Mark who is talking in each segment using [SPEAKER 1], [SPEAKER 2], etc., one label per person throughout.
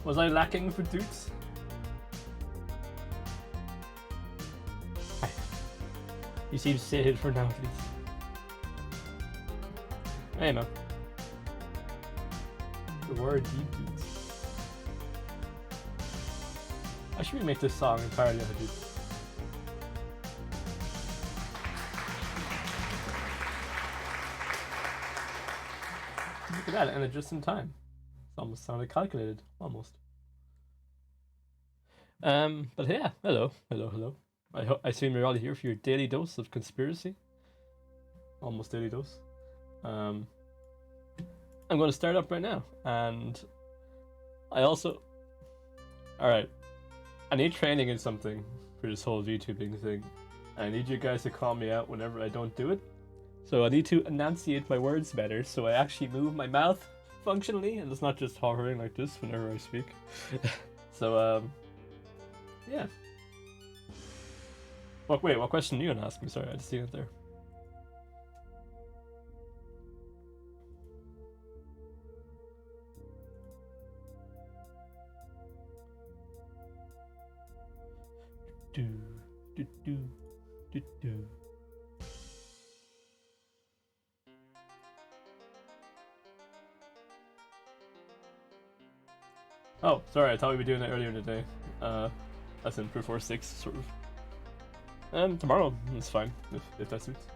[SPEAKER 1] Was I lacking for dudes? You seem sated for now, at least. Hey, man. The word deep dudes. I should remake this song entirely of a dude. Look at that, and it just in time. It almost sounded calculated, almost. But yeah, hello. I assume you're all here for your daily dose of conspiracy. Almost daily dose. I'm going to start up right now, and I also... Alright, I need training in something for this whole VTubing thing. I need you guys to call me out whenever I don't do it. So I need to enunciate my words better, so I actually move my mouth functionally, and it's not just hovering like this whenever I speak. So, yeah. Wait, what question are you gonna ask me? Sorry, I just seen it there. Do. Oh, sorry, I thought we were doing that earlier in the day. That's in Proof 6, sort of. Tomorrow is fine, if that suits.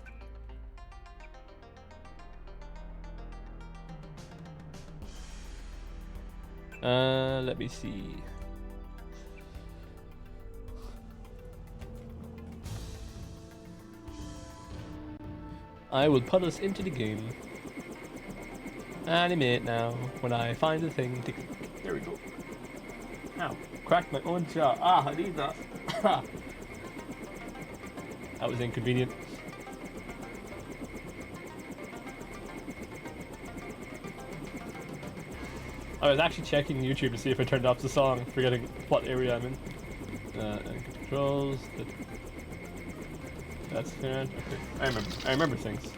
[SPEAKER 1] Let me see. I will put us into the game any minute now when I find the thing to click. There we go. Ow, cracked my own jaw. Ah, I need that. That was inconvenient. I was actually checking YouTube to see if I turned off the song, forgetting what area I'm in. And controls. That's good. Okay, I remember things.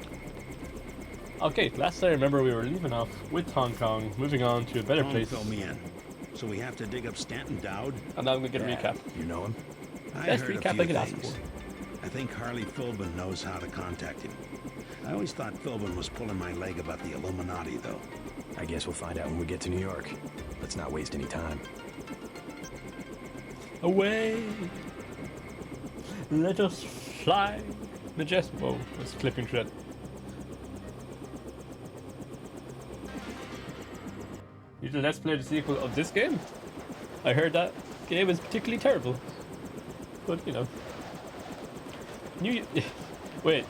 [SPEAKER 1] Okay, last I remember we were leaving off with Hong Kong, moving on to a better place.
[SPEAKER 2] Fill me in. So we have to dig up Stanton Dowd?
[SPEAKER 1] And now I'm gonna get a recap.
[SPEAKER 2] You know him?
[SPEAKER 1] Best recap I could ask for.
[SPEAKER 2] I think Harley Philbin knows how to contact him. I always thought Philbin was pulling my leg about the Illuminati, though.
[SPEAKER 3] I guess we'll find out when we get to New York. Let's not waste any time.
[SPEAKER 1] Away! Let us fly! Majestic. Whoa, that's clipping thread. You should let's play the sequel of this game? I heard that game is particularly terrible. But, you know. Wait.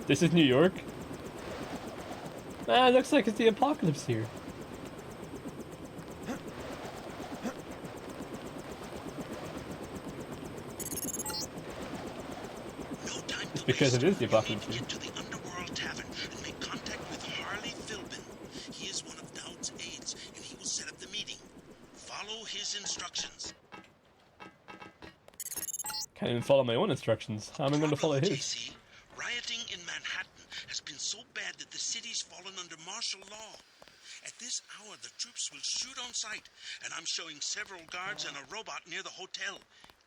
[SPEAKER 1] This is New York? Ah, looks like it's the apocalypse here. It's because it is the apocalypse here.
[SPEAKER 2] To the underworld tavern and make contact with Harley Philbin. He is one of Dowd's aides, and he will set up the meeting. Follow his instructions.
[SPEAKER 1] Can't even follow my own instructions. How am I going to follow his?
[SPEAKER 2] JC, rioting in Manhattan has been so bad that the city's fallen under martial law. At this hour, the troops will shoot on sight, and I'm showing several guards and a robot near the hotel.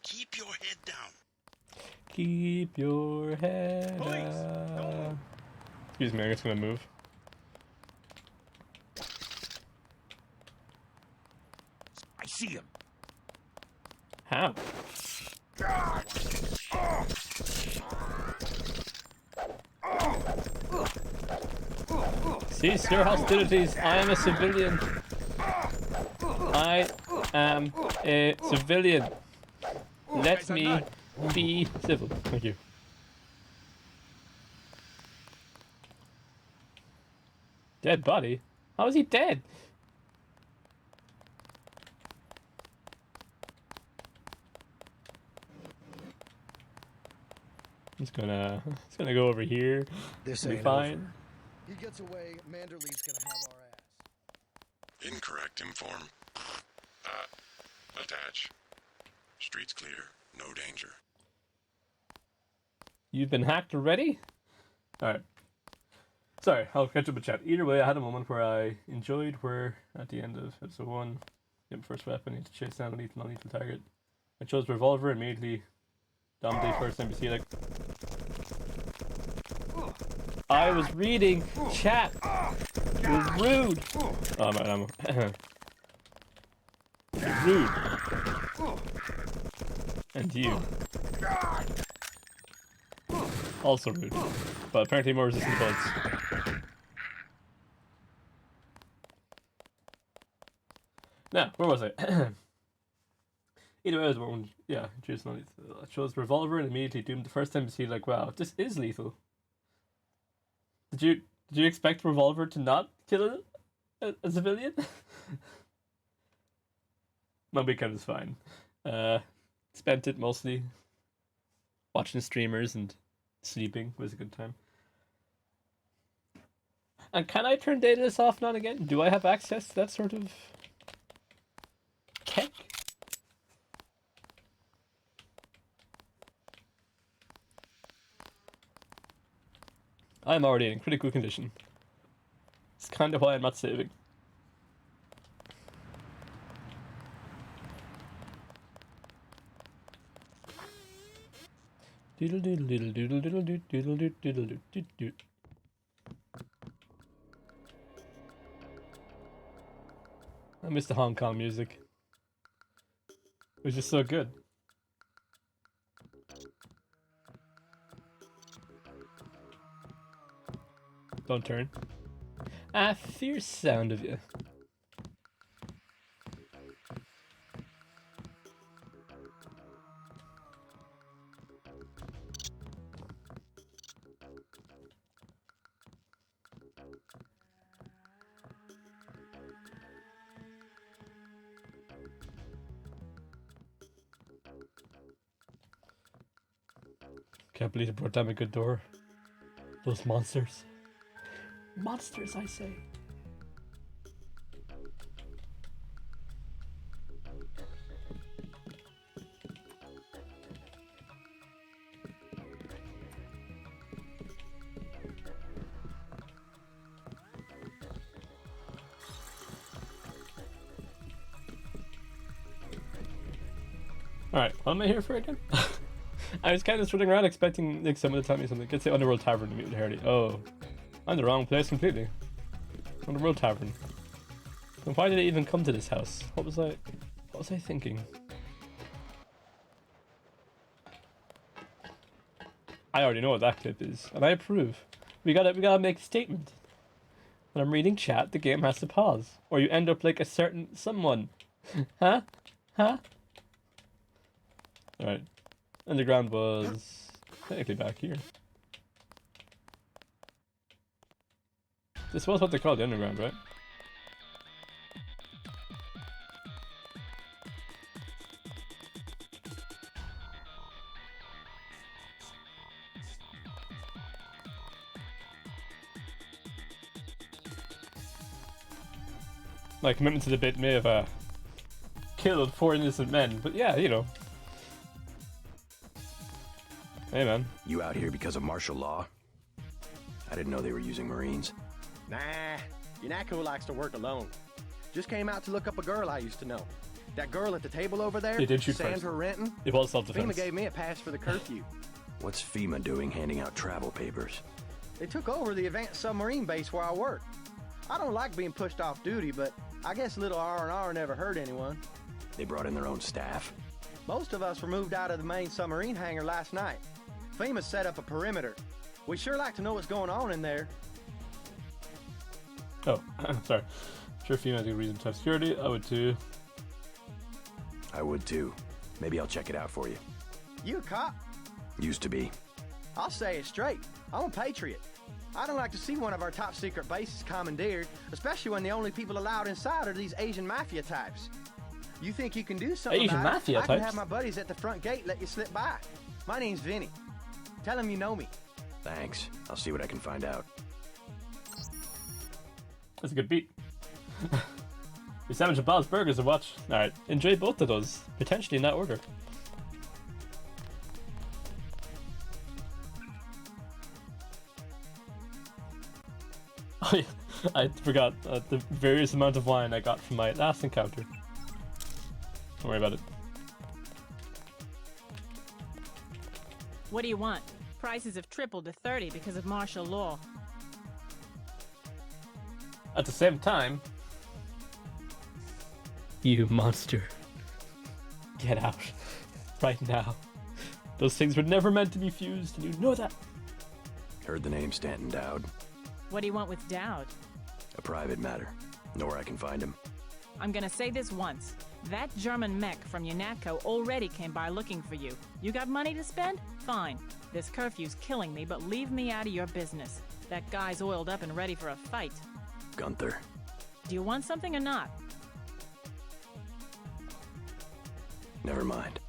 [SPEAKER 2] Keep your head down.
[SPEAKER 1] Keep your head down. Excuse me, I'm just gonna move.
[SPEAKER 3] I see him.
[SPEAKER 1] How? Cease your hostilities. I am a civilian. I am a civilian. Let me be civil. Thank you. Dead body? How is he dead? It's gonna go over here.
[SPEAKER 4] This
[SPEAKER 1] Be
[SPEAKER 4] ain't
[SPEAKER 1] fine.
[SPEAKER 4] over. He gets away, Manderley's gonna have our ass.
[SPEAKER 5] Incorrect inform. Attach. Streets clear. No danger.
[SPEAKER 1] You've been hacked already? Alright. Sorry, I'll catch up with chat. Either way, I had a moment where I enjoyed where at the end of episode 1 Yep, first weapon, need to chase down a lethal, non-lethal target. I chose revolver, immediately dominate first NPC. Like, I was reading chat. It was rude. Oh, I'm out of ammo. Rude. And you. Also rude. But apparently more resistant to bullets. Now, where was I? Either way, I was one. Yeah, choose non-lethal. I chose revolver and immediately doomed the first NPC. Like, wow, this is lethal. Did you expect revolver to not kill a civilian? My weekend was fine. Spent it mostly watching streamers and sleeping. Was a good time. And can I turn dataless off now and again? Do I have access to that sort of tech? I'm already in critical condition. It's kind of why I'm not saving. Doodle doodle doodle doodle doodle doodle doodle doodle doodle doodle. I miss the Hong Kong music. It was just so good. Don't turn. Ah, fierce sound of you. Can't believe it brought down a good door. Those monsters. Monsters, I say. Alright, what am I here for again? I was kind of strutting around expecting like someone to tell me something. Get the Underworld Tavern to meet with Harry. Oh, I'm in the wrong place completely. Underworld Tavern. Then why did I even come to this house? What was I thinking? I already know what that clip is, and I approve. We gotta make a statement. When I'm reading chat, the game has to pause, or you end up like a certain someone. Huh? Huh? Alright. Underground was technically back here. This was what they called the underground, right? My commitment to the bit may have killed 4 innocent men, but yeah, you know. Hey man.
[SPEAKER 3] You out here because of martial law? I didn't know they were using Marines.
[SPEAKER 6] Nah, Yanako likes to work alone. Just came out to look up a girl I used to know. That girl at the table over there,
[SPEAKER 1] They did shoot
[SPEAKER 6] Sandra
[SPEAKER 1] first.
[SPEAKER 6] Renton.
[SPEAKER 1] It was self-defense.
[SPEAKER 6] FEMA gave me a pass for the curfew.
[SPEAKER 3] What's FEMA doing handing out travel papers?
[SPEAKER 6] They took over the advanced submarine base where I work. I don't like being pushed off duty, but I guess little R&R never hurt anyone.
[SPEAKER 3] They brought in their own staff.
[SPEAKER 6] Most of us were moved out of the main submarine hangar last night. FEMA set up a perimeter. We sure like to know what's going on in there.
[SPEAKER 1] Oh, sorry. Sure, FEMA has a good reason to have security. I would too.
[SPEAKER 3] I would too. Maybe I'll check it out for you.
[SPEAKER 6] You a cop?
[SPEAKER 3] Used to be.
[SPEAKER 6] I'll say it straight. I'm a patriot. I don't like to see one of our top secret bases commandeered, especially when the only people allowed inside are these Asian mafia types. You think you can do something
[SPEAKER 1] Asian
[SPEAKER 6] about
[SPEAKER 1] mafia
[SPEAKER 6] it? I can
[SPEAKER 1] types?
[SPEAKER 6] have my buddies at the front gate let you slip by. My name's Vinny. Tell them you know me.
[SPEAKER 3] Thanks. I'll see what I can find out.
[SPEAKER 1] That's a good beat. The sandwich and Bob's Burgers to watch. Alright, enjoy both of those. Potentially in that order. Oh yeah, I forgot the various amount of wine I got from my last encounter. Don't worry about it.
[SPEAKER 7] What do you want? Prices have tripled to 30 because of martial law.
[SPEAKER 1] At the same time, you monster, get out right now. Those things were never meant to be fused, and you know that.
[SPEAKER 3] Heard the name Stanton Dowd.
[SPEAKER 7] What do you want with Dowd?
[SPEAKER 3] A private matter. Know where I can find him.
[SPEAKER 7] I'm gonna say this once. That German mech from UNATCO already came by looking for you. You got money to spend? Fine. This curfew's killing me, but leave me out of your business. That guy's oiled up and ready for a fight.
[SPEAKER 3] Gunther.
[SPEAKER 7] Do you want something or not?
[SPEAKER 3] Never mind.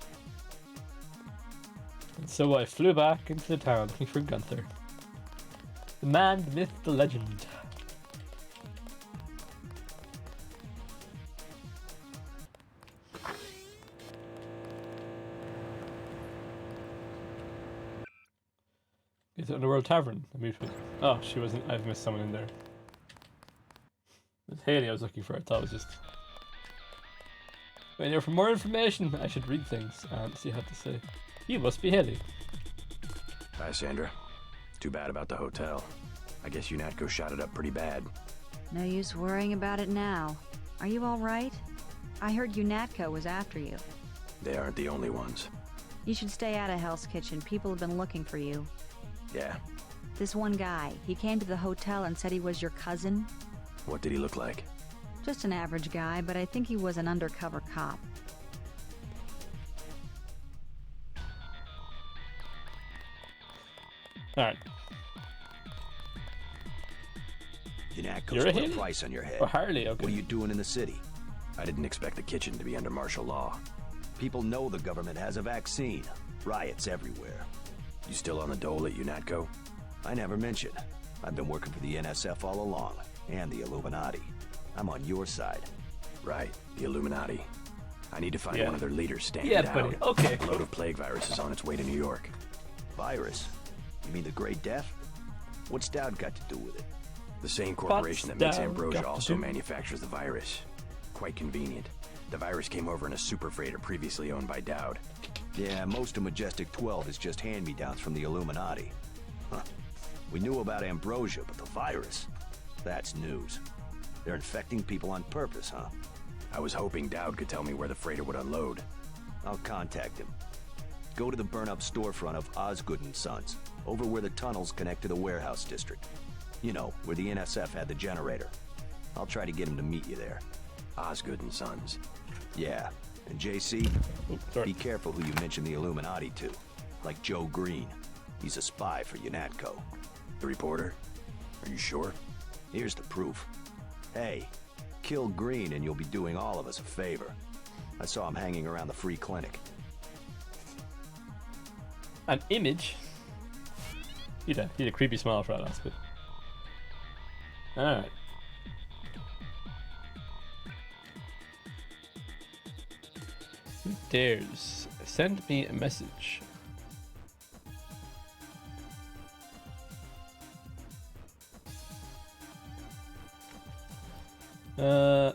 [SPEAKER 1] And so I flew back into the town looking for Gunther. The man, the myth, the legend. It's Underworld Tavern. Oh, she wasn't. I've missed someone in there. It's Haley I was looking for. I thought it was just. When you're for more information, I should read things and see what to say. You must be Haley.
[SPEAKER 3] Hi, Sandra. Too bad about the hotel. I guess UNATCO shot it up pretty bad.
[SPEAKER 8] No use worrying about it now. Are you all right? I heard UNATCO was after you.
[SPEAKER 3] They aren't the only ones.
[SPEAKER 8] You should stay out of Hell's Kitchen. People have been looking for you.
[SPEAKER 3] Yeah.
[SPEAKER 8] This one guy, he came to the hotel and said he was your cousin.
[SPEAKER 3] What did he look like?
[SPEAKER 8] Just an average guy, but I think he was an undercover cop.
[SPEAKER 1] Alright.
[SPEAKER 3] UNATCO's
[SPEAKER 1] You're a
[SPEAKER 3] put a
[SPEAKER 1] Haley?
[SPEAKER 3] price on your head.
[SPEAKER 1] Or Harley, okay.
[SPEAKER 3] What are you doing in the city? I didn't expect the kitchen to be under martial law.
[SPEAKER 9] People know the government has a vaccine. Riots everywhere.
[SPEAKER 3] You still on the dole at UNATCO?
[SPEAKER 9] I never mentioned. I've been working for the NSF all along, and the Illuminati. I'm on your side.
[SPEAKER 3] Right, the Illuminati. I need to find
[SPEAKER 1] Yeah.
[SPEAKER 3] one of their leaders standing
[SPEAKER 1] Yeah,
[SPEAKER 3] down.
[SPEAKER 1] buddy. Okay.
[SPEAKER 3] A load of plague virus is on its way to New York.
[SPEAKER 9] Virus? You mean the Great Death? What's Dowd got to do with it?
[SPEAKER 3] The same corporation that makes
[SPEAKER 1] Dowd
[SPEAKER 3] Ambrosia
[SPEAKER 1] got to
[SPEAKER 3] also
[SPEAKER 1] do?
[SPEAKER 3] manufactures the virus. Quite convenient. The virus came over in a super freighter previously owned by Dowd.
[SPEAKER 9] Yeah, most of Majestic 12 is just hand-me-downs from the Illuminati. Huh. We knew about Ambrosia, but the virus? That's news. They're infecting people on purpose, huh?
[SPEAKER 3] I was hoping Dowd could tell me where the freighter would unload.
[SPEAKER 9] I'll contact him. Go to the burn-up storefront of Osgood & Sons, over where the tunnels connect to the warehouse district. You know, where the NSF had the generator. I'll try to get him to meet you there.
[SPEAKER 3] Osgood and Sons.
[SPEAKER 9] Yeah, and JC,
[SPEAKER 1] Oh, sorry.
[SPEAKER 9] be careful who you mention the Illuminati to. Like Joe Green. He's a spy for UNATCO.
[SPEAKER 3] The reporter? Are you sure?
[SPEAKER 9] Here's the proof. Hey, kill Green and you'll be doing all of us a favor. I saw him hanging around the free clinic.
[SPEAKER 1] An image? He had a creepy smile for that last bit. Alright. Who dares send me a message?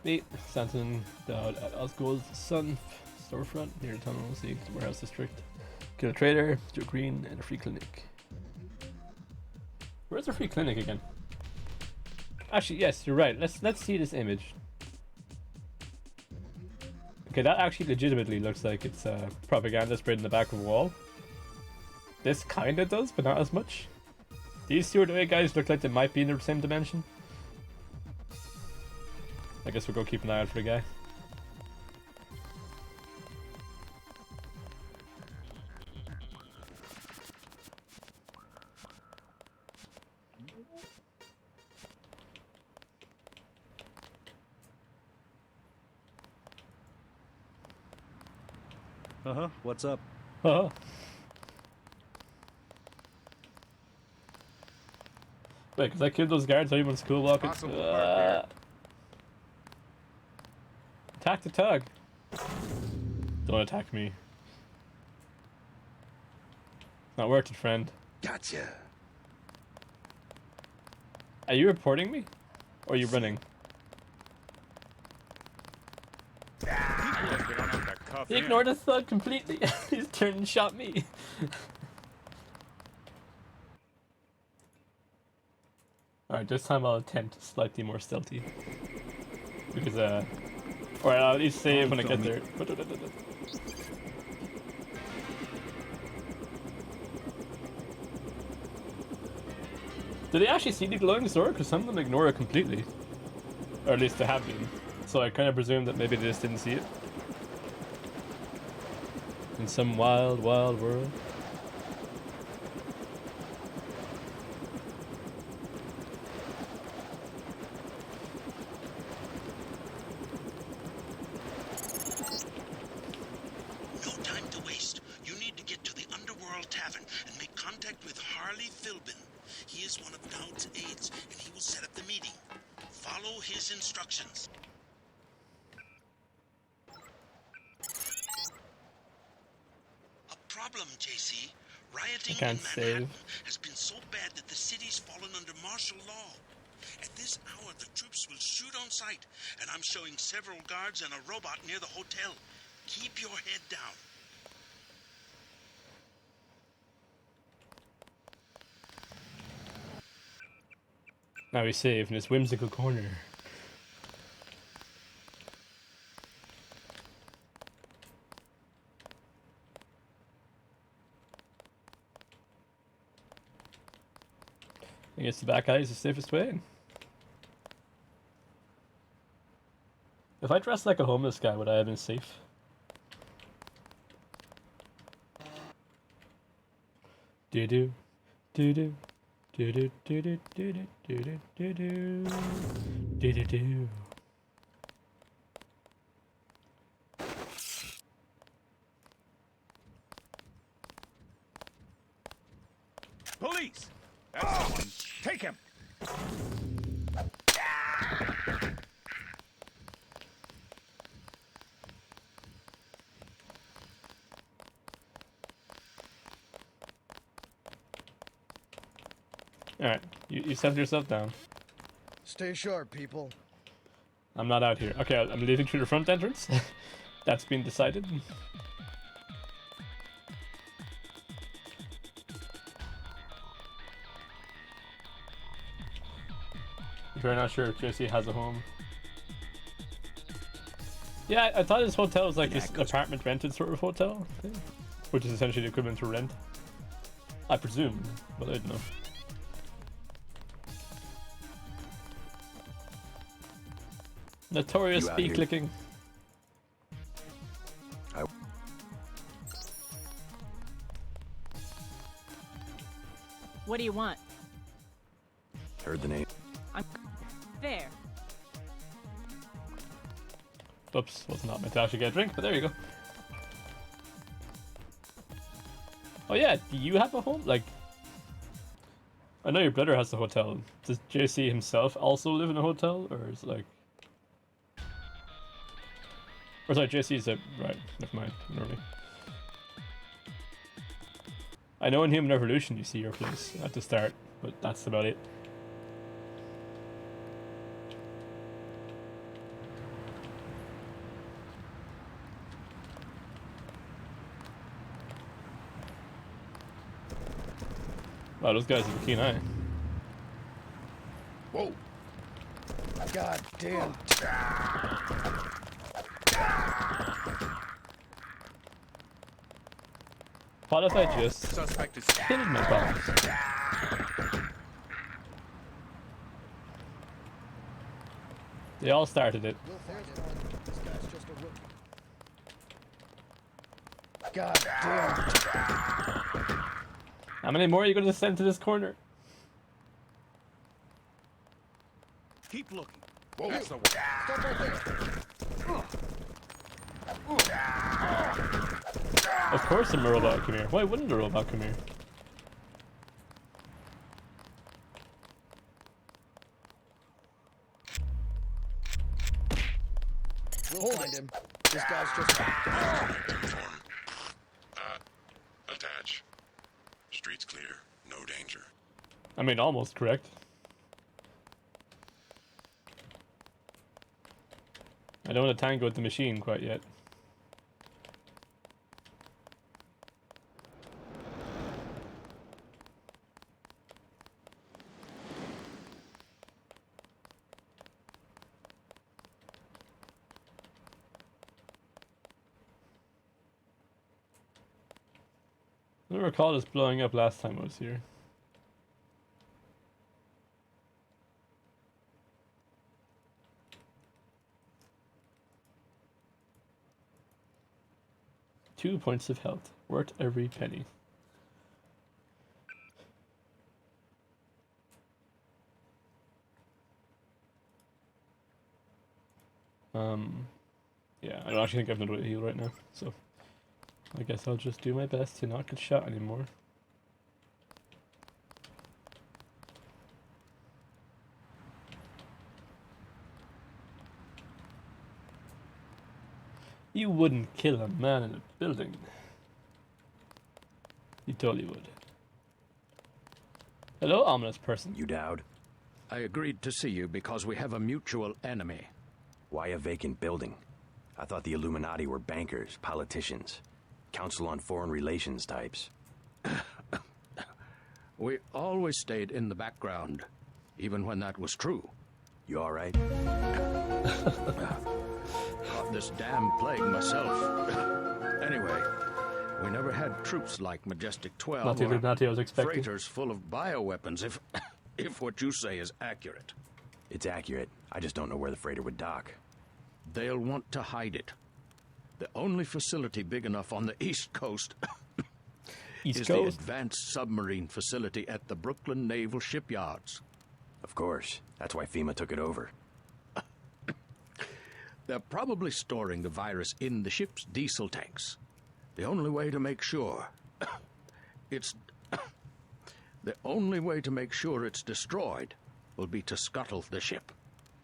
[SPEAKER 1] Me, Stanton Dowd at Osgold's Sun storefront near the tunnel, see the warehouse district. Kill a trader, Joe Green, and a free clinic. Where's the free clinic again? Actually, yes, you're right. Let's see this image. Okay, that actually legitimately looks like it's propaganda sprayed in the back of a wall. This kinda does, but not as much. These two other guys look like they might be in the same dimension. I guess we'll go keep an eye out for the guy.
[SPEAKER 10] Uh-huh. What's up?
[SPEAKER 1] Oh. Wait, because I killed those guards while you went school walking. Attack the tug. Don't attack me. Not worth it, friend.
[SPEAKER 9] Gotcha.
[SPEAKER 1] Are you reporting me? Or are you running?
[SPEAKER 11] People have been on undercover
[SPEAKER 5] tough
[SPEAKER 1] He
[SPEAKER 5] end.
[SPEAKER 1] ignored his thug completely. He's turned and shot me. Alright, this time I'll attempt slightly more stealthy. Because, or I'll at least save when I get there. Did they actually see the glowing sword? Because some of them ignore it completely. Or at least they have been. So I kind of presume that maybe they just didn't see it. In some wild, wild world.
[SPEAKER 2] No time to waste. You need to get to the Underworld Tavern and make contact with Harley Philbin. He is one of Dowd's aides, and he will set up the meeting. Follow his instructions. A problem, JC. Rioting in
[SPEAKER 1] can't
[SPEAKER 2] Manhattan
[SPEAKER 1] save.
[SPEAKER 2] has been so bad that the city's fallen under martial law. At this hour, the troops will shoot on sight, and I'm showing several guards and a robot near the hotel. Keep your head down.
[SPEAKER 1] Now he's safe in his whimsical corner. I guess the back alley is the safest way. If I dressed like a homeless guy, would I have been safe? Do do do do do do do do do do do do do do do.
[SPEAKER 5] Police! That's the one. Take him!
[SPEAKER 1] Alright, you set yourself down.
[SPEAKER 4] Stay sharp, people.
[SPEAKER 1] I'm not out here. Okay, I'm leaving through the front entrance. That's been decided. If you're not sure if JC has a home. Yeah, I thought this hotel was like this apartment rented sort of hotel thing, which is essentially the equivalent to rent. I presume, but I don't know. Notorious
[SPEAKER 3] You out
[SPEAKER 1] speed
[SPEAKER 3] here?
[SPEAKER 1] clicking.
[SPEAKER 7] What do you want?
[SPEAKER 3] Heard the name.
[SPEAKER 7] I'm there.
[SPEAKER 1] Oops, was not meant to actually get a drink, but there you go. Oh yeah, do you have a home? Like, I know your brother has a hotel. Does JC himself also live in a hotel, or is it like? Or sorry, JC's a right. Never mind. Ignore me. I know in Human Revolution you see your place at the start, but that's about it. Wow, those guys have a keen eye.
[SPEAKER 5] Whoa!
[SPEAKER 4] God damn.
[SPEAKER 1] What if I just
[SPEAKER 5] Suspect is
[SPEAKER 1] killed my boss? They all started it.
[SPEAKER 4] We'll find it. This guy's just a rookie. God damn.
[SPEAKER 1] How many more are you going to send to this corner?
[SPEAKER 5] Keep looking. Whoa, that's the one.
[SPEAKER 4] Stop right there.
[SPEAKER 1] Of course a robot come here. Why wouldn't a robot come here?
[SPEAKER 4] We'll find him. This guy's just.
[SPEAKER 5] Inform. Attach. Streets clear. No danger.
[SPEAKER 1] I mean, almost correct. I don't want to tango with the machine quite yet. I don't recall this blowing up last time I was here. Two points of health, worth every penny. Yeah, I don't actually think I have another way to heal right now, so I guess I'll just do my best to not get shot anymore. You wouldn't kill a man in a building. You totally would. Hello, ominous person.
[SPEAKER 3] You Dowd?
[SPEAKER 10] I agreed to see you because we have a mutual enemy.
[SPEAKER 3] Why a vacant building? I thought the Illuminati were bankers, politicians, Council on Foreign Relations types.
[SPEAKER 10] We always stayed in the background, even when that was true.
[SPEAKER 3] You all right?
[SPEAKER 10] Caught this damn plague myself. Anyway, we never had troops like Majestic 12
[SPEAKER 1] Not the Illuminati I was expecting.
[SPEAKER 10] freighters full of bioweapons, if what you say is accurate.
[SPEAKER 3] It's accurate. I just don't know where the freighter would dock.
[SPEAKER 10] They'll want to hide it. The only facility big enough on the East Coast is the Advanced Submarine Facility at the Brooklyn Naval Shipyards.
[SPEAKER 3] Of course. That's why FEMA took it over.
[SPEAKER 10] They're probably storing the virus in the ship's diesel tanks. The only way to make sure it's destroyed will be to scuttle the ship.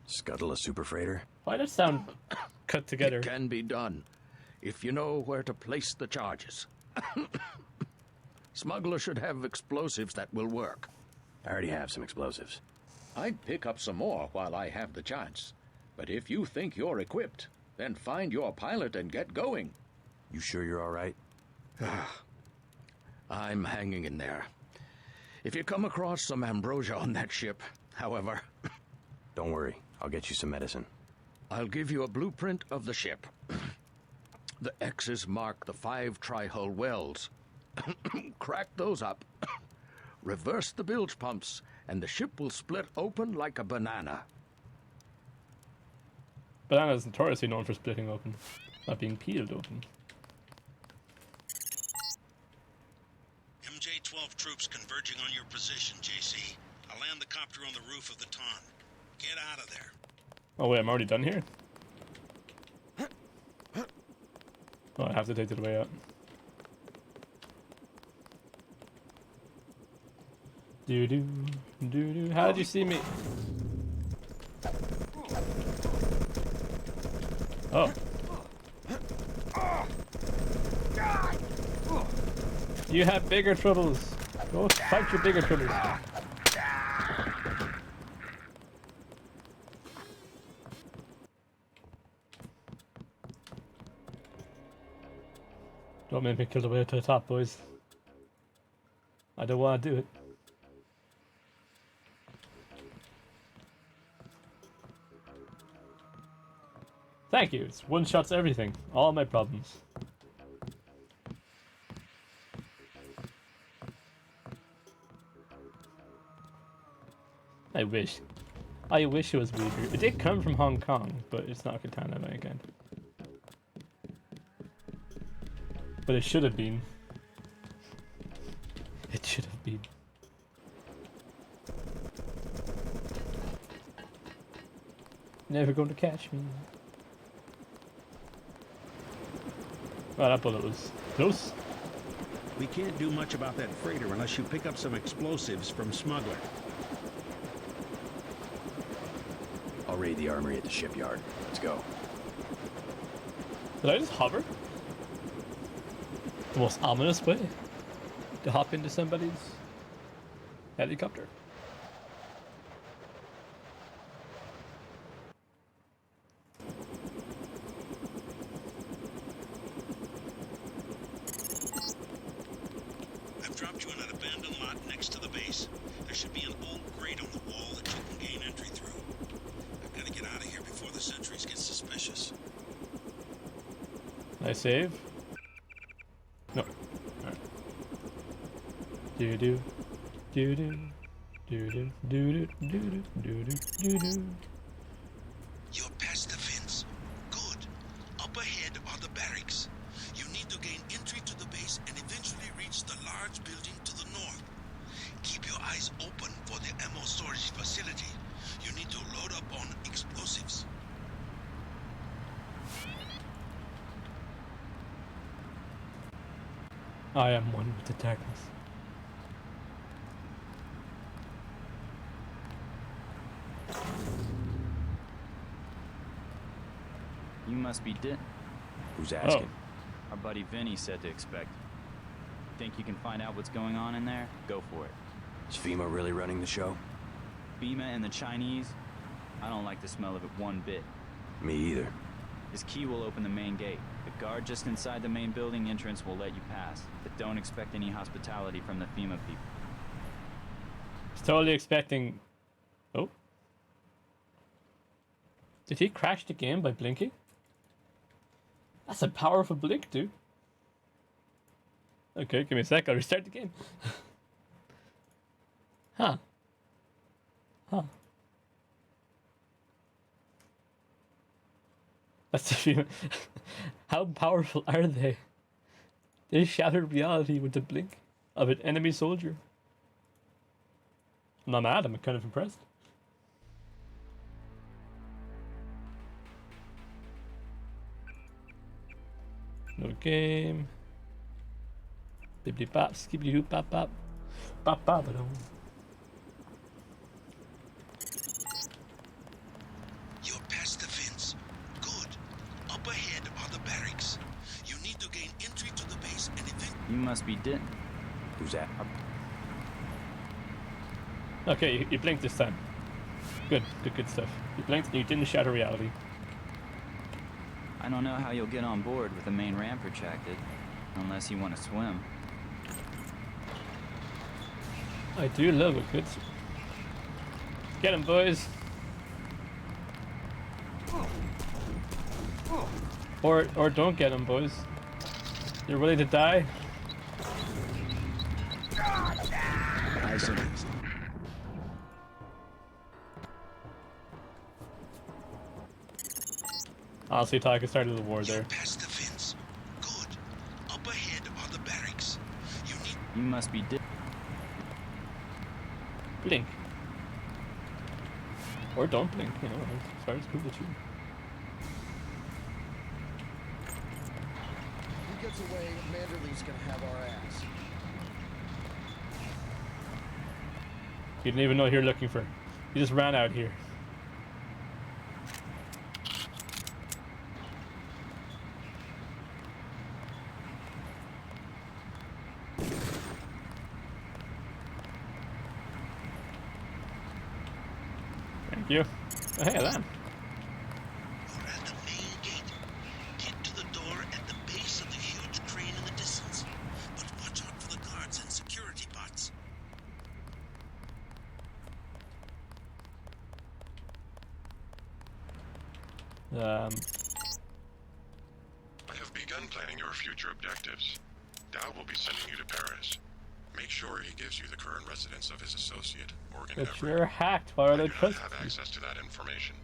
[SPEAKER 3] Scuttle a super freighter?
[SPEAKER 1] Why does that sound cut together?
[SPEAKER 10] It can be done if you know where to place the charges. Smuggler should have explosives that will work.
[SPEAKER 3] I already have some explosives.
[SPEAKER 10] I'd pick up some more while I have the chance. But if you think you're equipped, then find your pilot and get going.
[SPEAKER 3] You sure you're all right?
[SPEAKER 10] I'm hanging in there. If you come across some ambrosia on that ship, however...
[SPEAKER 3] Don't worry. I'll get you some medicine.
[SPEAKER 10] I'll give you a blueprint of the ship. The X's mark the 5 tri-hull wells. Crack those up. Reverse the bilge pumps, and the ship will split open like a banana.
[SPEAKER 1] Banana is notoriously known for splitting open, not being peeled open.
[SPEAKER 2] MJ-12 troops converging on your position, JC. I'll land the copter on the roof of the Ton. Get out of there.
[SPEAKER 1] Oh wait, I'm already done here? Oh, I have to take it the way out. Do-do, do-do. How did you see me? Oh. You have bigger troubles. Go fight your bigger troubles. Don't make me kill the way to the top, boys. I don't want to do it. Thank you. It's one-shots everything. All my problems. I wish. I wish it was Uyghur. It did come from Hong Kong, but it's not Katana of any kind. But it should have been. It should have been. Never going to catch me. Oh, that bullet was close.
[SPEAKER 2] We can't do much about that freighter unless you pick up some explosives from Smuggler.
[SPEAKER 3] I'll raid the armory at the shipyard. Let's go.
[SPEAKER 1] Did I just hover? The most ominous way to hop into somebody's helicopter.
[SPEAKER 2] I've dropped you in an abandoned lot next to the base. There should be an old grate on the wall that you can gain entry through. I've got to get out of here before the sentries get suspicious.
[SPEAKER 1] Can I save? No. Alright. Do do do do do do do do do do do.
[SPEAKER 2] You're past the fence. Good. Up ahead are the barracks. You need to gain entry to the base and eventually reach the large building to the north. Keep your eyes open for the ammo storage facility. You need to load up on explosives.
[SPEAKER 1] I am one with the darkness.
[SPEAKER 11] You must be
[SPEAKER 3] Who's asking?
[SPEAKER 11] Our buddy Vinny said to expect. Think you can find out what's going on in there? Go for it.
[SPEAKER 3] Is FEMA really running the show?
[SPEAKER 11] FEMA and the Chinese? I don't like the smell of it one bit.
[SPEAKER 3] Me either.
[SPEAKER 11] His key will open the main gate. The guard just inside the main building entrance will let you pass, but don't expect any hospitality from the FEMA people.
[SPEAKER 1] He's totally expecting... Oh? Did he crash the game by blinking? That's a powerful blink, dude. Okay, give me a sec, I'll restart the game. Huh. Huh. That's the feeling. How powerful are they? They shattered reality with the blink of an enemy soldier. I'm not mad, I'm kind of impressed. No game. Bibbidi bop, skibbidi doop bop bop. Bop bop ba dum.
[SPEAKER 2] You're past the fence. Good. Up ahead are the barracks. You need to gain entry to the base and
[SPEAKER 11] You must be
[SPEAKER 3] Who's that?
[SPEAKER 1] Okay, you blinked this time. Good stuff. You blinked and you didn't shatter reality.
[SPEAKER 11] I don't know how you'll get on board with the main ramp retracted, unless you want to swim.
[SPEAKER 1] I do love a good... Get him, boys! Or don't get him, boys. You're willing to die?
[SPEAKER 10] Nice and easy.
[SPEAKER 1] Honestly, Taka started the war there.
[SPEAKER 2] past the fence. Good. Up ahead are the barracks.
[SPEAKER 11] You must be
[SPEAKER 1] Blink. Or don't blink, you know, as far as cool with you.
[SPEAKER 4] If he gets away, Manderley's gonna have our ass.
[SPEAKER 1] You didn't even know you're looking for. You just ran out here. Thank you. Oh, hey, Alan.
[SPEAKER 2] You're at the main gate. Get to the door at the base of the huge crane in the distance. But watch out for the guards and security bots.
[SPEAKER 12] I have begun planning your future objectives. Dow will be sending you to Paris. Make sure he gives you the current residence of his associate, Morgan
[SPEAKER 1] But
[SPEAKER 12] Everett.
[SPEAKER 1] you're hacked. Why would I
[SPEAKER 12] I do not
[SPEAKER 1] trust
[SPEAKER 12] have
[SPEAKER 1] you?
[SPEAKER 12] access to that information.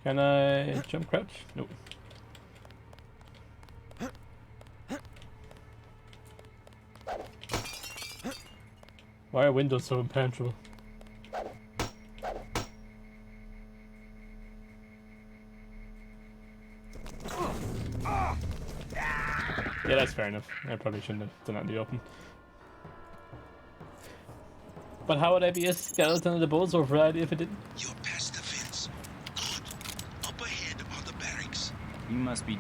[SPEAKER 1] Can I jump crouch? Nope. Why are windows so impenetrable? Yeah, that's fair enough. I probably shouldn't have done that in the open. But how would I be a skeleton of the Bozo variety if it didn't?
[SPEAKER 2] You're past the fence. Good. Up ahead are the barracks.
[SPEAKER 11] You must be...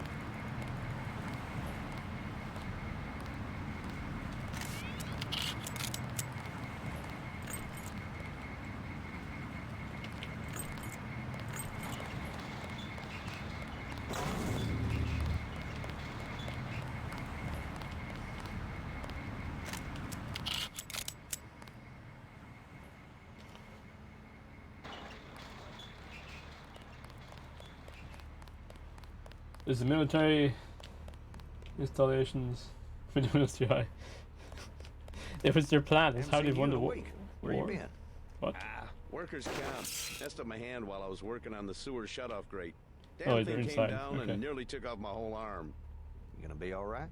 [SPEAKER 1] Is the military installations minimums too high? If it's their plan, it's how they won the war.
[SPEAKER 9] Where you been?
[SPEAKER 1] What?
[SPEAKER 9] Workers' camp. Messed up my hand while I was working on the sewer shutoff grate.
[SPEAKER 1] Oh,
[SPEAKER 9] Damn
[SPEAKER 1] they're
[SPEAKER 9] thing
[SPEAKER 1] inside.
[SPEAKER 9] came down
[SPEAKER 1] Okay.
[SPEAKER 9] and nearly took off my whole arm.
[SPEAKER 6] You gonna be alright?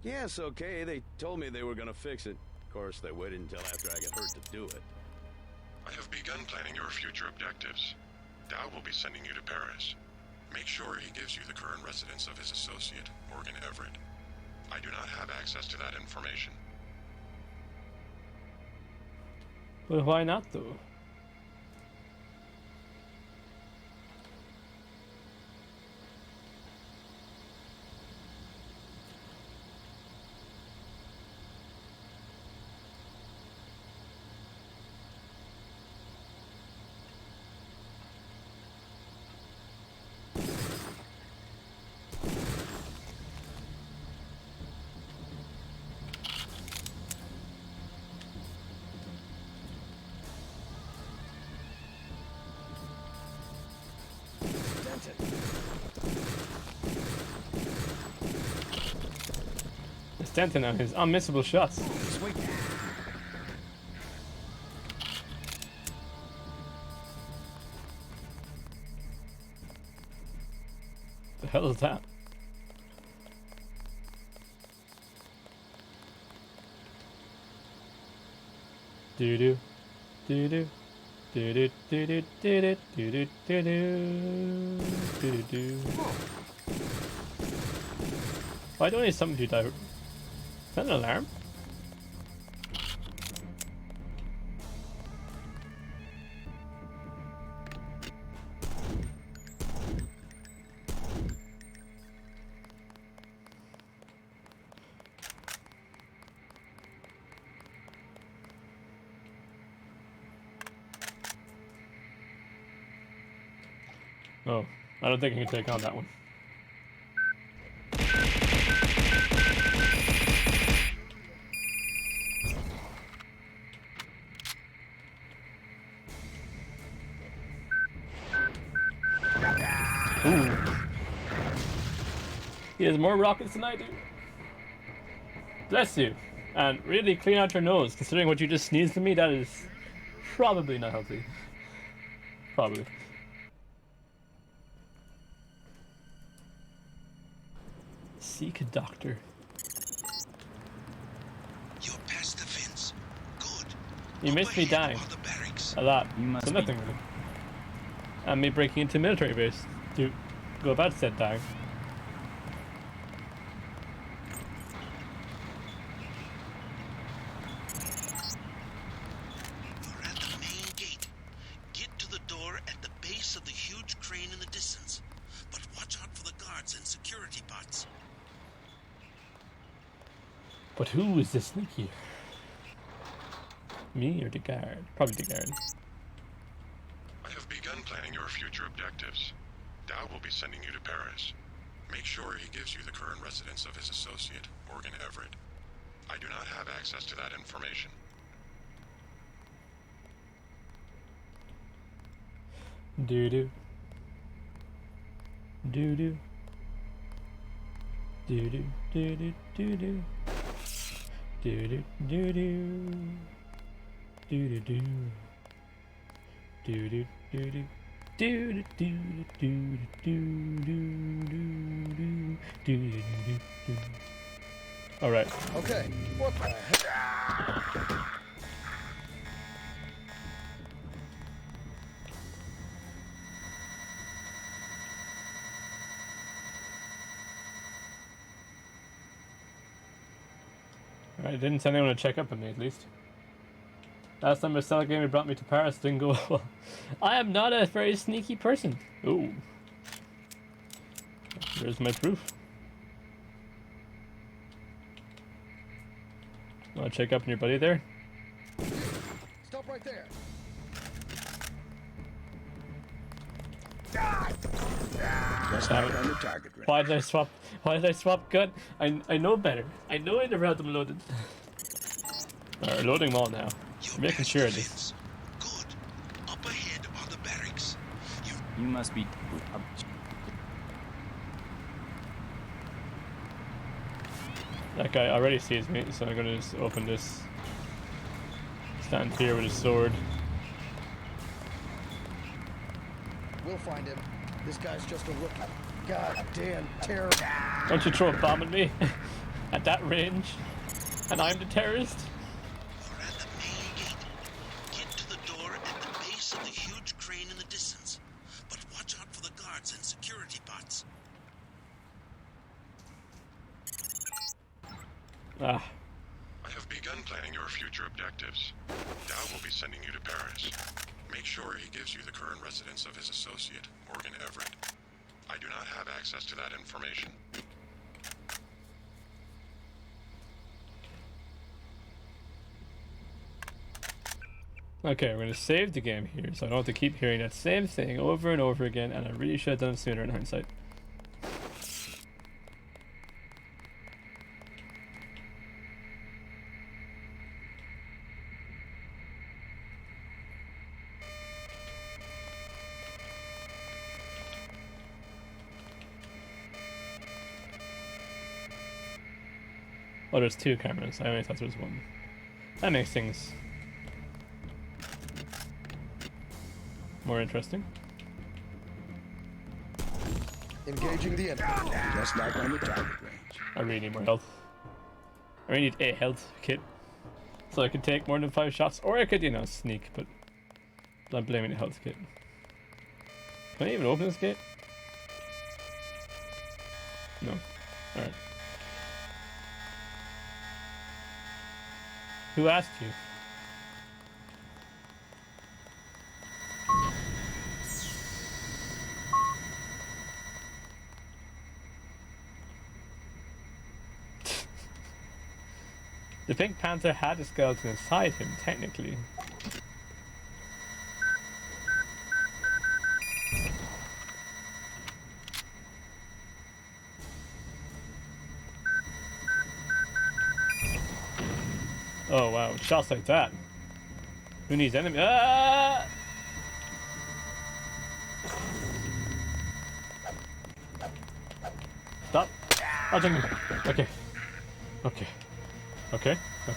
[SPEAKER 9] Yeah, it's okay. They told me they were gonna fix it. Of course, they waited until after I got hurt to do it.
[SPEAKER 12] I have begun planning your future objectives. Dow will be sending you to Paris. Make sure he gives you the current residence of his associate, Morgan Everett. I do not have access to that information.
[SPEAKER 1] But why not, though? Stanton on his unmissable shots.
[SPEAKER 6] Sweet.
[SPEAKER 1] The hell is that? Do do do do do do do do do do do do do. Why do I need something to die? Is that an alarm? Oh, I don't think I can take on that one. Ooh. He has more rockets than I do. Bless you. And really clean out your nose, considering what you just sneezed at me. That is probably not healthy. Probably. Seek a doctor.
[SPEAKER 2] You're past the fence. Good.
[SPEAKER 1] You missed me dying. A lot. So nothing really. And me breaking into a military base to go about said dying.
[SPEAKER 2] You're at the main gate. Get to the door at the base of the huge crane in the distance. But watch out for the guards and security bots.
[SPEAKER 1] But who is this sneaky? Me or the guard? Probably the guard.
[SPEAKER 12] I have begun planning your future objectives. Dow will be sending you to Paris. Make sure he gives you the current residence of his associate, Morgan Everett. I do not have access to that information.
[SPEAKER 1] Doo-doo. Doo-doo. Doo-doo. Doo-doo. Doo-doo. Doo-doo. Doo-doo. Doo-doo-doo. Doo-doo. Doo-doo. Do-do-do-do-do-do-do-do-do-do-do-do. All right.
[SPEAKER 4] Okay. What the heck?
[SPEAKER 1] All right, didn't send anyone to check up on me at least. Last time Marcella Gaming brought me to Paris didn't go well. I am not a very sneaky person. Ooh. There's my proof. Wanna check up on your buddy there?
[SPEAKER 4] Stop right there.
[SPEAKER 10] Just
[SPEAKER 1] Damn
[SPEAKER 10] out
[SPEAKER 1] it.
[SPEAKER 10] on the target range.
[SPEAKER 1] Why did I swap? Why did I swap gun? I know better. I know I never had them loaded. Alright, loading them all now.
[SPEAKER 2] You're
[SPEAKER 1] Making
[SPEAKER 2] past
[SPEAKER 1] sure
[SPEAKER 2] the
[SPEAKER 1] of this.
[SPEAKER 2] fence. Good. Up ahead are the barracks.
[SPEAKER 11] You must be.
[SPEAKER 1] That guy already sees me, so I'm gonna just open this. Stand here with a sword.
[SPEAKER 4] We'll find him. This guy's just a rookie. Goddamn terror.
[SPEAKER 1] Don't you throw a bomb at me at that range, and I'm the terrorist.
[SPEAKER 2] You're at the main gate. Get to the door at the base of the huge crane in the distance. But watch out for the guards and security bots.
[SPEAKER 1] Ah,
[SPEAKER 12] I have begun planning your future objectives. Dow will be sending you to Paris. Make sure he gives you the current residence of his associate, Morgan Everett. I do not have access to that information.
[SPEAKER 1] okay, we're gonna save the game here, so I don't have to keep hearing that same thing over and over again, and I really should have done it sooner in hindsight. Oh, there's two cameras. I only thought there was one. That makes things more interesting.
[SPEAKER 4] Engaging the enemy.
[SPEAKER 10] Just like on the target range.
[SPEAKER 1] I really need more health. I really need a health kit. So I could take more than 5 shots, or I could, you know, sneak, but I'm blaming the health kit. Can I even open this gate? No. Alright. Who asked you? The Pink Panther had a skeleton inside him, technically. Oh wow, shots like that. Who needs enemy? Ah! Stop. Oh, dang it. Okay. Okay. Okay. Okay.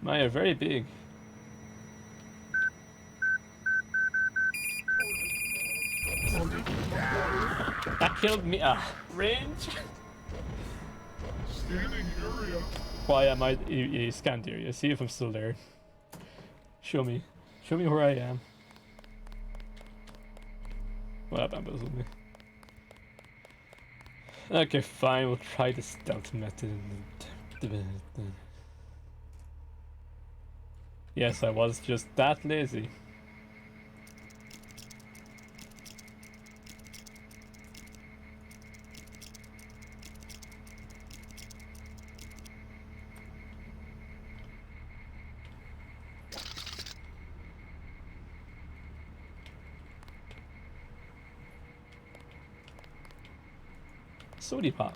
[SPEAKER 1] Maya, very big. That killed me. Ah, range.
[SPEAKER 12] Scanning area.
[SPEAKER 1] Why am I? You scanned area. See if I'm still there. Show me. Show me where I am. Well, that bamboozled me. Okay, fine. We'll try the stealth method. Yes, I was just that lazy. Sody pop.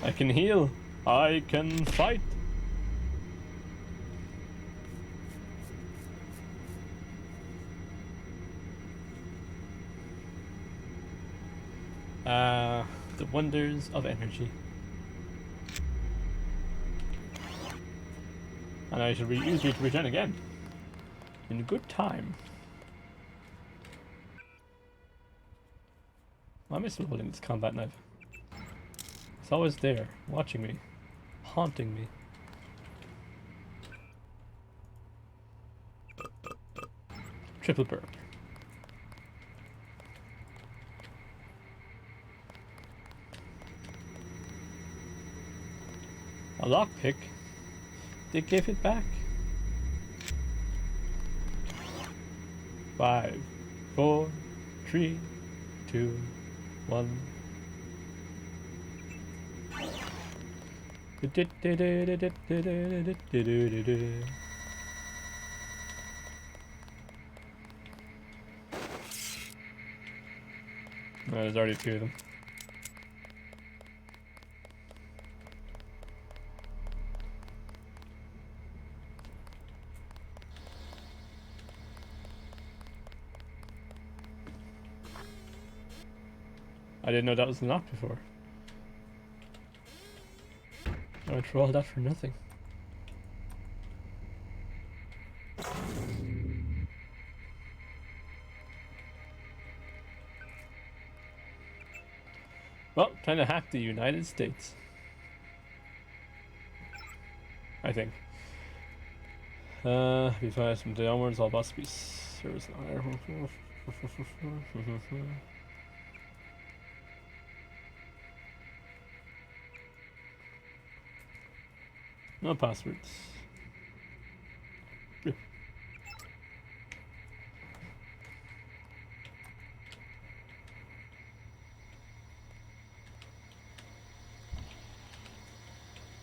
[SPEAKER 1] I can heal. I can fight. The wonders of energy. And I should use it to regen again. In good time. Why am I still holding this combat knife? It's always there, watching me, haunting me. Triple burp. A lockpick? They gave it back. 5, 4, 3, 2, 1. Oh, there's already 2 of them. I didn't know that was unlocked before. I went through all that for nothing. Well, trying to hack the United States. I think. If I from downwards, all must be service. No passwords.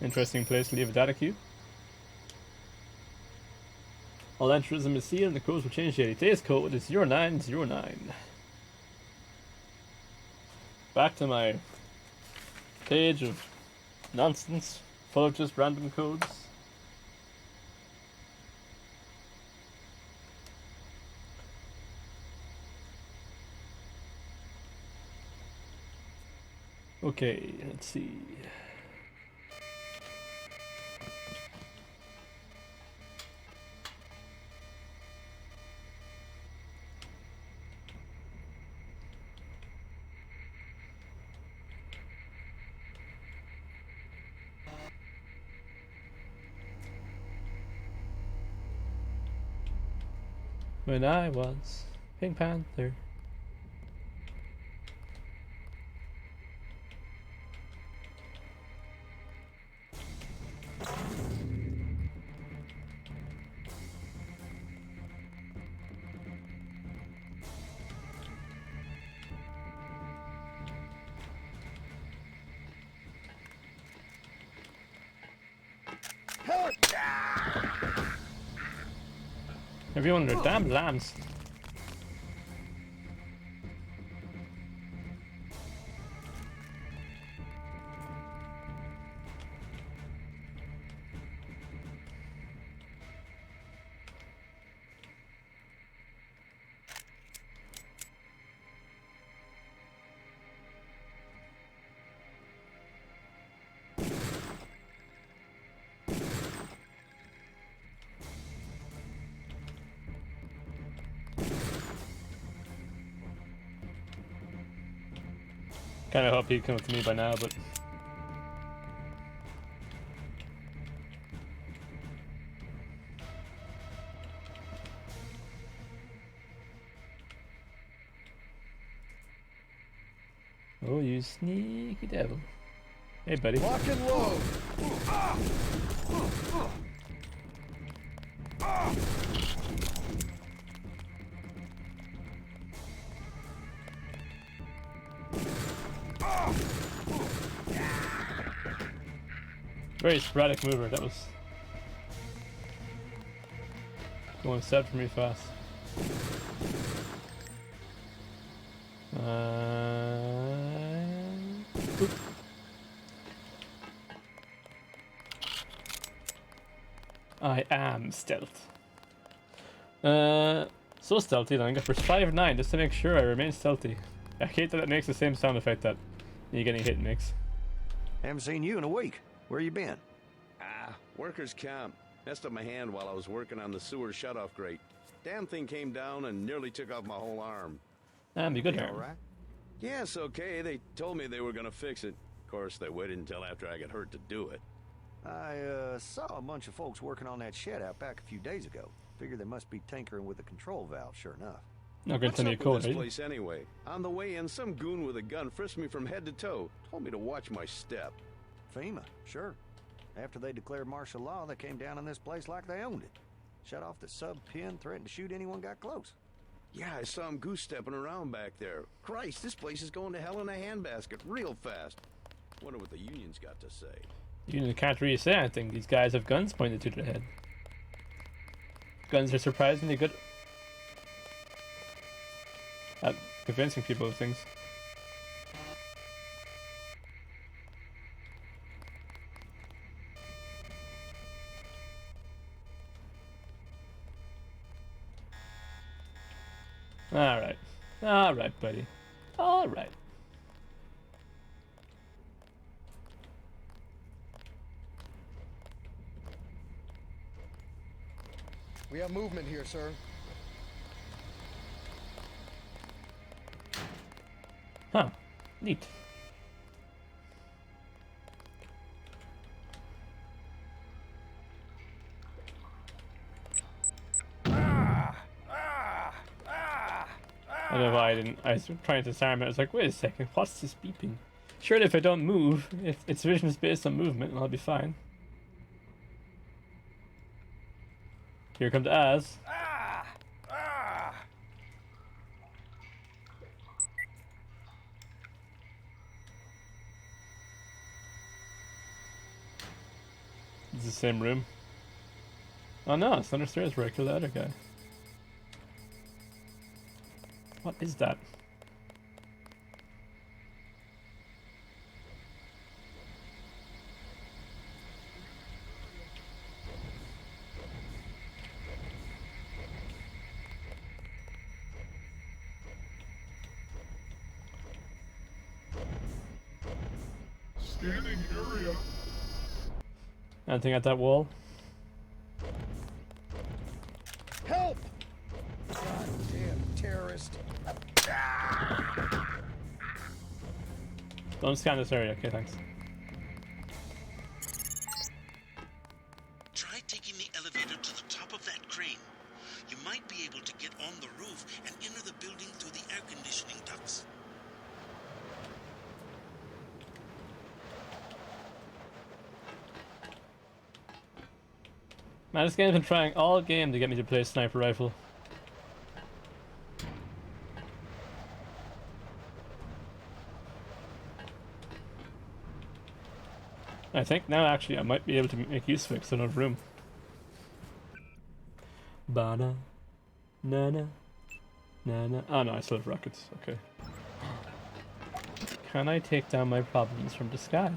[SPEAKER 1] Interesting place to leave a data queue. All entries in the seal and the codes will change daily. Today's code is 0909. Back to my page of nonsense, full of just random codes. Okay, let's see. When I was Pink Panther. Everyone, their damn lambs. Kind of hope he'd come up to me by now, but oh, you sneaky devil! Hey, buddy.
[SPEAKER 4] Lock and load.
[SPEAKER 1] Very sporadic mover. That was going set for me fast. Oop. I am stealth. So stealthy that I'm going for 5-9 just to make sure I remain stealthy. I hate that it makes the same sound effect that you getting hit makes.
[SPEAKER 9] Haven't seen you in a week. Where you been?
[SPEAKER 13] Workers' camp. Messed up my hand while I was working on the sewer shutoff grate. Damn thing came down and nearly took off my whole arm.
[SPEAKER 1] Be good here.
[SPEAKER 13] All right? Yes, okay. They told me they were gonna fix it. Of course, they waited until after I got hurt to do it.
[SPEAKER 9] I saw a bunch of folks working on that shed out back a few days ago. Figure they must be tinkering with the control valve, sure enough.
[SPEAKER 1] Not going to send you a code,
[SPEAKER 13] this place anyway? On the way in, some goon with a gun frisked me from head to toe. Told me to watch my step.
[SPEAKER 9] FEMA, sure. After they declared martial law, they came down on this place like they owned it. Shut off the sub-pin, threatened to shoot anyone got close.
[SPEAKER 13] Yeah, I saw him goose-stepping around back there. Christ, this place is going to hell in a handbasket real fast. Wonder what the Union's got to say.
[SPEAKER 1] Union can't really say anything. These guys have guns pointed to their head. Guns are surprisingly good at convincing people of things. Alright. Alright, buddy. Alright.
[SPEAKER 4] We have movement here, sir.
[SPEAKER 1] Huh. Neat. I don't know why I didn't. I was trying to disarm it. I was like, wait a second, what's this beeping? Surely if I don't move, if its vision is based on movement, I'll be fine. Here comes Az. It's the same room. Oh no, it's under stairs where I killed the other guy. What is that?
[SPEAKER 12] Scanning area.
[SPEAKER 1] Anything at that wall?
[SPEAKER 4] Help! Goddamn terrorist.
[SPEAKER 1] Don't scan this area. Okay, thanks.
[SPEAKER 2] Try taking the elevator to the top of that crane. You might be able to get on the roof and enter the building through the air conditioning ducts.
[SPEAKER 1] Man, this game's been trying all game to get me to play sniper rifle. I think now actually I might be able to make use of it because I don't have room. Bana, nana, nana. Oh no, I still have rockets. Okay. Can I take down my problems from the sky?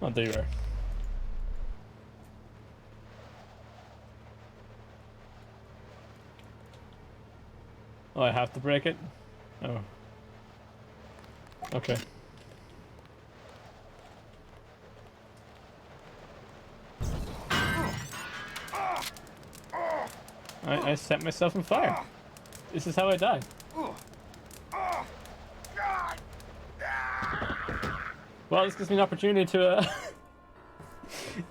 [SPEAKER 1] Oh, there you are. Oh, I have to break it? Oh. Okay. I set myself on fire. This is how I die. Well, this gives me an opportunity to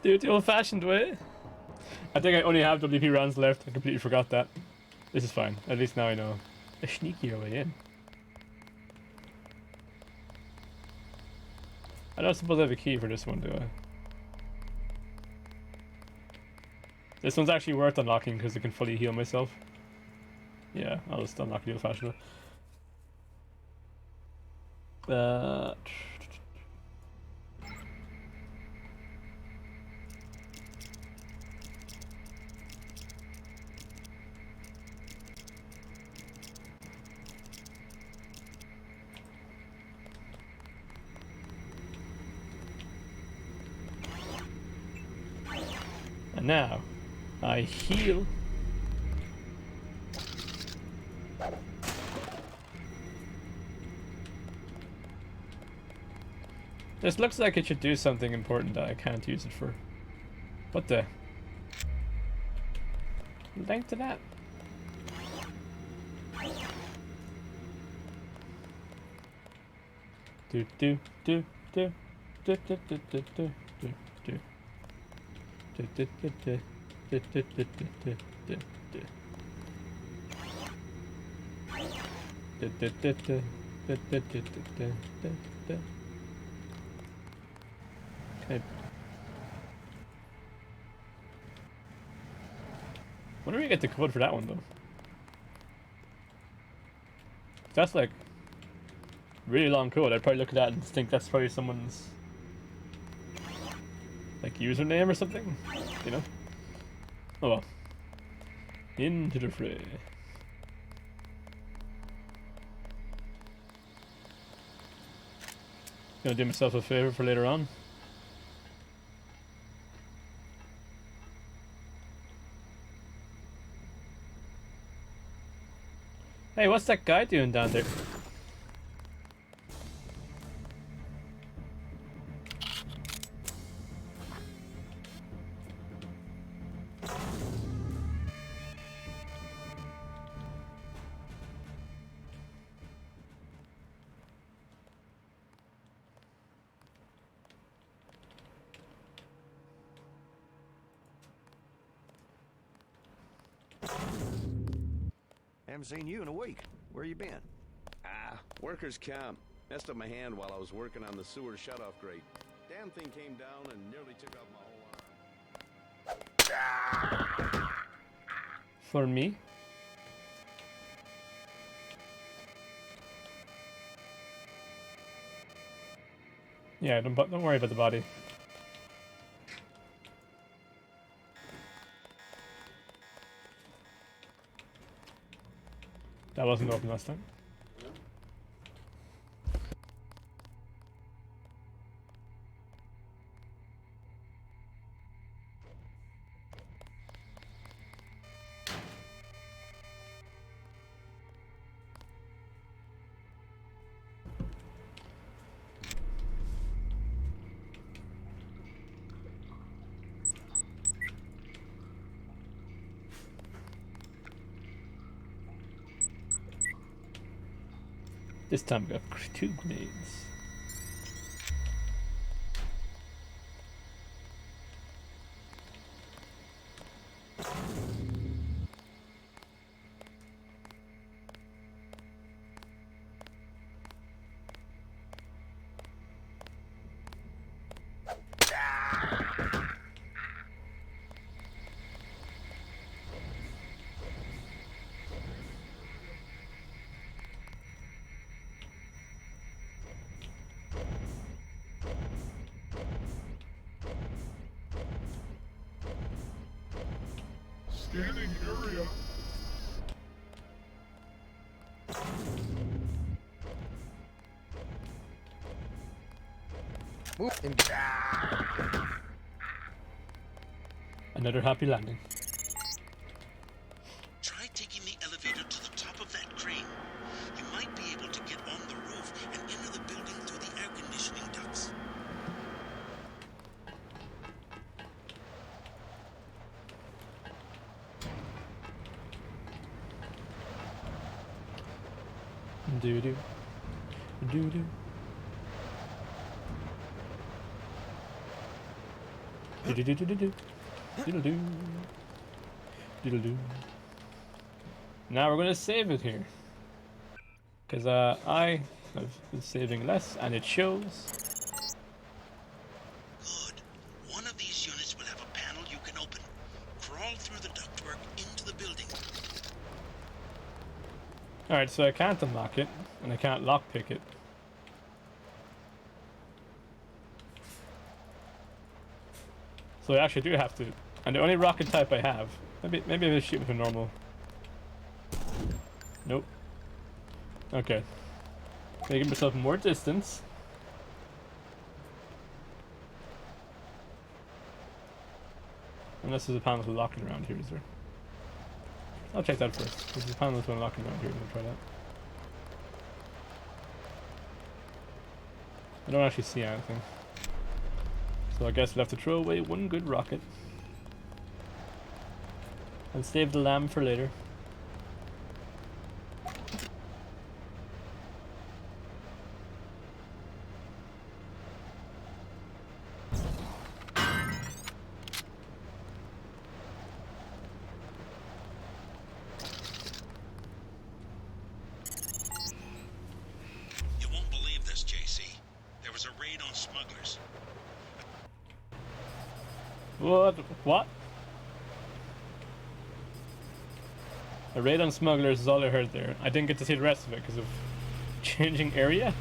[SPEAKER 1] do it the old-fashioned way. I think I only have WP rounds left. I completely forgot that. This is fine. At least now I know a sneakier way in. I don't suppose I have a key for this one, do I? This one's actually worth unlocking because I can fully heal myself. Yeah, I'll just unlock the old-fashioned way. And now, I heal. This looks like it should do something important that I can't use it for. What the? length to that. Do do do do do do do do do do do. Do do do do do do do do do do do. Do do do do do do do do do do. Okay. Wonder if we get the code for that one though. That's like really long code. I'd probably look at that and think that's probably someone's like username or something, you know? Oh well. Into the fray. Gonna do myself a favor for later on. Hey, what's that guy doing down there?
[SPEAKER 9] Haven't seen you in a week. Where you been?
[SPEAKER 13] Workers' camp. Messed up my hand while I was working on the sewer shutoff grate. Damn thing came down and nearly took off my whole arm.
[SPEAKER 1] For me? Yeah, don't worry about the body. That wasn't open last time. This time we got 2 grenades.
[SPEAKER 12] Scanning area.
[SPEAKER 4] Move in.
[SPEAKER 1] Another happy landing.
[SPEAKER 2] Try taking the elevator to the top of that crane. You might be able to get on the roof and enter the building through the air conditioning ducts.
[SPEAKER 1] Do do do do. Do do do do do do. Doodle doo. Doodle doo. Now we're gonna save it here. Cause I have been saving less and it shows.
[SPEAKER 2] Good. One of these units will have a panel you can open. Crawl through the ductwork into the building.
[SPEAKER 1] Alright, so I can't unlock it, and I can't lockpick it. So I actually do have to, and the only rocket type I have, maybe I will shoot with a normal. Nope. Okay. Making myself more distance. Unless there's a panel to lock it around here, is there? I'll check that first. There's a panel to unlock it around here, we'll try that. I don't actually see anything. So I guess we'll have to throw away one good rocket. And save the lamb for later.
[SPEAKER 2] You won't believe this, JC. There was a raid on smugglers.
[SPEAKER 1] What? What? A raid on smugglers is all I heard there. I didn't get to see the rest of it because of changing area.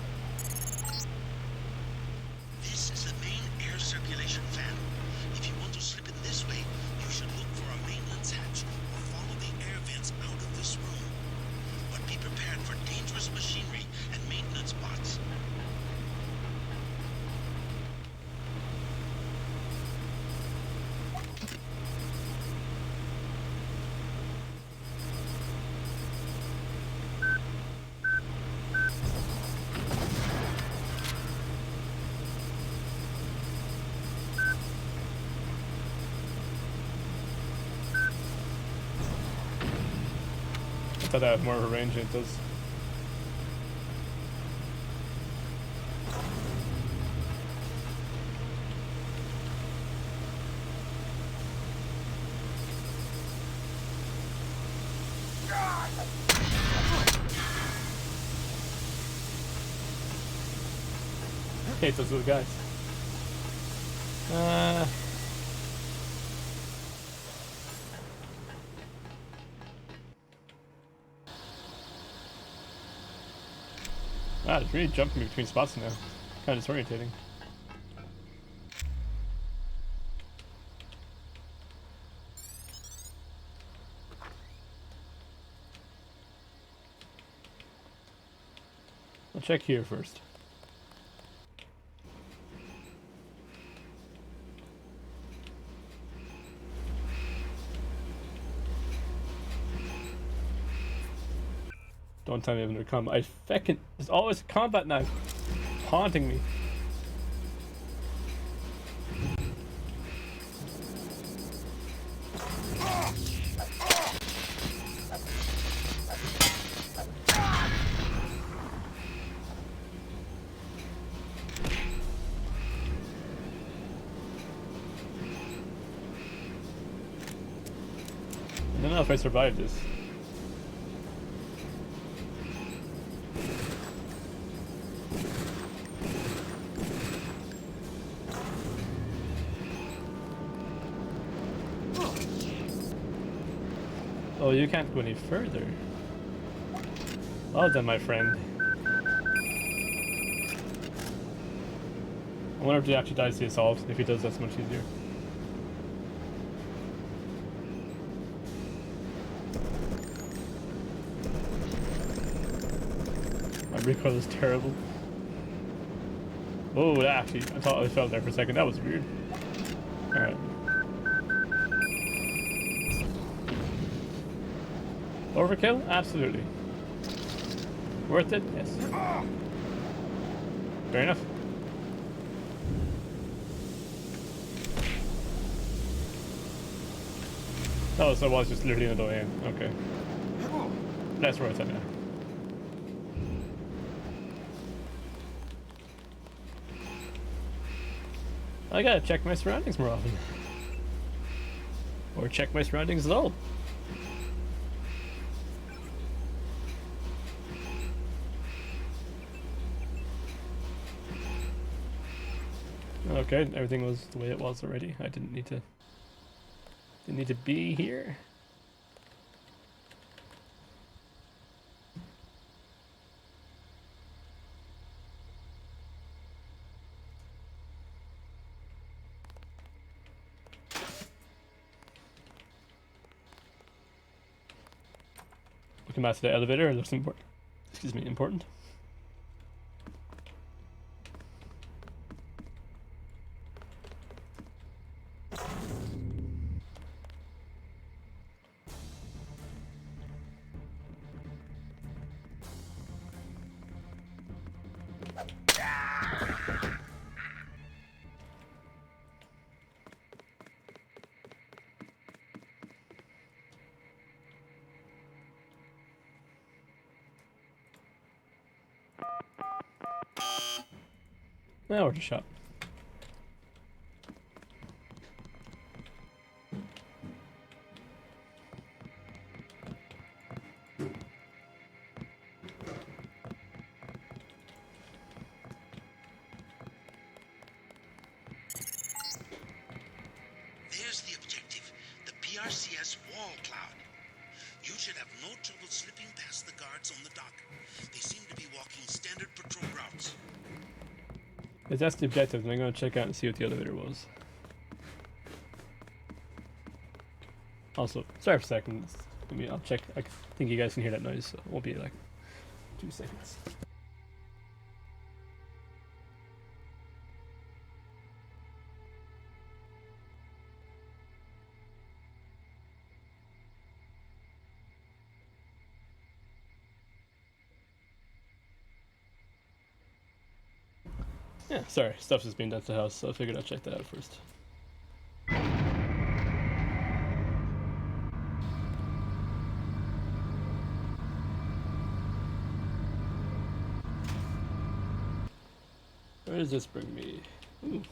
[SPEAKER 2] This is the main air circulation fan. If you want to slip in this way, you should look for a maintenance hatch or follow the air vents out of this room. But be prepared for dangerous machinery and maintenance bots.
[SPEAKER 1] I thought I had more of a range than it does. Hate those little guys. It's really jumping between spots now. Kind of disorientating. I'll check here first. Don't tell me I'm under combat. I feckin'. There's always a combat now. Haunting me. I don't know if I survived this. Oh, you can't go any further. Well then, my friend. I wonder if he actually dies to the assault. If he does, that's much easier. My recoil is terrible. Oh, that actually, I thought I fell there for a second. That was weird. Alright. Overkill? Absolutely. Worth it? Yes. Fair enough. Oh, so it was just literally another way in. Okay. That's worth it now. I gotta check my surroundings more often. Or check my surroundings at all. Okay, everything was the way it was already. I didn't need to be here. We come back to the elevator. Looks important. Excuse me, important. Now we're just shop.
[SPEAKER 2] There's the objective, the PRCS wall cloud. You should have no trouble slipping past the guards on the dock. They seem to be walking standard patrol routes.
[SPEAKER 1] If that's the objective, then I'm going to check out and see what the elevator was. Also, sorry for seconds. I'll check. I think you guys can hear that noise, so it won't be like 2 seconds. Yeah, sorry, stuff's just being done at the house, so I figured I'd check that out first. Where does this bring me? Ooh.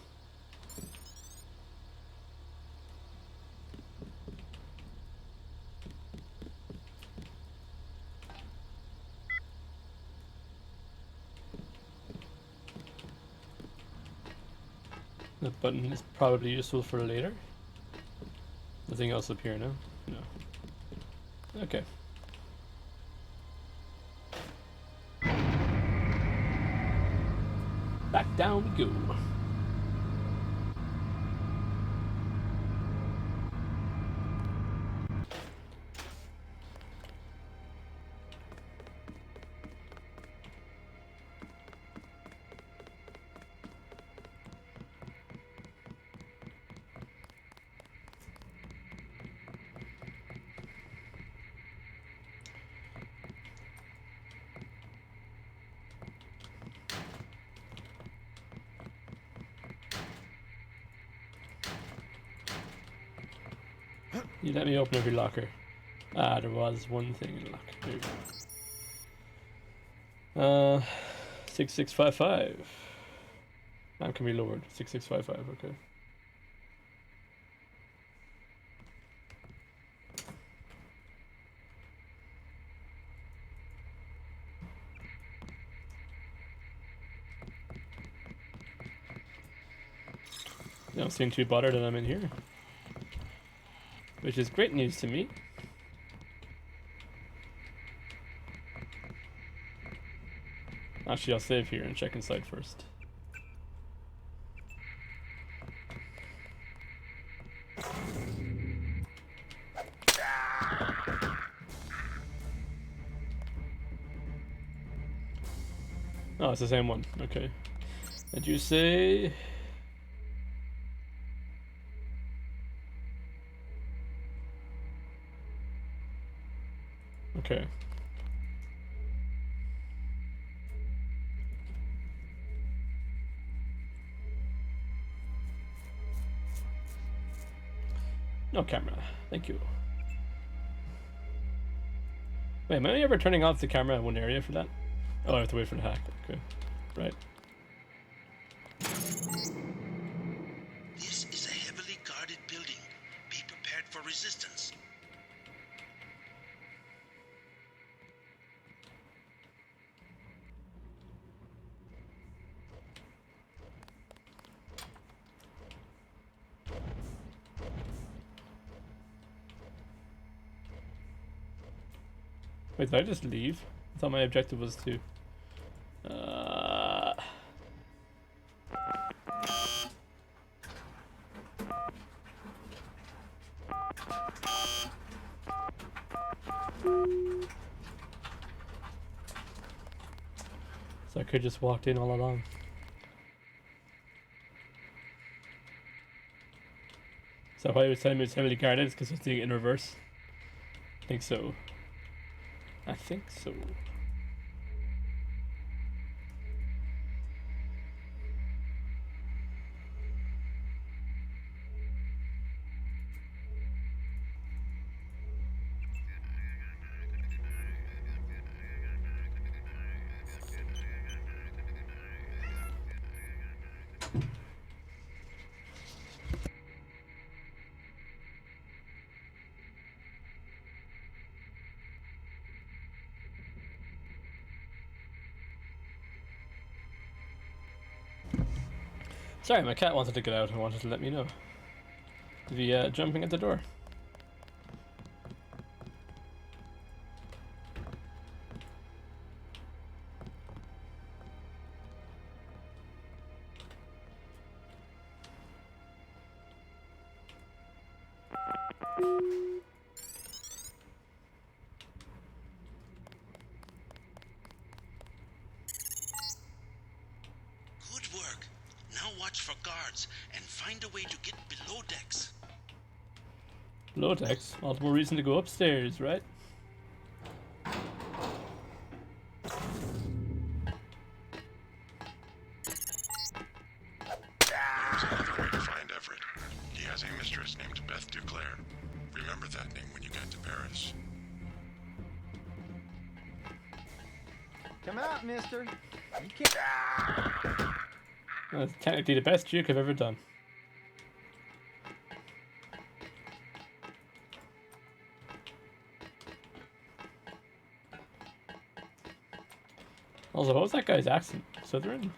[SPEAKER 1] The button is probably useful for later. Nothing else up here now? No. Okay. Back down we go. You let me open every locker. Ah, there was one thing in the locker. There you go. 6655. That can be lowered. 6655, okay. You don't seem too bothered that I'm in here. Which is great news to me. Actually, I'll save here and check inside first. Oh, it's the same one. Okay. Did you say... Okay. No camera. Thank you. Wait, am I ever turning off the camera in one area for that? Oh, I have to wait for the hack. Okay. Right.
[SPEAKER 2] This is a heavily guarded building. Be prepared for resistance.
[SPEAKER 1] Wait, did I just leave? I thought my objective was to... So I could just walked in all along. So why he was telling me it's heavily guarded is because it's doing it in reverse? I think so. I think so. Sorry, my cat wanted to get out and wanted to let me know. To be jumping at the door.
[SPEAKER 2] Good work. Now watch for guards and find a way to get below decks.
[SPEAKER 1] Below decks? All the more reason to go upstairs, right?
[SPEAKER 12] There's another way to find Everett. He has a mistress named Beth Duclair. Remember that name when you get to Paris.
[SPEAKER 6] Come out, mister. You can't.
[SPEAKER 1] That's technically the best juke I've ever done. Also, what was that guy's accent? Southern?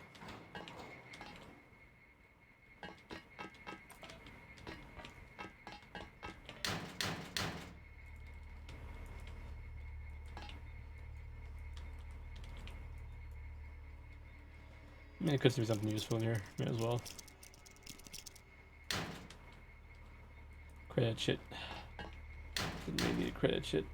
[SPEAKER 1] I mean, it could be something useful in here. May as well. Credit shit. Didn't really need credit shit.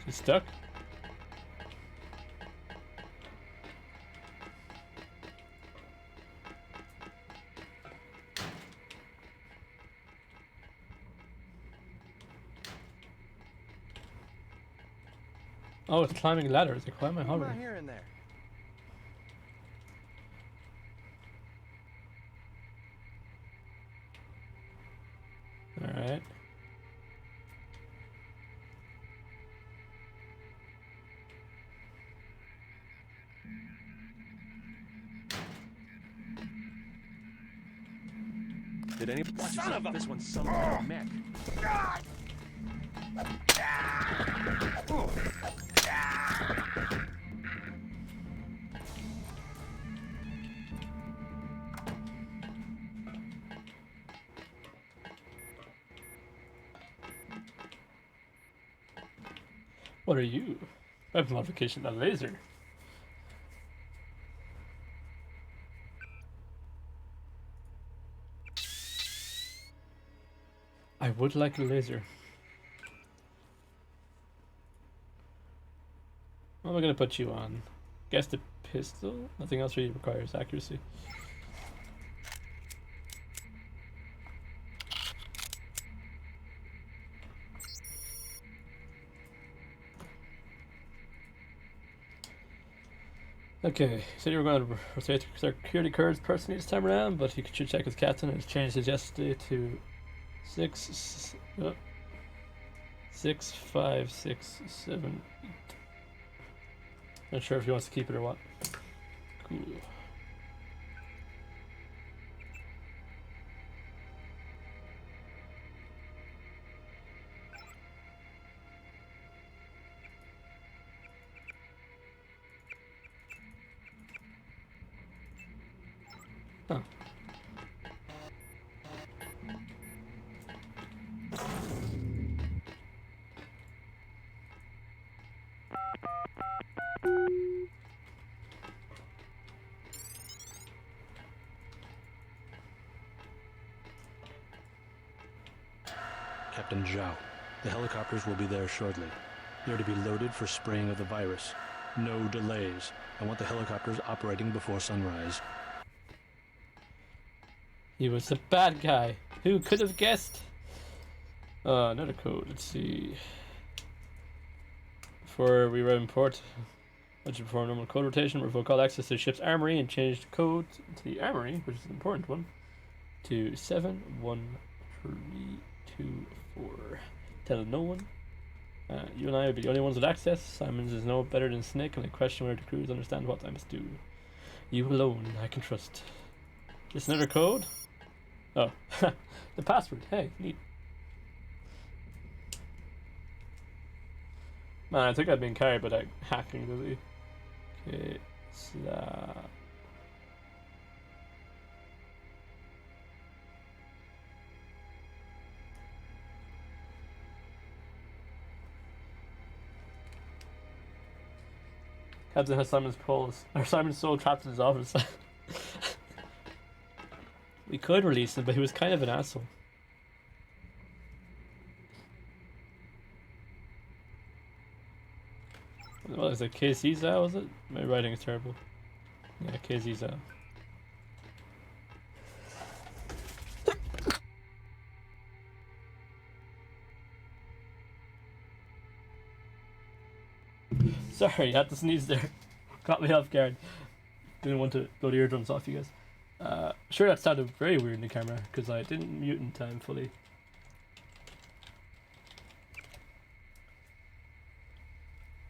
[SPEAKER 1] He's stuck. Oh, it's climbing ladders. Like, why am I
[SPEAKER 6] What am I
[SPEAKER 1] hovering?
[SPEAKER 6] hearing there?
[SPEAKER 1] Alright.
[SPEAKER 9] Did anybody?
[SPEAKER 5] Son of a...
[SPEAKER 9] This one's son of a mech.
[SPEAKER 1] What are you? Weapon modification, a laser. I would like a laser. What am I gonna put you on? Guess the pistol? Nothing else really requires accuracy. Okay, so you were going to rotate security cards personally this time around, but you should check with Captain and it's changed his yesterday to 6, 5, 6, 7, 8. Not sure if he wants to keep it or what. Cool. Huh.
[SPEAKER 14] Captain Zhao, the helicopters will be there shortly. They're to be loaded for spraying of the virus. No delays. I want the helicopters operating before sunrise.
[SPEAKER 1] He was a bad guy. Who could have guessed? Another code. Let's see. Before we report Once you perform normal code rotation, revoke all access to the ship's armory and change the code to the armory, which is an important one, to 71324. Tell no one. You and I will be the only ones with access. Simons is no better than Snake, and I question whether the crews understand what I must do. You alone I can trust. This another code? Oh, the password. Hey, neat. Man, I think I've been carried by that hacking ability. Okay, Captain has Simon's calls, or Simon's soul trapped in his office. We could release him, but he was kind of an asshole. What is it, KZZA, was it? My writing is terrible. Yeah, KZZA. Sorry, I had to sneeze there. Caught me off guard. Didn't want to blow the eardrums off you guys. Sure, that sounded very weird in the camera because I didn't mute in time fully.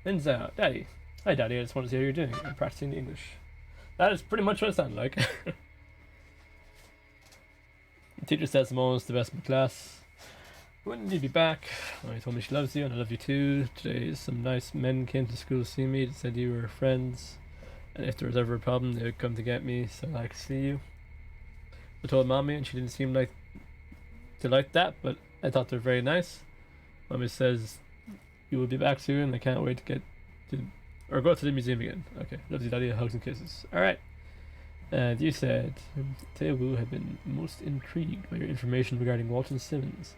[SPEAKER 1] Lindsay, Daddy. Hi, Daddy. I just want to see how you're doing. I'm practicing the English. That is pretty much what it sounded like. The teacher says I'm almost the best in the class. When did you be back? Mommy told me she loves you, and I love you too. Today, some nice men came to school to see me. They said you were friends, and if there was ever a problem, they would come to get me so I could see you. I told Mommy, and she didn't seem to like that, but I thought they were very nice. Mommy says you will be back soon. I can't wait to get to or go to the museum again. Okay, love you, Daddy. Hugs and kisses. All right. And you said Tewu had been most intrigued by your information regarding Walton Simmons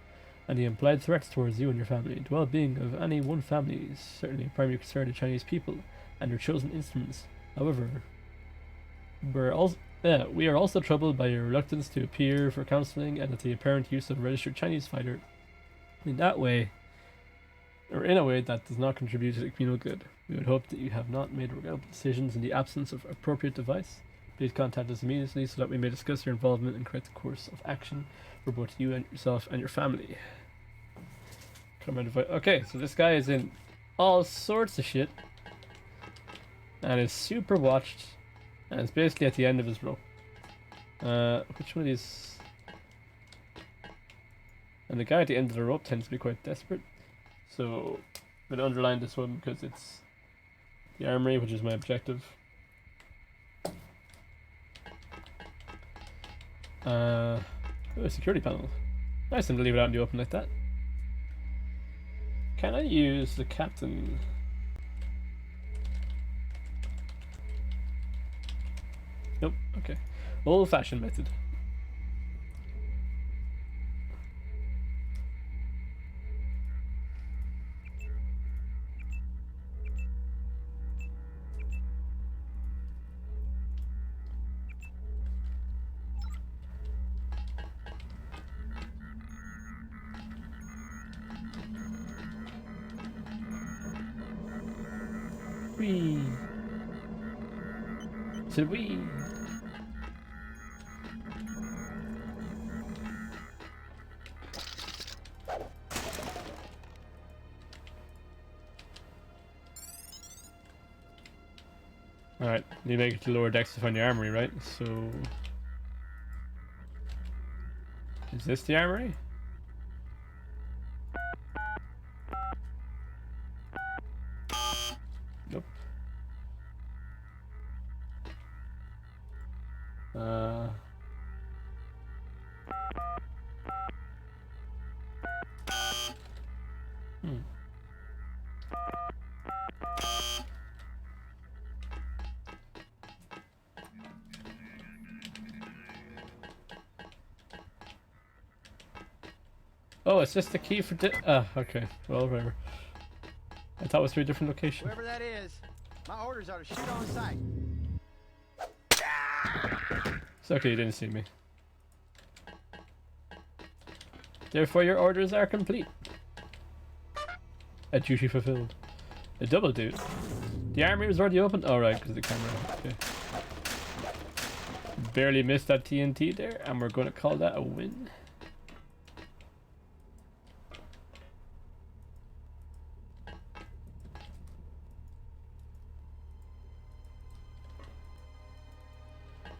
[SPEAKER 1] and the implied threats towards you and your family. The well-being of any one family is certainly a primary concern to Chinese people and their chosen instruments. However, we are also troubled by your reluctance to appear for counseling and at the apparent use of a registered Chinese fighter in a way that does not contribute to the communal good. We would hope that you have not made regrettable decisions in the absence of appropriate device. Please contact us immediately so that we may discuss your involvement and correct the course of action for both you and yourself and your family. Okay, so this guy is in all sorts of shit and is super watched and is basically at the end of his rope. Which one of these? And the guy at the end of the rope tends to be quite desperate, so I'm going to underline this one because it's the armory, which is my objective. A security panel. Nice of them to leave it out in the open like that. Can I use the captain? Nope, okay. Old-fashioned method. Wee. So we. Alright, you make it to lower decks to find the armory, right? So is this the armory? Nope. Oh, it's just the key for okay. Well, whatever. I thought it was 3 different locations.
[SPEAKER 6] Whoever that is, my orders are to shoot on sight.
[SPEAKER 1] It's okay, you didn't see me. Therefore, your orders are complete. A duty fulfilled. A double duty. The armory was already open? Oh, right, because the camera. Okay. Barely missed that TNT there, and we're going to call that a win.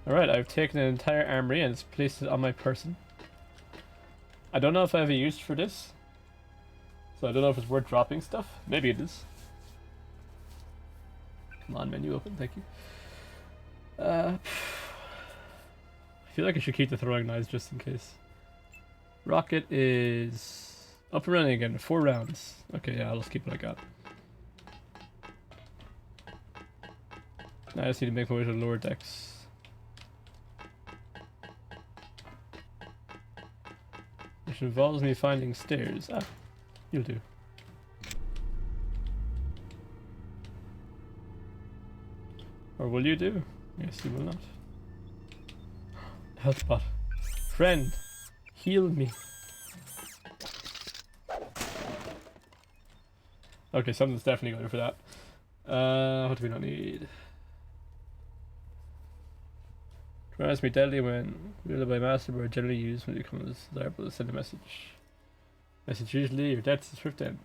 [SPEAKER 1] Alright, I've taken an entire armory and placed it on my person. I don't know if I have a use for this. So I don't know if it's worth dropping stuff. Maybe it is. Come on, menu open, thank you. I feel like I should keep the throwing knives just in case. Rocket is up and running again, 4 rounds. Okay, yeah, I'll just keep what I got. Now I just need to make my way to the lower decks. Which involves me finding stairs. Ah, you'll do. Or will you do? Yes, you will not. Health spot. Friend, heal me. Okay, something's definitely going for that. What do we not need? Reminds me deadly when wielded by master, but are generally used when it becomes desirable to send a message. Message usually your death's a swift end.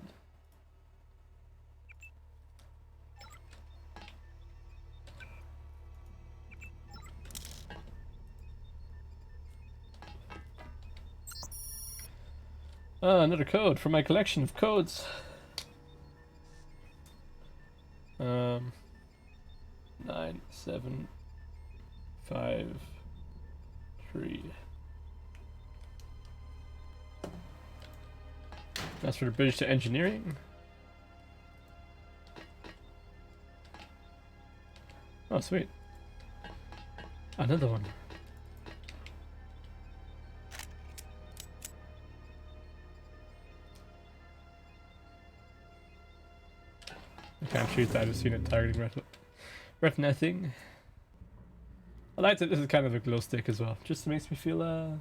[SPEAKER 1] Ah, another code from my collection of codes. 9, 7, 5, 3. That's for the bridge to engineering. Oh, sweet. Another one. I can't shoot that, I've seen it targeting retina thing. I like that this is kind of a glow stick as well. Just makes me feel a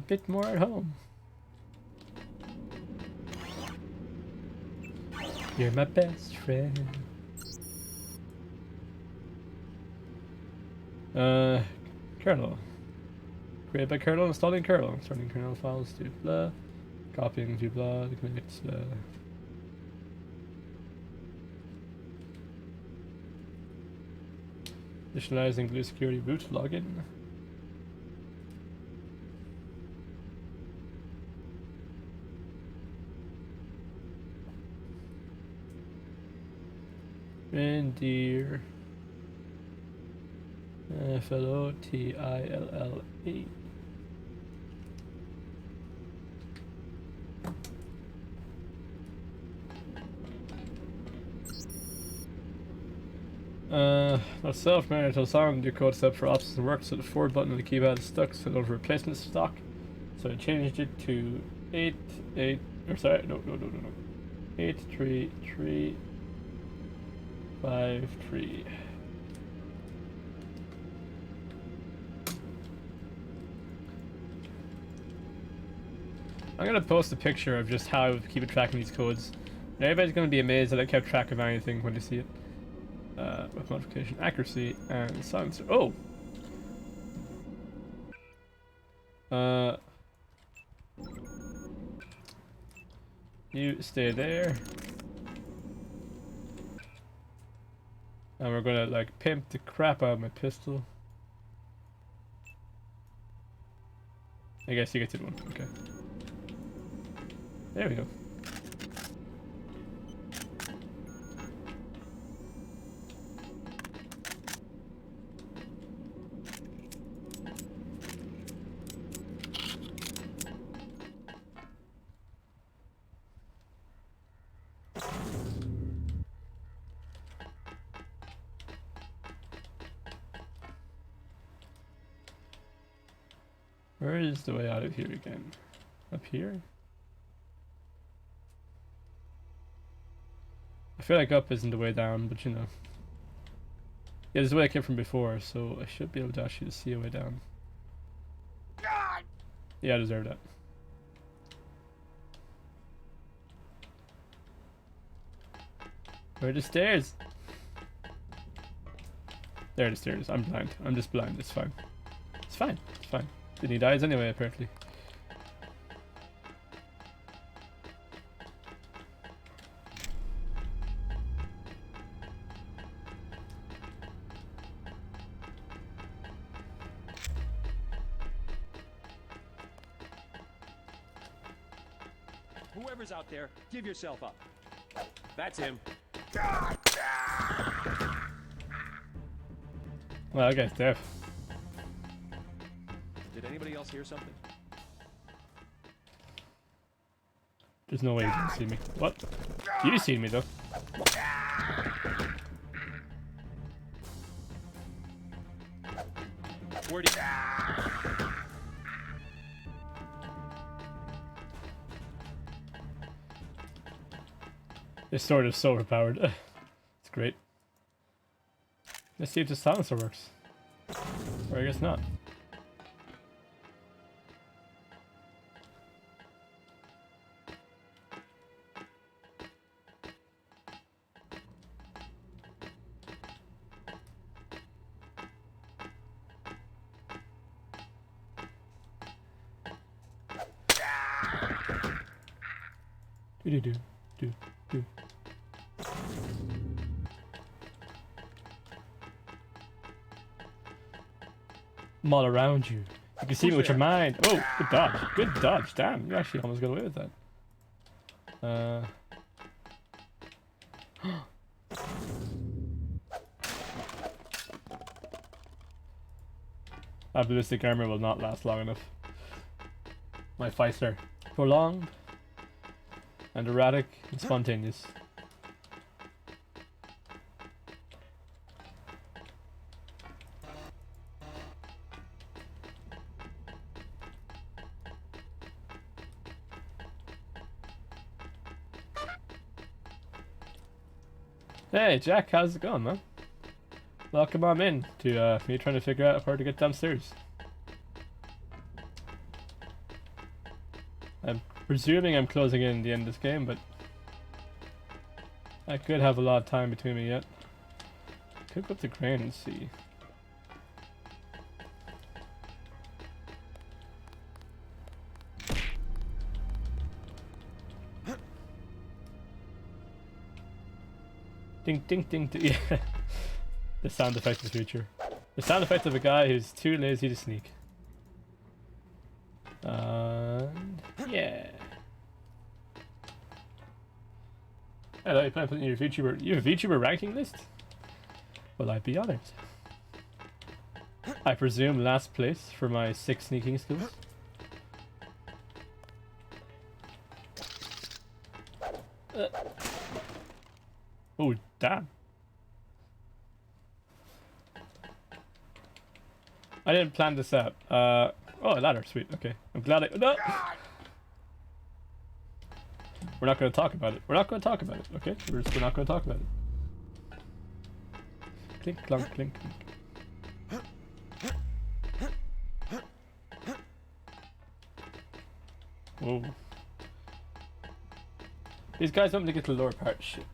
[SPEAKER 1] bit more at home. You're my best friend. Kernel. Created by kernel, installing kernel. Starting kernel files to blah. Copying to blah. Connect blah. Initializing blue security root login. Reindeer. FLOTILLE. Not self-managed until sound your code set for options and work, so the forward button on the keypad is stuck, so over replacement stock. So I changed it to 8 8 or sorry, no. 8 3 3 5 3. I'm gonna post a picture of just how I would keep track of these codes. And everybody's gonna be amazed that I kept track of anything when they see it. With modification, accuracy, and silencer. Oh! You stay there. And we're gonna like pimp the crap out of my pistol. I guess you get to the one. Okay. There we go. Where is the way out of here again? Up here? I feel like up isn't the way down, but you know. Yeah, this is the way I came from before, so I should be able to actually see a way down. Yeah, I deserve that. Where are the stairs? There it is, there it is. I'm blind. I'm just blind. It's fine. It's fine. It's fine. Then he dies anyway, apparently.
[SPEAKER 5] Whoever's out there, give yourself up. That's him.
[SPEAKER 1] Well, that guy's deaf.
[SPEAKER 5] Did anybody else hear something?
[SPEAKER 1] There's no way you can see me. What? You seen me though.
[SPEAKER 5] Where'd he...
[SPEAKER 1] This sword is so overpowered. It's great. Let's see if the silencer works. Or I guess not. Do do do do. I'm all around you. You can see me with your mind. Oh, good dodge. Good dodge. Damn, you actually almost got away with that. That ballistic armor will not last long enough. My fights are prolonged and erratic and spontaneous. Hey Jack, how's it going, man? Welcome on in to me trying to figure out how to get downstairs. I'm presuming I'm closing in the end of this game, but I could have a lot of time between me yet. Could go up the crane and see. Ding ding ding ding. Yeah. The sound effect of the future. The sound effect of a guy who's too lazy to sneak. Yeah. Hello, you plan to put in your VTuber. You have a VTuber ranking list? Will I be honored? I presume last place for my 6 sneaking skills. Oh, damn. I didn't plan this out. Oh, a ladder, sweet. Okay, I'm glad I. No! We're not going to talk about it. We're not going to talk about it. Okay, we're not going to talk about it. Clink, clunk, clink, clink. Whoa. These guys want me to get to the lower part of the ship.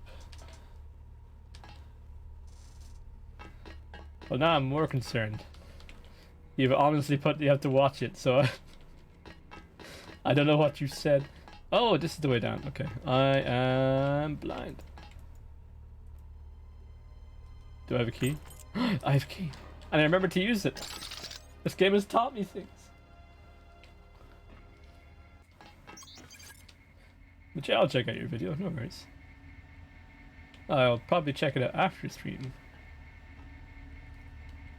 [SPEAKER 1] Well, now I'm more concerned. You've honestly put you have to watch it, so I don't know what you said. Oh, this is the way down. Okay, I am blind. Do I have a key? I have a key, and I remember to use it. This game has taught me things. But yeah, I'll check out your video. No worries. I'll probably check it out after stream,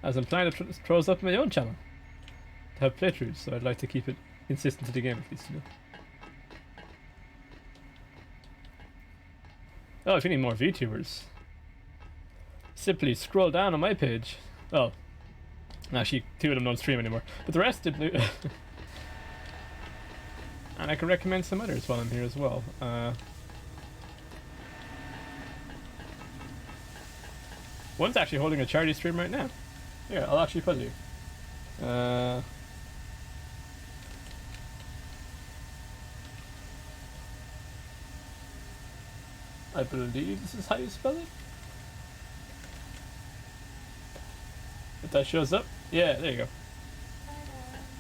[SPEAKER 1] as I'm planning to throw up my own channel to have playthroughs, so I'd like to keep it consistent to the game at least, you know. Oh, if you need more VTubers, simply scroll down on my page. Well, actually 2 of them don't stream anymore, but the rest did. And I can recommend some others while I'm here as well. One's actually holding a charity stream right now. Here, I'll actually put it here. I believe this is how you spell it. If that shows up, yeah, there you go.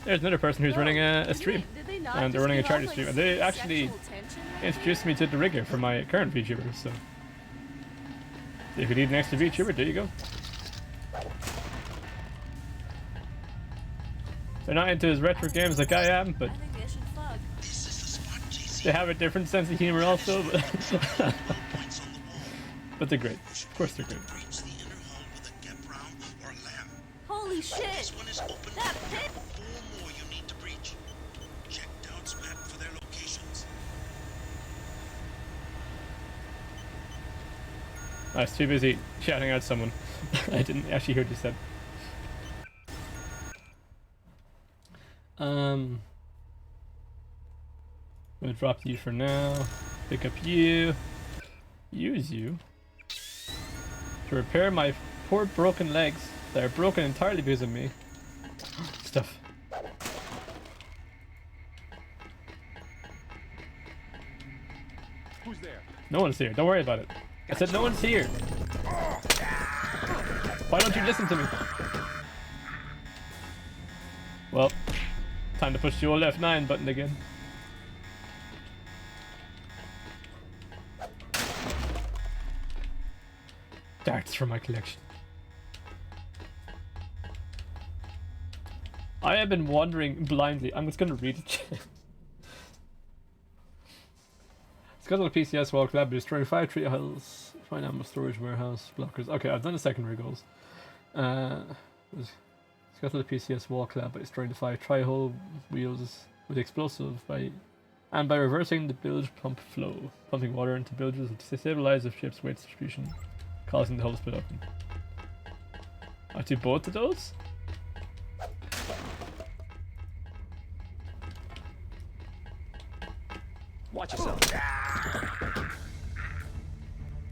[SPEAKER 1] There's another person who's running a stream, and they're running a charity stream. And they actually introduced me to the rigger for my current VTuber, so if you need an extra VTuber, there you go. They're not into his retro games like I am, but they have a different sense of humor also. But, but they're great. Of course they're great.
[SPEAKER 15] Holy shit! That pit!
[SPEAKER 2] Four more you need to breach. Check Doubt's map for their locations.
[SPEAKER 1] I was too busy shouting out someone. I didn't actually hear what you said. I'm gonna drop you for now. Pick up you. Use you to repair my poor broken legs that are broken entirely because of me. Stuff.
[SPEAKER 5] Who's there?
[SPEAKER 1] No one's here. Don't worry about it. I said no one's here. Why don't you listen to me? Well, time to push the old F9 button again. Darts for my collection. I have been wandering blindly. I'm just gonna read it. Scuttle a PCS wall collab, destroying 5 tree hills, find ammo storage warehouse, blockers. Okay, I've done the secondary goals. Scuttle the PCS wall collab by destroying the 5 tri-hole wheels with explosive by reversing the bilge pump flow, pumping water into bilges to stabilize the ship's weight distribution, causing the hull to split open. I do both of those?
[SPEAKER 9] Watch yourself.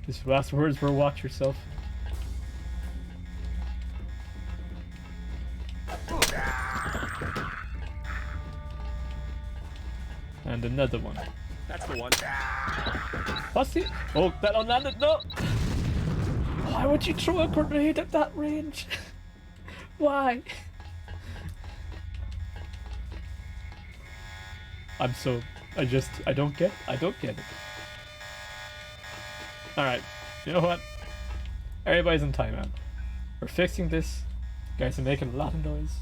[SPEAKER 1] His last words were watch yourself. And another one.
[SPEAKER 9] That's the one.
[SPEAKER 1] What's the... Oh, that unlanded. No! Why would you throw a grenade at that range? Why? I'm so... I don't get it. Alright, you know what? Everybody's in timeout. We're fixing this. You guys are making a lot of noise.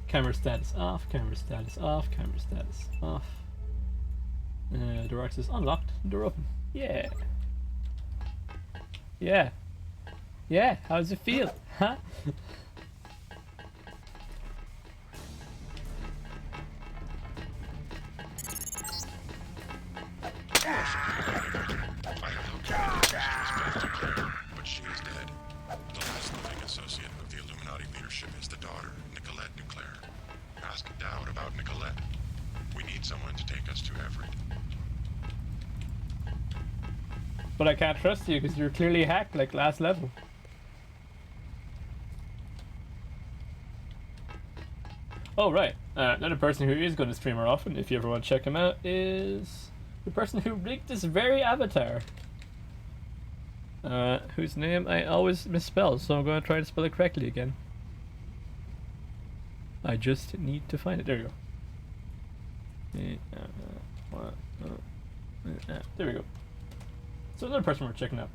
[SPEAKER 1] Camera status off, camera status off, camera status off. Door access unlocked, door open. Yeah. Yeah. Yeah, how does it feel? Huh?
[SPEAKER 12] I have located the response to Claire, but she is dead. The last living associate of the Illuminati leadership is the daughter, Nicolette Duclair. Ask Dowd about Nicolette. We need someone to take us to Everett.
[SPEAKER 1] But I can't trust you because you're clearly hacked like last level. Oh right, another person who is going to stream more often, if you ever want to check him out, is the person who rigged this very avatar. Whose name I always misspell, so I'm going to try to spell it correctly again. I just need to find it. There we go. There we go. So another person we're checking out.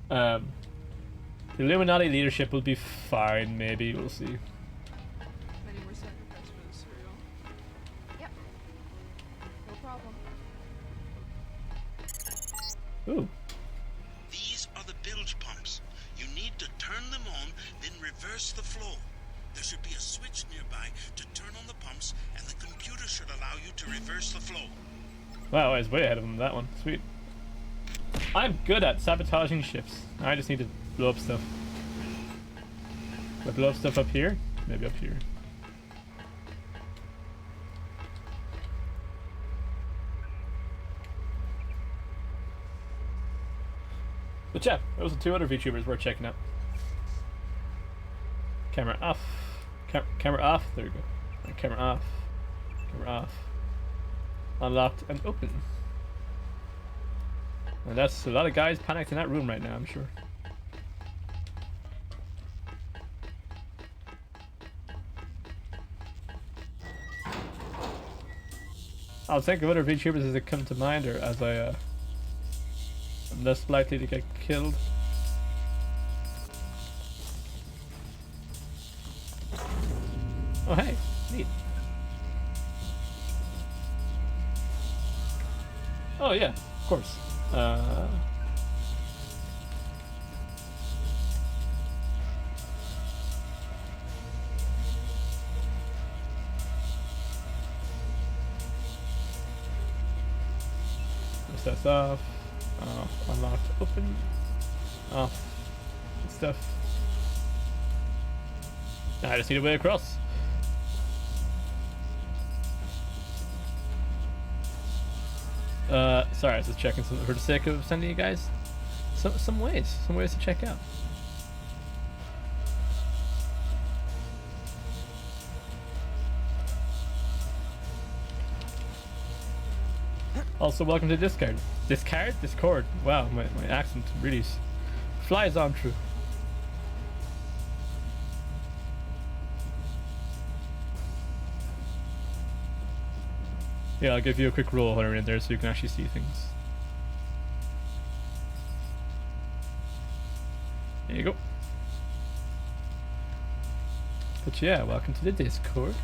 [SPEAKER 1] The Illuminati leadership will be fine, maybe, we'll see.
[SPEAKER 15] Many more sacrifices for the cereal. Yep. No problem.
[SPEAKER 1] Ooh.
[SPEAKER 2] These are the bilge pumps. You need to turn them on, then reverse the flow. There should be a switch nearby to turn on the pumps, and the computer should allow you to reverse the flow.
[SPEAKER 1] Wow, I was way ahead of him on that one. Sweet. I'm good at sabotaging ships. I just need to blow up stuff. Do I blow up stuff up here? Maybe up here. But yeah, those are 2 other VTubers we're checking out. Camera off. Camera off. There we go. Camera off. Camera off. Unlocked and open. And that's a lot of guys panicked in that room right now, I'm sure. I'll think of other VTubers as they come to mind, or as I am less likely to get killed. Oh hey, neat. Oh yeah, of course. That's off. Unlocked. Open. Off. Good stuff. Now I just need a way across. Sorry, I was just checking some for the sake of sending you guys some ways to check out. Also, welcome to Discord. Discord. Wow, my accent really flies on through. Yeah, I'll give you a quick roll when we're in there so you can actually see things. There you go. But yeah, welcome to the Discord.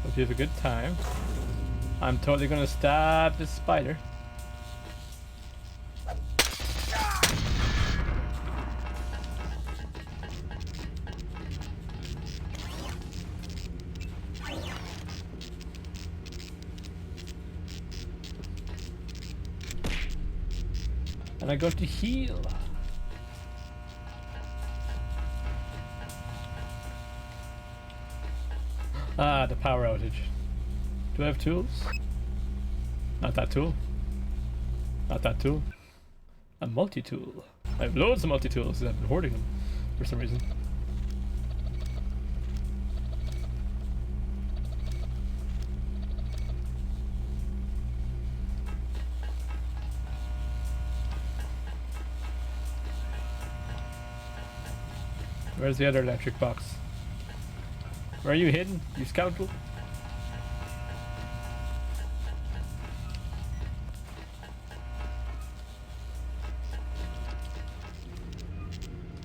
[SPEAKER 1] Hope you have a good time. I'm totally gonna stab this spider. And I got to heal. Ah, the power outage. Do I have tools? Not that tool. Not that tool. A multi-tool. I have loads of multi-tools because I've been hoarding them for some reason. Where's the other electric box? Where are you hidden, you scoundrel?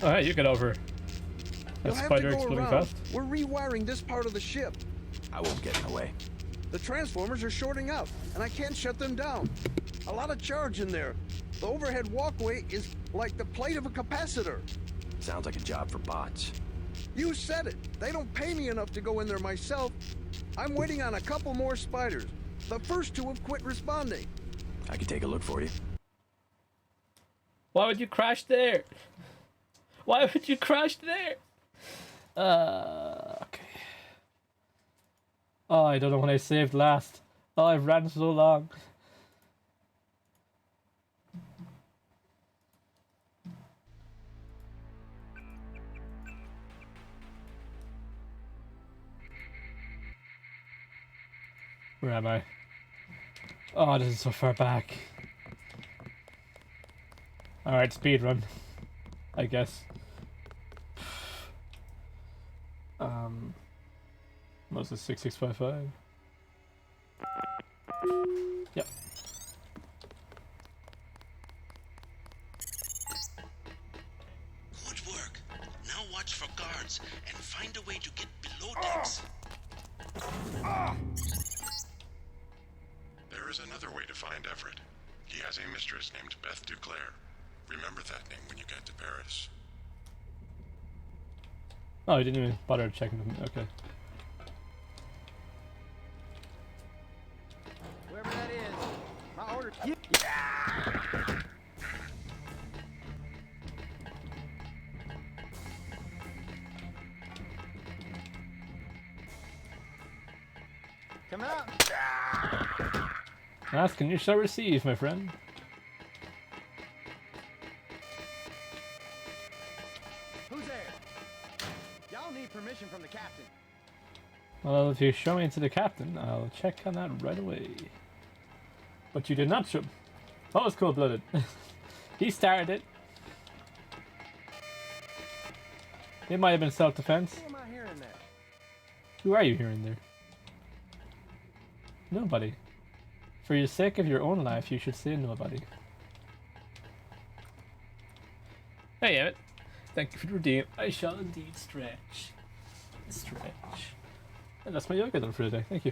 [SPEAKER 1] Oh, hey, you get over. That spider exploding fast.
[SPEAKER 13] We're rewiring this part of the ship.
[SPEAKER 3] I won't get in the way.
[SPEAKER 13] The transformers are shorting out, and I can't shut them down. A lot of charge in there. The overhead walkway is like the plate of a capacitor.
[SPEAKER 3] Sounds like a job for bots.
[SPEAKER 13] You said it. They don't pay me enough to go in there myself. I'm waiting on a couple more spiders. The first two have quit responding.
[SPEAKER 3] I could take a look for you.
[SPEAKER 1] Why would you crash there? Why would you crash there? Okay. Oh, I don't know when I saved last. Oh, I've ran so long. Where am I? Oh, this is so far back. Alright, speed run. I guess. What's this, 6655? Yep.
[SPEAKER 2] Good work. Now watch for guards and find a way to get below decks.
[SPEAKER 12] There is another way to find Everett. He has a mistress named Beth Duclair. Remember that name when you get to Paris.
[SPEAKER 1] Oh, I didn't even bother checking them. Okay.
[SPEAKER 6] Whoever that is, my order. Come out.
[SPEAKER 1] Ask and you shall receive, my friend.
[SPEAKER 6] Who's there? Y'all need permission from the captain.
[SPEAKER 1] Well, if you show me to the captain, I'll check on that right away. But you did not show. Oh, it's cold-blooded. He started it. It might have been self-defense.
[SPEAKER 6] Who am I hearing there?
[SPEAKER 1] Who are you hearing there? Nobody. For the sake of your own life, you should say nobody. Hey, Emmett. Thank you for the redeem. I shall indeed stretch. Stretch. And that's my yoga done for today. Thank you.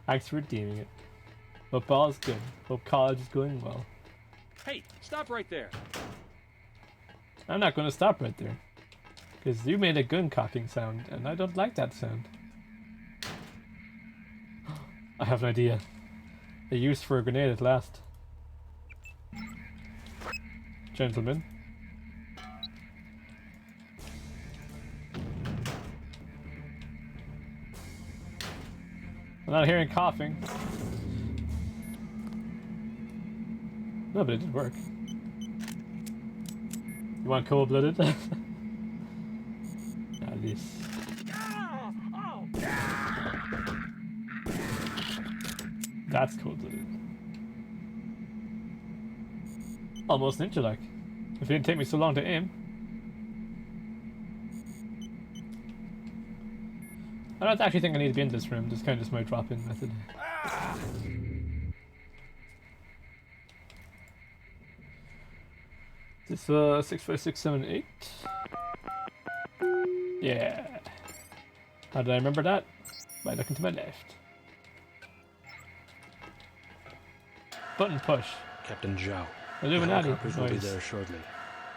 [SPEAKER 1] Thanks for redeeming it. Hope all's good. Hope college is going well.
[SPEAKER 5] Hey, stop right there.
[SPEAKER 1] I'm not going to stop right there. Because you made a gun cocking sound, and I don't like that sound. I have an idea. A use for a grenade at last. Gentlemen. I'm not hearing coughing. No, but it did work. You want cold-blooded? At least. That's cold-blooded. Almost ninja-like. If it didn't take me so long to aim. I don't actually think I need to be in this room. This kind of just my drop-in method. This 6, 5, 6, 7, 8. Yeah. How did I remember that? By looking to my left. Button push.
[SPEAKER 14] Captain Zhao.
[SPEAKER 1] Illuminati.
[SPEAKER 14] The helicopters will be
[SPEAKER 1] Nice.
[SPEAKER 14] there shortly.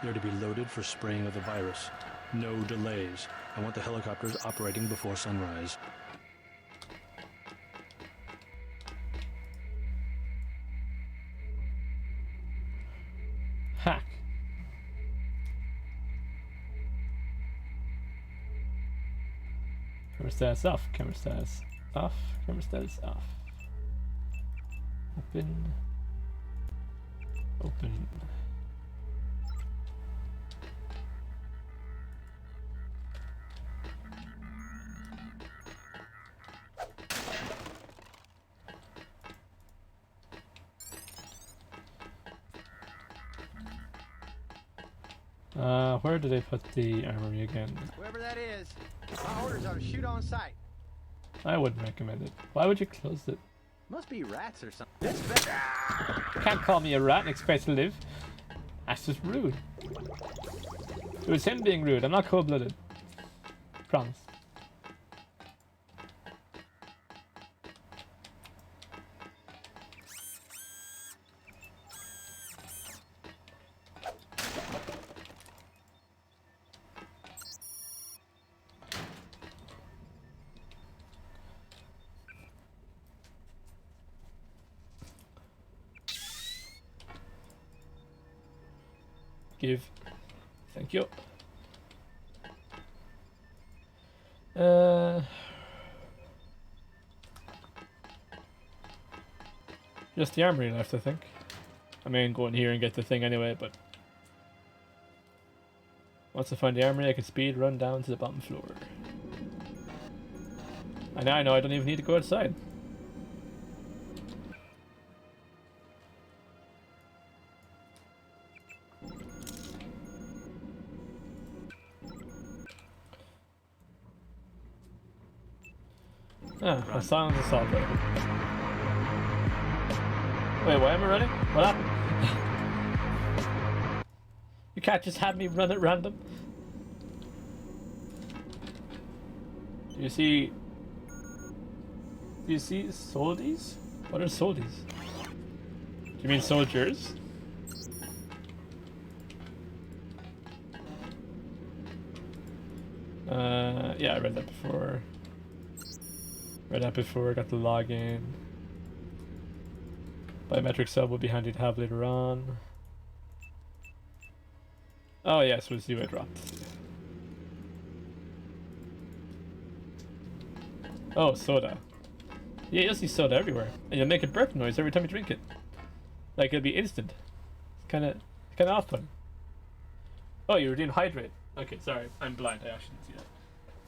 [SPEAKER 14] They're to be loaded for spraying of the virus. No delays. I want the helicopters operating before sunrise.
[SPEAKER 1] Hack. Camera status off. Camera status off. Camera status off. Open. Open. Where did I put the armory again?
[SPEAKER 6] Whoever that is, my orders are to shoot on sight.
[SPEAKER 1] I wouldn't recommend it. Why would you close it?
[SPEAKER 6] Must be rats or something. This better.
[SPEAKER 1] You can't call me a rat and expect to live. That's just rude. It was him being rude. I'm not cold-blooded. Promise. Give. Thank you. Just the armory left, I think. I mean, go in here and get the thing anyway, but once I find the armory, I can speed run down to the bottom floor. And now I know I don't even need to go outside. Ah, my silence assault rifle. Wait, why am I running? What happened? You can't just have me run at random. Do you see soldiers? What are soldiers? Do you mean soldiers? Yeah, I read that before. Got the login. Biometric sub will be handy to have later on. Oh yes, it was you I dropped. Oh, soda. Yeah, you'll see soda everywhere. And you'll make a burp noise every time you drink it. Like, it'll be instant. It's kinda off-putting. Oh, you redeemed hydrate. Okay, sorry. I'm blind. I actually didn't see that.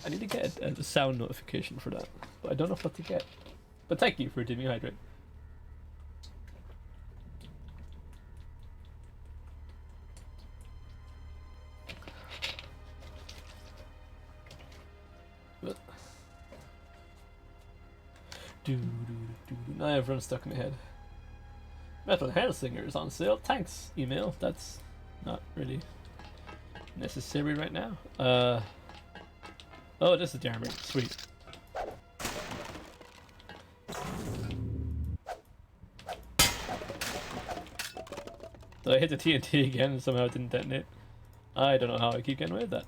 [SPEAKER 1] I need to get a sound notification for that. But I don't know what to get. But thank you for redeeming hydrate. Now everyone's stuck in my head. Metal Hellsinger is on sale. Thanks, email. That's not really necessary right now. Oh, this is the armory. Sweet. Did I hit the TNT again and somehow it didn't detonate? I don't know how I keep getting away with that.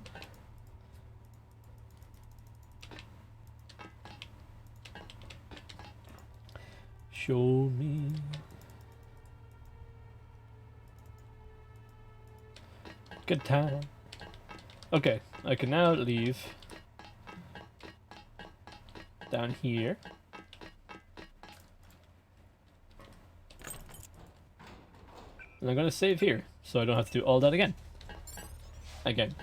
[SPEAKER 1] Show me. Good time. Okay, I can now leave down here. And I'm gonna save here, so I don't have to do all that again. Again.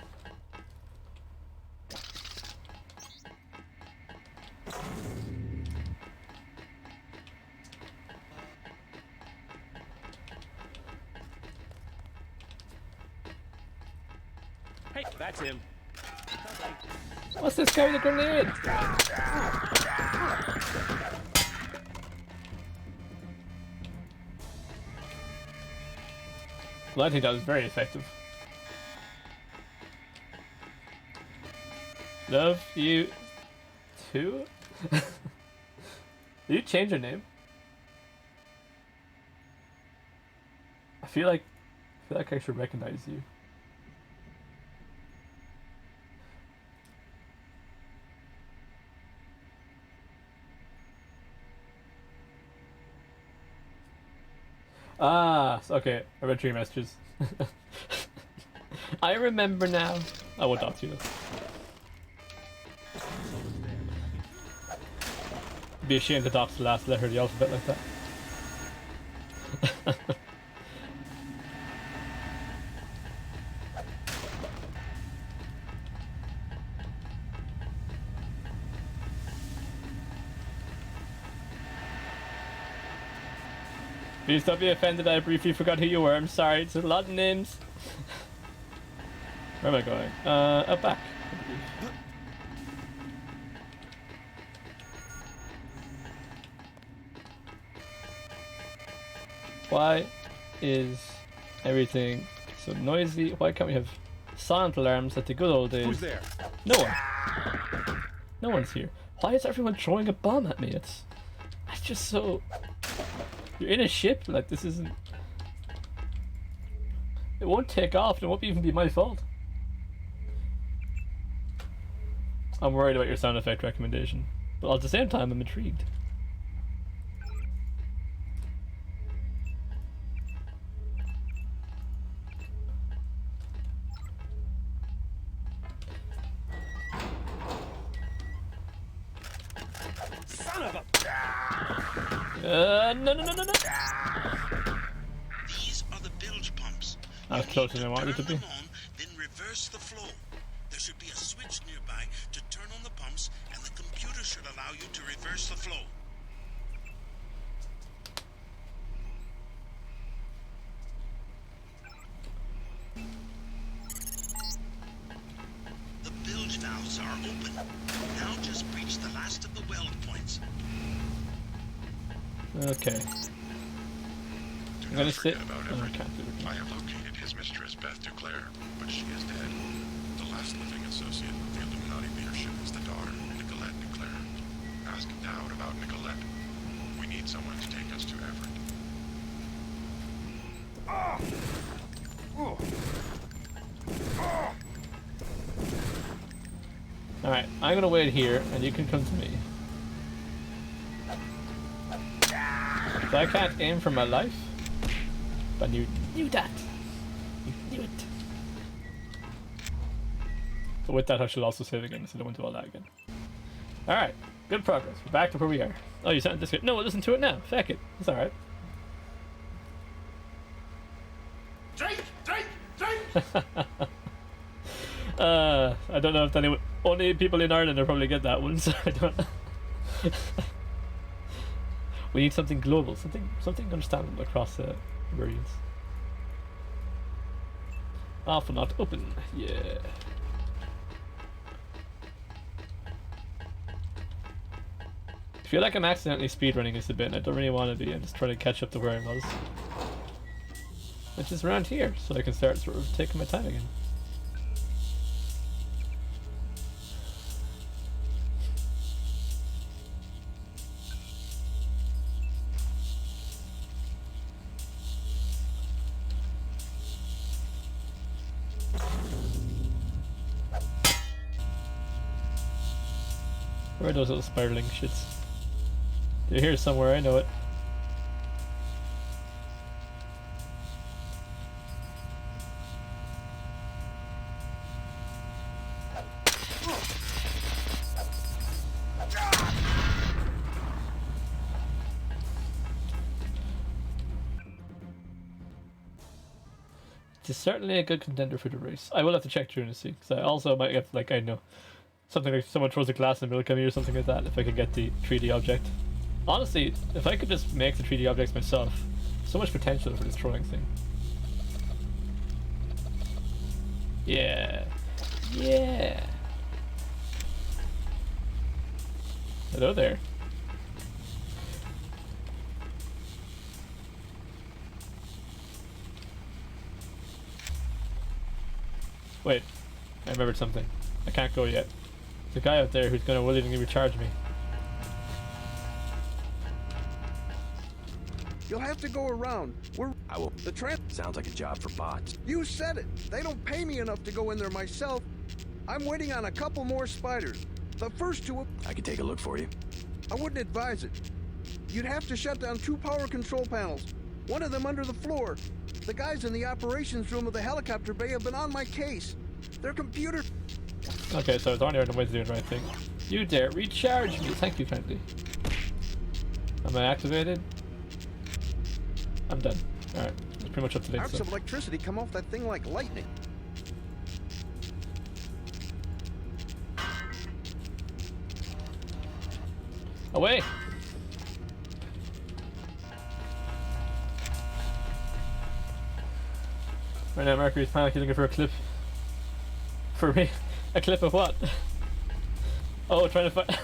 [SPEAKER 5] Hey, that's him.
[SPEAKER 1] What's this guy with a grenade? Well, I think that was very effective. Love you too? Did you change your name? I feel like I should recognize you. Ah, okay. I read your messages. I remember now. I won't talk to you. Be ashamed to talk to the last letter of the alphabet like that. Please don't be offended, I briefly forgot who you were. I'm sorry, it's a lot of names. Where am I going? Up back, I believe. Why is everything so noisy? Why can't we have silent alarms like the good old days?
[SPEAKER 5] Who's there?
[SPEAKER 1] No one. No one's here. Why is everyone throwing a bomb at me? It's just so... You're in a ship, like this isn't... It won't take off, and it won't even be my fault. I'm worried about your sound effect recommendation, but at the same time I'm intrigued.
[SPEAKER 5] Son of a...
[SPEAKER 1] No.
[SPEAKER 2] These are the bilge pumps.
[SPEAKER 1] I was closer than I wanted to be.
[SPEAKER 2] Then reverse the flow. There should be a switch nearby to turn on the pumps, and the computer should allow you to reverse the flow. The bilge valves are open. Now just breach the last of the weld points.
[SPEAKER 1] Okay. I'm gonna sit. Oh, I can't do it.
[SPEAKER 12] I have located his mistress, Beth Duclair, but she is dead. The last living associate of the Illuminati leadership is the daughter, Nicolette Duclair. Ask Dowd about Nicolette. We need someone to take us to Everett.
[SPEAKER 1] Alright, I'm gonna wait here, and you can come to me. So I can't aim for my life? But you knew that. You knew it. But with that, I should also save again, so I don't want to do all that again. Alright, good progress. We're back to where we are. Oh, you sent this here. No, listen to it now. Feck it. It's alright.
[SPEAKER 5] Drink!
[SPEAKER 1] I don't know if anyone... Only people in Ireland will probably get that one, so I don't know. We need something global, something understandable across variants. Off and not open, yeah. feel like I'm accidentally speedrunning this a bit, and I don't really want to be. I'm just trying to catch up to where I was. Which is around here, so I can start sort of taking my time again. Where are those little spiraling shits? They're here somewhere, I know it. It's certainly a good contender for the race. I will have to check through and see, because I also might get, like, I know, something like someone throws a glass in the middle of me or something like that, if I could get the 3D object. Honestly, if I could just make the 3D objects myself, so much potential for this throwing thing. Yeah. Yeah. Hello there. Wait, I remembered something. I can't go yet. There's a guy out there who's going to willingly recharge me.
[SPEAKER 13] You'll have to go around.
[SPEAKER 3] I will.
[SPEAKER 13] The
[SPEAKER 3] sounds like a job for bots.
[SPEAKER 13] You said it. They don't pay me enough to go in there myself. I'm waiting on a couple more spiders. The first two...
[SPEAKER 3] I could take a look for you.
[SPEAKER 13] I wouldn't advise it. You'd have to shut down 2 power control panels. One of them under the floor. The guys in the operations room of the helicopter bay have been on my case. Their computer...
[SPEAKER 1] Okay, so it's only on the way to do the right thing. You dare recharge me. Thank you, friendly. Am I activated? I'm done. Alright, it's pretty much up to date.
[SPEAKER 13] Arcs of electricity come off that thing like lightning.
[SPEAKER 1] Away! Right now, Mercury's panicking looking for a clip. For me? A clip of what? Oh, trying to find...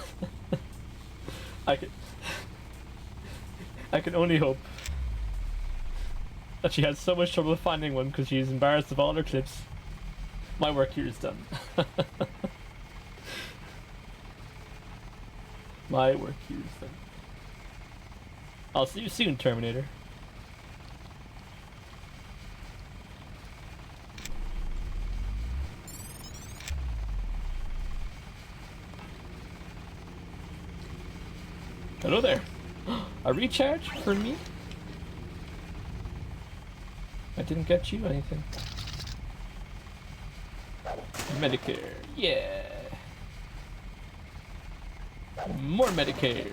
[SPEAKER 1] I can only hope that she had so much trouble finding one because she's embarrassed of all her clips. My work here is done. My work here is done. I'll see you soon, Terminator. Hello there. A recharge for me? I didn't get you anything. Medicare, yeah. More Medicare,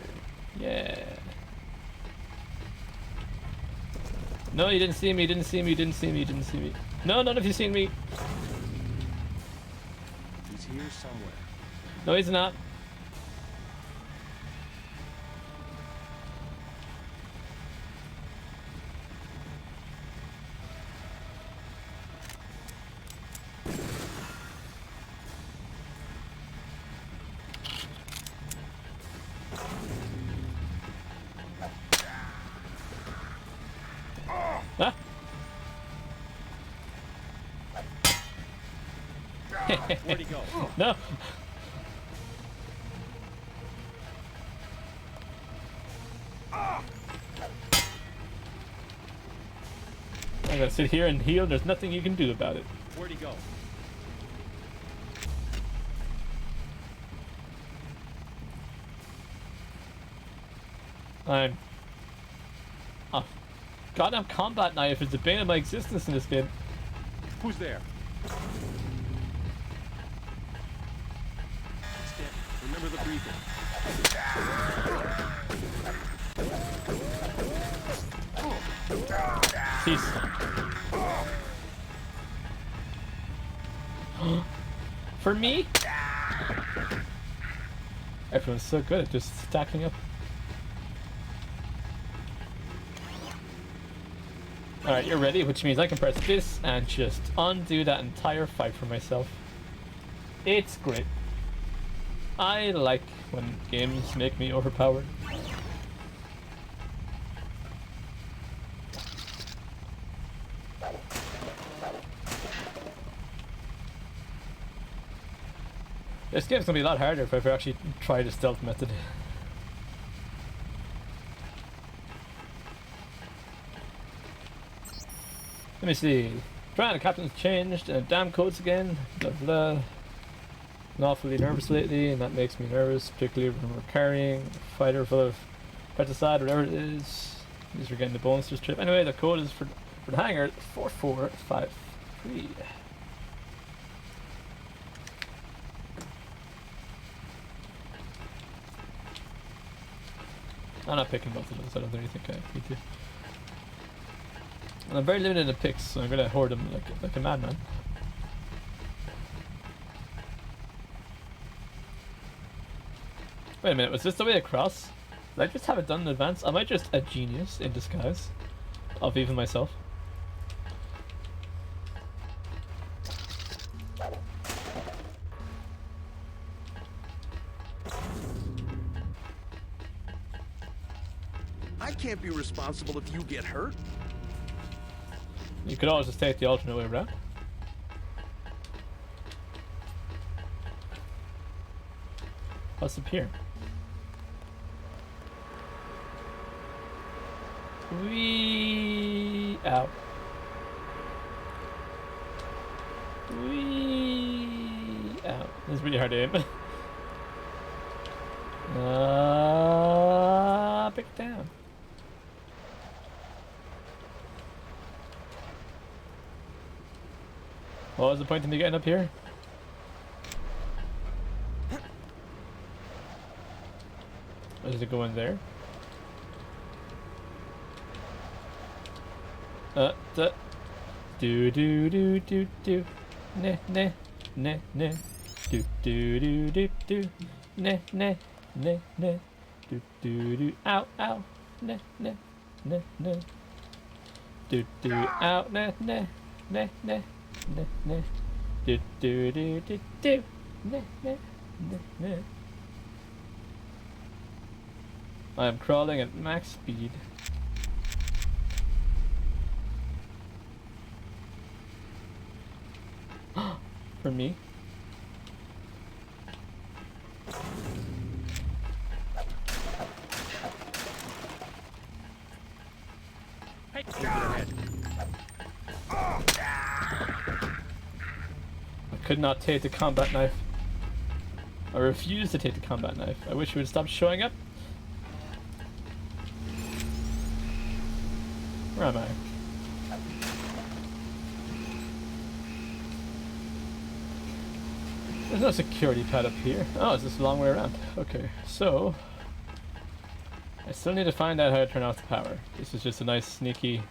[SPEAKER 1] yeah. No, you didn't see me, didn't see me, didn't see me, didn't see me. No, none of you seen me.
[SPEAKER 9] He's here somewhere.
[SPEAKER 1] No, he's not. Huh?
[SPEAKER 9] Where'd he go?
[SPEAKER 1] No. I'm gonna sit here and heal. There's nothing you can do about it.
[SPEAKER 9] Where'd he go?
[SPEAKER 1] I'm... Oh. Goddamn combat knife is the bane of my existence in this game.
[SPEAKER 9] Who's there? Remember the breathing.
[SPEAKER 1] Cease. For me? Everyone's so good at just stacking up. Alright, you're ready, which means I can press this and just undo that entire fight for myself. It's great. I like when games make me overpowered. This game's gonna be a lot harder if I ever actually try the stealth method. Let me see. The captain's changed, damn codes again, blah blah. I'm awfully nervous lately, and that makes me nervous, particularly when we're carrying a fighter full of pesticide, whatever it is. At least we're getting the bonus this trip. Anyway, the code is for the hangar 4453. I'm not picking both of those, I don't really think I need to. And I'm very limited in picks, so I'm gonna hoard them like a madman. Wait a minute, was this the way across? Did I just have it done in advance? Am I just a genius in disguise? Of even myself?
[SPEAKER 13] I can't be responsible if you get hurt.
[SPEAKER 1] You could always just take the alternate way around. What's up here? Wee out. Wee out. This is really hard to aim. Pick it down. What was the point of me getting up here? Or does it go in there? Do do do do do, ne ne ne ne, do do do do do, ne ne ne ne, do do do, ow ow, ne ne ne ne, do do, ow ne ne ne ne ne ne, do do do do do, ne ne ne ne. I am crawling at max speed. For me.
[SPEAKER 5] Hey, I
[SPEAKER 1] could not take the combat knife. I refuse to take the combat knife. I wish you would stop showing up. Where am I? There's no security pad up here. Oh, it's just a long way around. Okay, so I still need to find out how to turn off the power. This is just a nice sneaky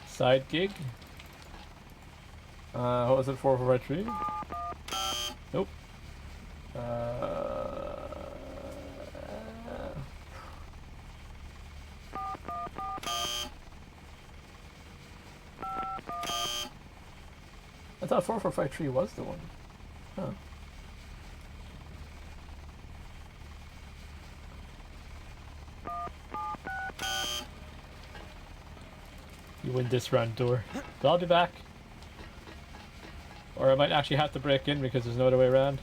[SPEAKER 1] side gig. What was it, 4453? Nope. I thought 4453 was the one. Huh. You win this round, door. But I'll be back. Or I might actually have to break in because there's no other way around.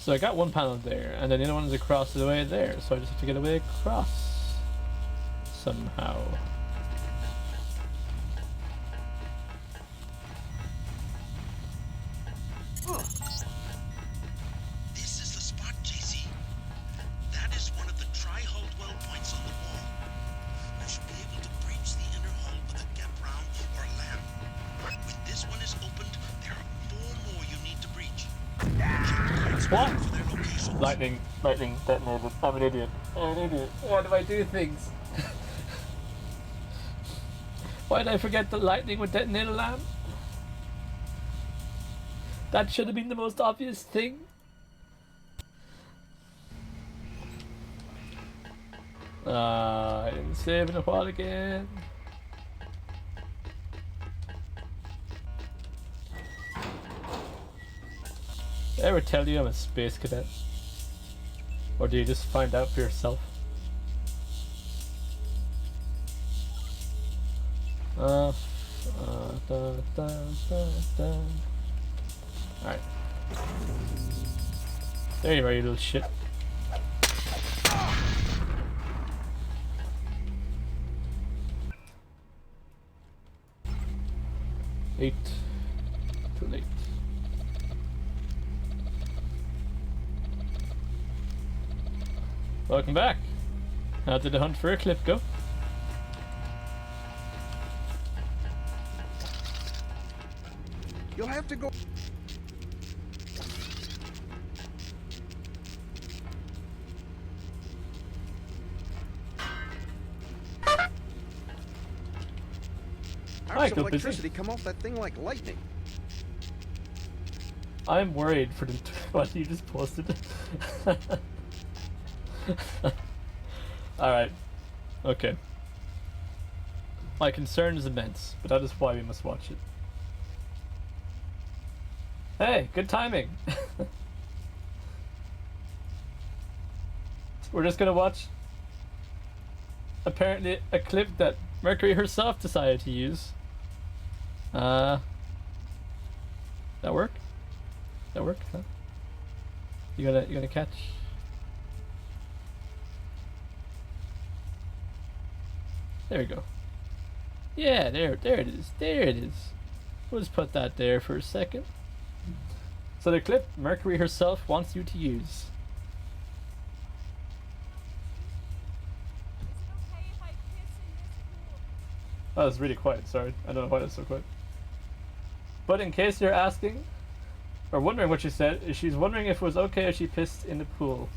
[SPEAKER 1] So I got one panel there, and then the other one is across the way there, so I just have to get away across somehow.
[SPEAKER 2] This is the spot, JC. That is one of the tri-hull dwell points on the wall. You should be able to breach the inner hull with a gap round or a lamp. When this one is opened, there are 4 more you need to breach.
[SPEAKER 1] What? Lightning detonated. I'm an idiot. Oh, why do I do things? Why did I forget the lightning would detonate a lamp? That should have been the most obvious thing. I didn't save in a while again. Did I ever tell you I'm a space cadet? Or do you just find out for yourself? Alright. There you are, you little shit. Late. Too late. Welcome back. How did the hunt for a clip go?
[SPEAKER 13] You'll have to go. I've some electricity come off that thing like lightning.
[SPEAKER 1] I'm worried for the what you just posted. Alright. Okay. My concern is immense, but that is why we must watch it. Hey, good timing. We're just gonna watch apparently a clip that Mercury herself decided to use. That work? That work? Huh? You gonna catch? There we go. Yeah, there it is. There it is. We'll just put that there for a second. So the clip Mercury herself wants you to use. Oh, it's really quiet, sorry. I don't know why it's so quiet. But in case you're asking, or wondering what she said, she's wondering if it was okay if she pissed in the pool.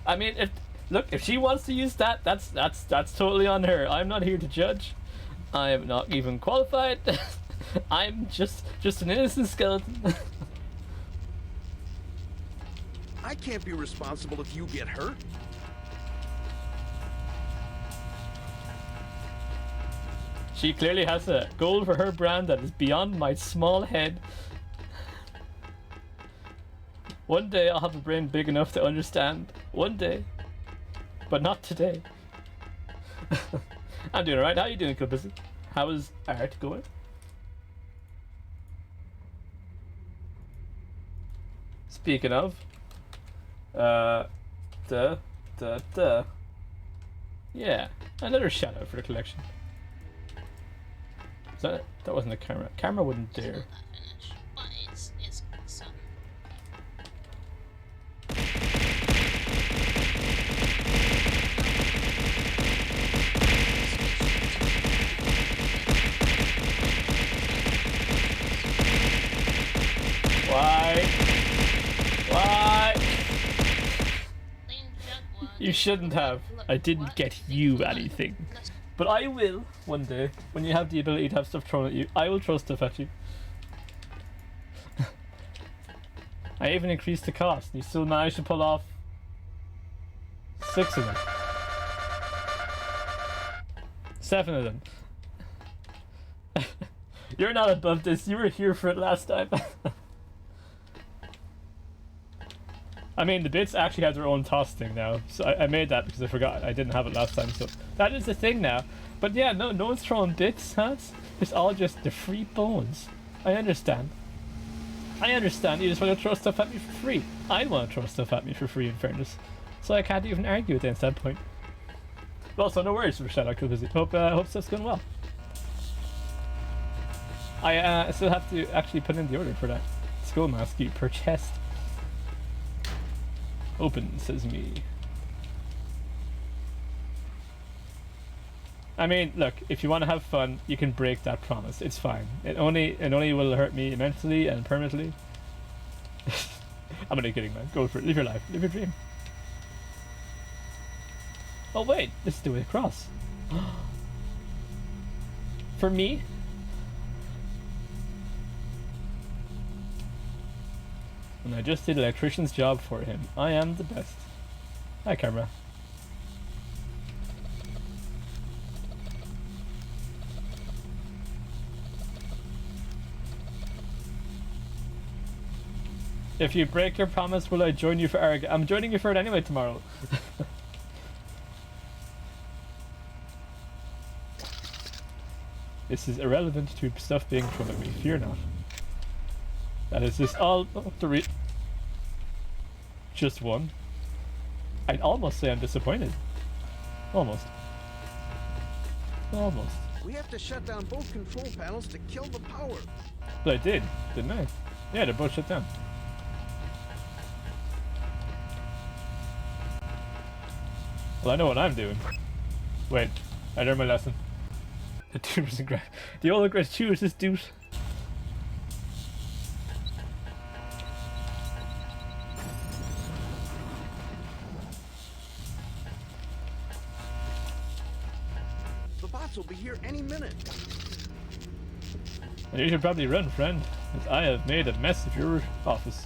[SPEAKER 1] I mean, if she wants to use that, that's totally on her. I'm not here to judge. I am not even qualified. I'm just an innocent skeleton.
[SPEAKER 13] I can't be responsible if you get hurt.
[SPEAKER 1] She clearly has a goal for her brand that is beyond my small head. One day I'll have a brain big enough to understand. One day. But not today. I'm doing alright. How are you doing, Busy? How is art going? Speaking of, yeah, another shout out for the collection. That wasn't a camera. Camera wouldn't dare. Why? You shouldn't have. I didn't get you anything. But I will, one day, when you have the ability to have stuff thrown at you, I will throw stuff at you. I even increased the cost, and you still managed to pull off 6 of them. 7 of them. You're not above this, you were here for it last time. I mean, the bits actually have their own toss thing now, so I made that because I forgot I didn't have it last time, so that is the thing now. But yeah, no one's throwing bits, huh? It's all just the free bones. I understand. You just want to throw stuff at me for free. I want to throw stuff at me for free, in fairness. So I can't even argue against that point. But also, no worries for shout out, Busy. Hope stuff's going well. I still have to actually put in the order for that skull mask you per chest. Open, says me. I mean, look, if you want to have fun, you can break that promise. It's fine. It only will hurt me mentally and permanently. I'm only kidding, man. Go for it. Live your life. Live your dream. Oh wait, this is the way across. For me? And I just did an electrician's job for him. I am the best. Hi, camera. If you break your promise, will I join you for Arrogant? I'm joining you for it anyway tomorrow. This is irrelevant to stuff being thrown at me. Fear not. That is just all the just one. I'd almost say I'm disappointed. Almost. Almost.
[SPEAKER 13] We have to shut down both control panels to kill the power.
[SPEAKER 1] But I did, didn't I? Yeah, they're both shut down. Well, I know what I'm doing. Wait, I learned my lesson. The dude was aggressive. The old aggressive choose this dude.
[SPEAKER 13] The bots will be here any minute.
[SPEAKER 1] And you should probably run, friend, as I have made a mess of your office.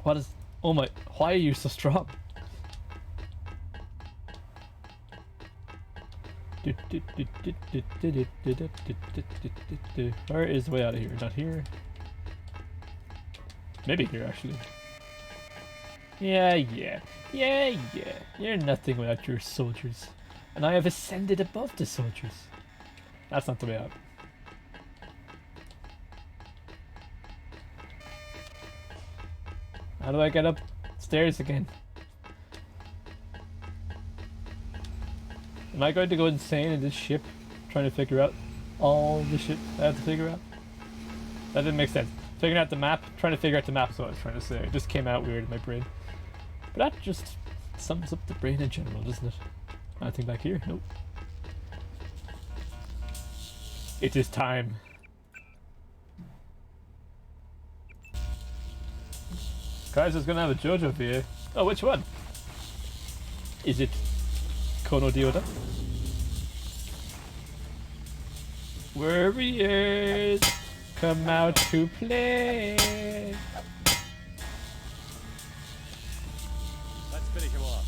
[SPEAKER 1] What is... Oh my... Why are you so strong? Where is the way out of here? Not here. Maybe here, actually. Yeah. You're nothing without your soldiers. And I have ascended above the soldiers. That's not the way out. How do I get upstairs again? Am I going to go insane in this ship trying to figure out all the shit I have to figure out? That didn't make sense. Figuring out the map, trying to figure out the map is what I was trying to say. It just came out weird in my brain. But that just sums up the brain in general, doesn't it? Nothing back here? Nope. It is time. Kaiser's gonna have a JoJo VA. Oh, which one? Is it Kono Dioda? Warriors, come out to play.
[SPEAKER 16] Let's finish him off.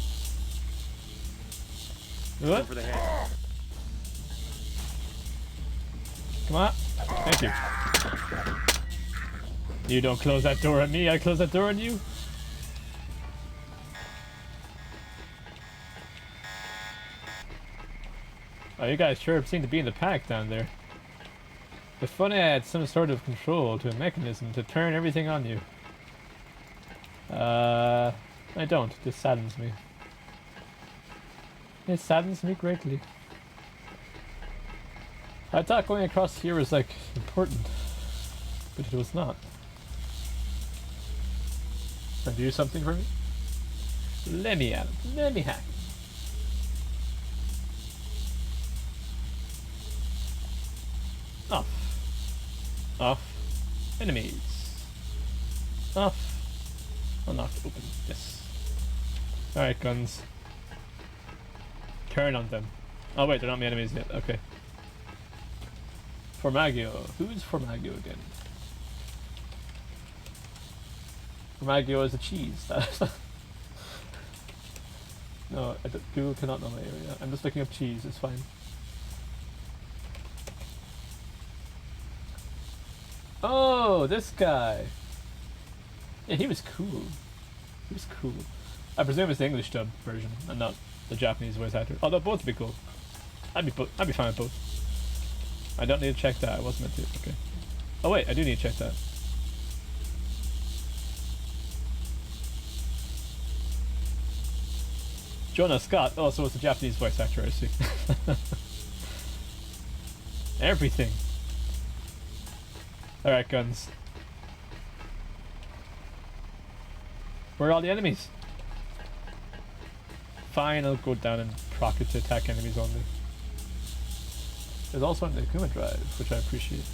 [SPEAKER 1] What?
[SPEAKER 16] Go for the head.
[SPEAKER 1] Come on. Thank you. You don't close that door on me, I close that door on you. Oh, you guys sure seem to be in the pack down there. If only I had some sort of control to a mechanism to turn everything on you. I don't. This saddens me. It saddens me greatly. I thought going across here was, like, important. But it was not. Can I do something for me? Let me at him. Let me hack him. Off. Off. Enemies. Off. Unlock. Open. Yes. Alright, guns. Turn on them. Oh wait, they're not my enemies yet. Okay. Formaggio. Who's Formaggio again? Formaggio is a cheese. No, Google cannot know my area. I'm just looking up cheese. It's fine. Oh, this guy. Yeah, he was cool. He was cool. I presume it's the English dub version and not the Japanese voice actor. Although both would be cool. I'd be fine with both. I don't need to check that. I wasn't meant to. Okay. Oh wait, I do need to check that. Jonah Scott. Oh, so it's a Japanese voice actor. I see. Everything. Alright, guns. Where are all the enemies? fine, I'll go down and proc it to attack enemies only. There's also an Akuma drive, which I appreciate.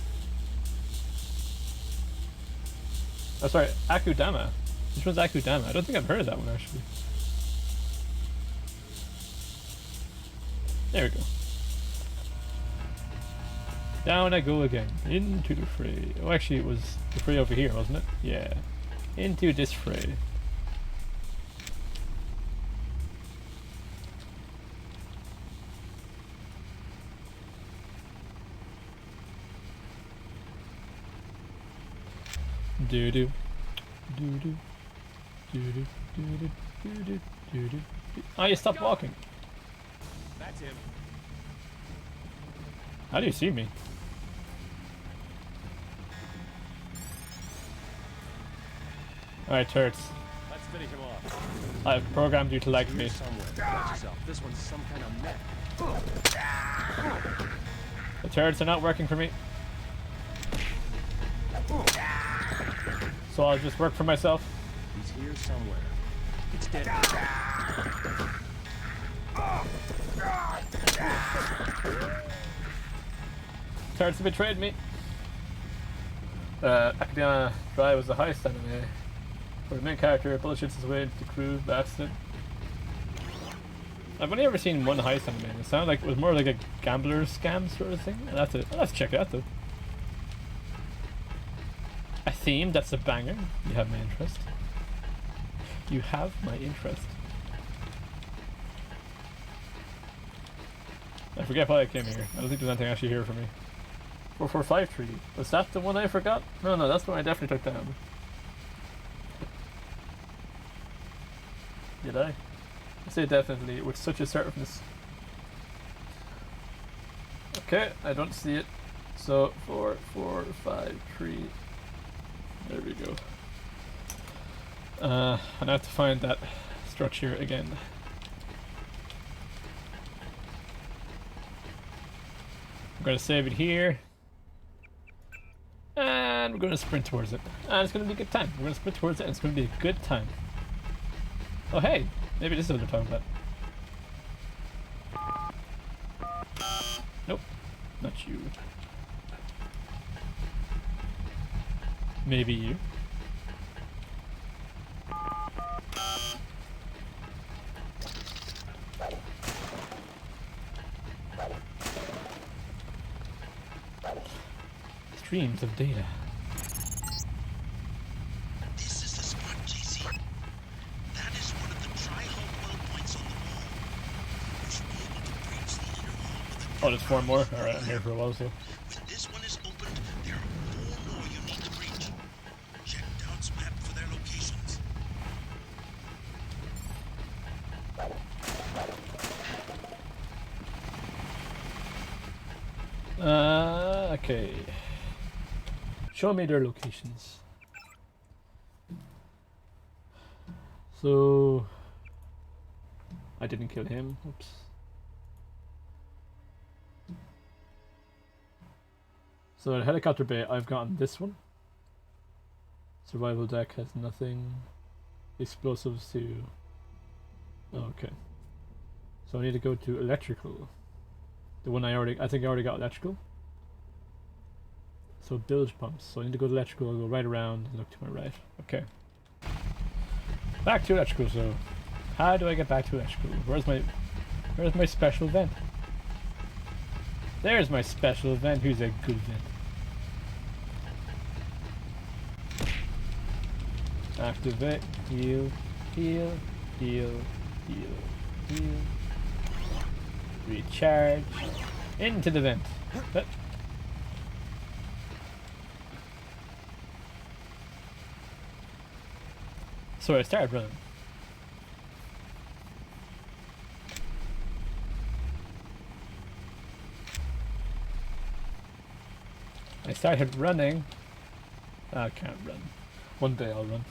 [SPEAKER 1] Oh, sorry, Akudama. Which one's Akudama? I don't think I've heard of that one, actually. There we go. Down I go again, into the fray. Oh, actually it was the fray over here, wasn't it? Yeah. Into this fray. Do do do do do do do do do do do. Oh, you stopped walking.
[SPEAKER 16] That's him.
[SPEAKER 1] How do you see me? Alright, turrets.
[SPEAKER 16] Let's finish him off.
[SPEAKER 1] I've programmed you to like me.
[SPEAKER 16] Watch yourself. This one's some kind of mech.
[SPEAKER 1] The turrets are not working for me. So I'll just work for myself.
[SPEAKER 16] He's here somewhere. It's dead.
[SPEAKER 1] Turrets have betrayed me. Academia Drive was the heist anime, where the main character bullshits his way into the crew by accident. I've only ever seen one heist anime, and it sounded like it was more like a gambler scam sort of thing. I'll have to check it out though. A theme that's a banger. You have my interest. You have my interest. I forget why I came here. I don't think there's anything actually here for me. 4453. Was that the one I forgot? No, that's the one I definitely took down. Did I? I say definitely with such a certainness. Okay, I don't see it. So 4453. There we go. And I have to find that structure again. I'm gonna save it here. And we're gonna sprint towards it. And it's gonna be a good time. We're gonna sprint towards it and it's gonna be a good time. Oh hey, maybe this is what they're talking about. Nope, not you. Maybe you. Streams of data.
[SPEAKER 2] This is the spot, JC. That is one of the tri-hull well points on the wall. You should be able to breach the inner wall with a...
[SPEAKER 1] Oh, there's 4 more? Alright, I'm here for a while, so.
[SPEAKER 2] When this one is opened, there are 4 more you need to breach. Check Doubt's map for their locations.
[SPEAKER 1] Okay. Show me their locations. So I didn't kill him. Oops. So at helicopter bay, I've gotten this one. Survival deck has nothing. Explosives too. Okay. So I need to go to electrical. The one I think I already got electrical. So bilge pumps. So I need to go to electrical, I'll go right around and look to my right. Okay. Back to electrical. So how do I get back to electrical? Where's my special vent? There's my special vent. Who's a good vent? Activate, heal, heal, heal, heal, heal. Recharge. Into the vent. So I started running. I started running. I can't run. One day I'll run.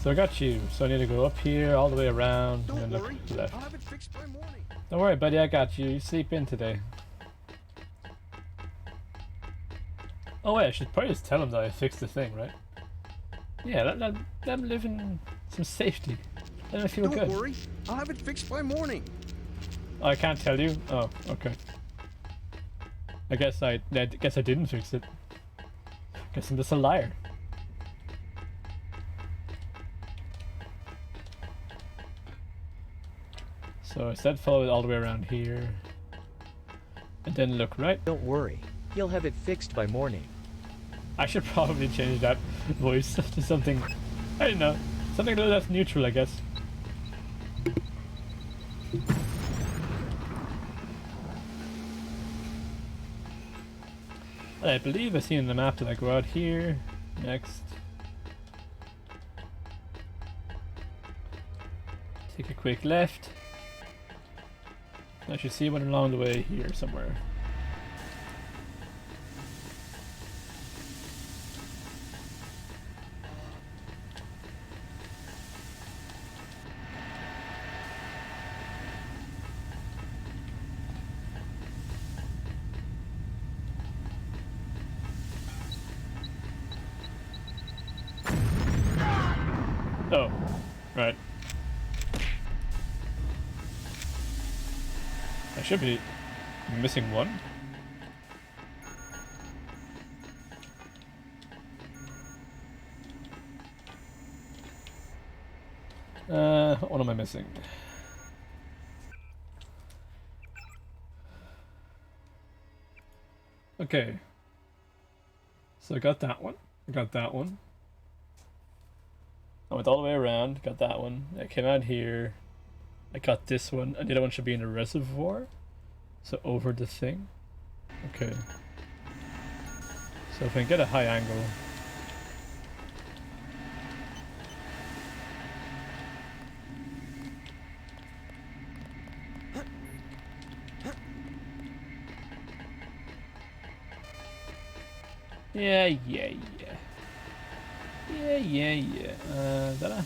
[SPEAKER 1] So I got you. So I need to go up here, all the way around, and then look to the left.
[SPEAKER 13] I'll have it fixed by morning.
[SPEAKER 1] Don't worry, buddy. I got you. You sleep in today. Oh wait, I should probably just tell him that I fixed the thing, right? Yeah, let him live in some safety. Let him feel good.
[SPEAKER 13] Don't worry, I'll have it fixed by morning.
[SPEAKER 1] Oh, I can't tell you? Oh, okay. I guess I didn't fix it. Guess I'm just a liar. So I said follow it all the way around here. And then look right.
[SPEAKER 17] Don't worry, you'll have it fixed by morning.
[SPEAKER 1] I should probably change that voice to something, I don't know, something a little less neutral, I guess. I believe I see in the map that I go out here, next. Take a quick left. I should see one along the way here somewhere. Oh, right. I should be missing one. What am I missing? Okay. So I got that one. I got that one. I went all the way around, got that one. I came out here. I got this one, and the other one should be in the reservoir. So over the thing. Okay. So if I can get a high angle. Yeah. That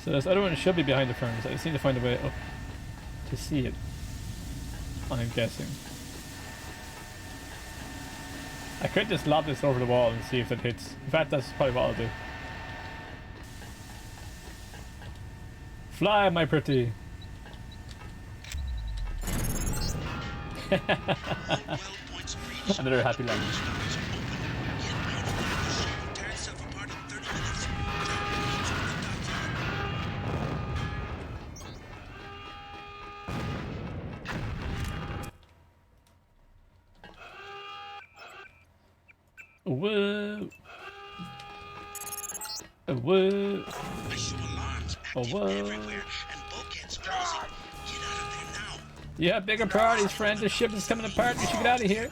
[SPEAKER 1] So this other one should be behind the ferns. I just need to find a way up to see it. I'm guessing. I could just lob this over the wall and see if it hits. In fact, that's probably what I'll do. Fly, my pretty! Another happy language. Whoa! Whoa! Oh, whoa! Yeah, bigger priorities, friend. The ship is coming apart. We should get out of here.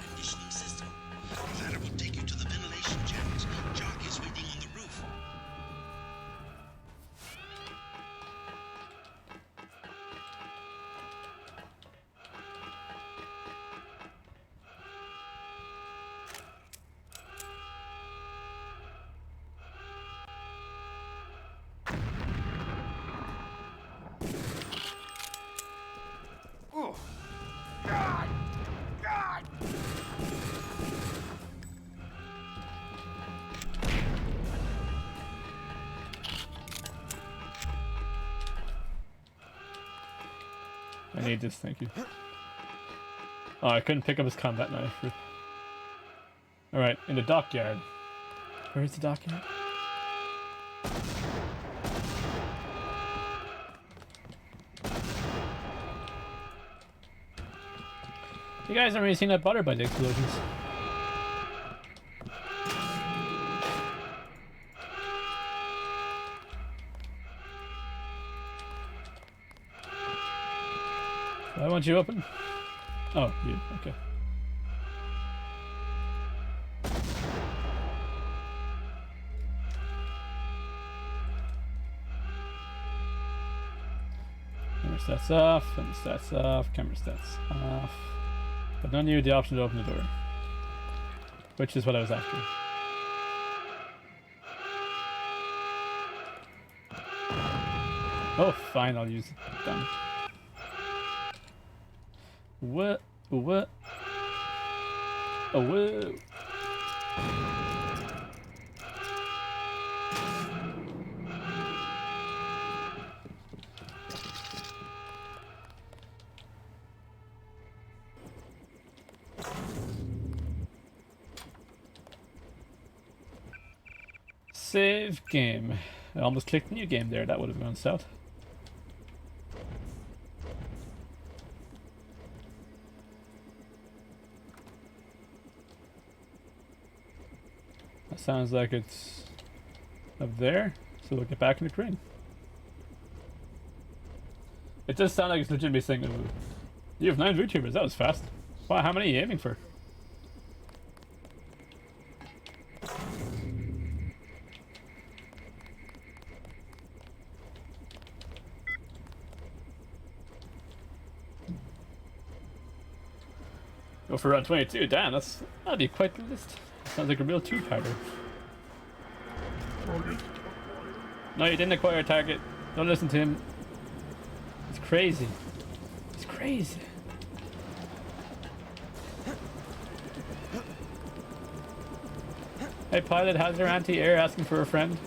[SPEAKER 1] I need this, thank you. Oh, I couldn't pick up his combat knife. Alright, in the dockyard. Where's the dockyard? You guys aren't really seeing that bothered by the explosions. I want you open. Oh, you. Okay. Camera stats off, camera stats off, camera stats off. But none of you the option to open the door. Which is what I was after. Oh, fine, I'll use it. Done. What? What? Oh, whoa. Save game. I almost clicked new game there. That would have gone south. That sounds like it's up there. So we'll get back in the crane. It does sound like it's legitimately saying, oh, you have 9 VTubers. That was fast. Wow, how many are you aiming for? Go for around 22. Damn, that'd be quite the list. Sounds like a real two-parter. No, you didn't acquire a target. Don't listen to him. It's crazy. It's crazy. Hey pilot, how's your anti-air asking for a friend?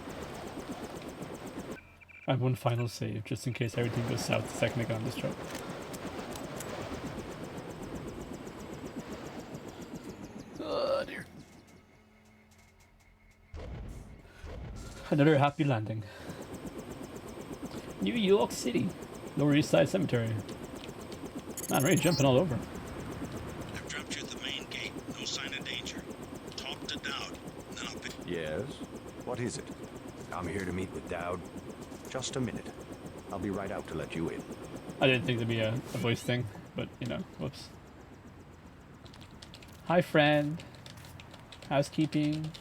[SPEAKER 1] I have one final save, just in case everything goes south the second I get on this truck. Oh dear. Another happy landing. New York City. Lower East Side Cemetery. Man, really jumping all over.
[SPEAKER 2] I've dropped you at the main gate. No sign of danger. Talk to Dowd, and then I'll pick...
[SPEAKER 3] Yes? What is it? I'm here to meet with Dowd. Just a minute. I'll be right out to let you in.
[SPEAKER 1] I didn't think there'd be a voice thing, but you know, whoops. Hi friend. Housekeeping.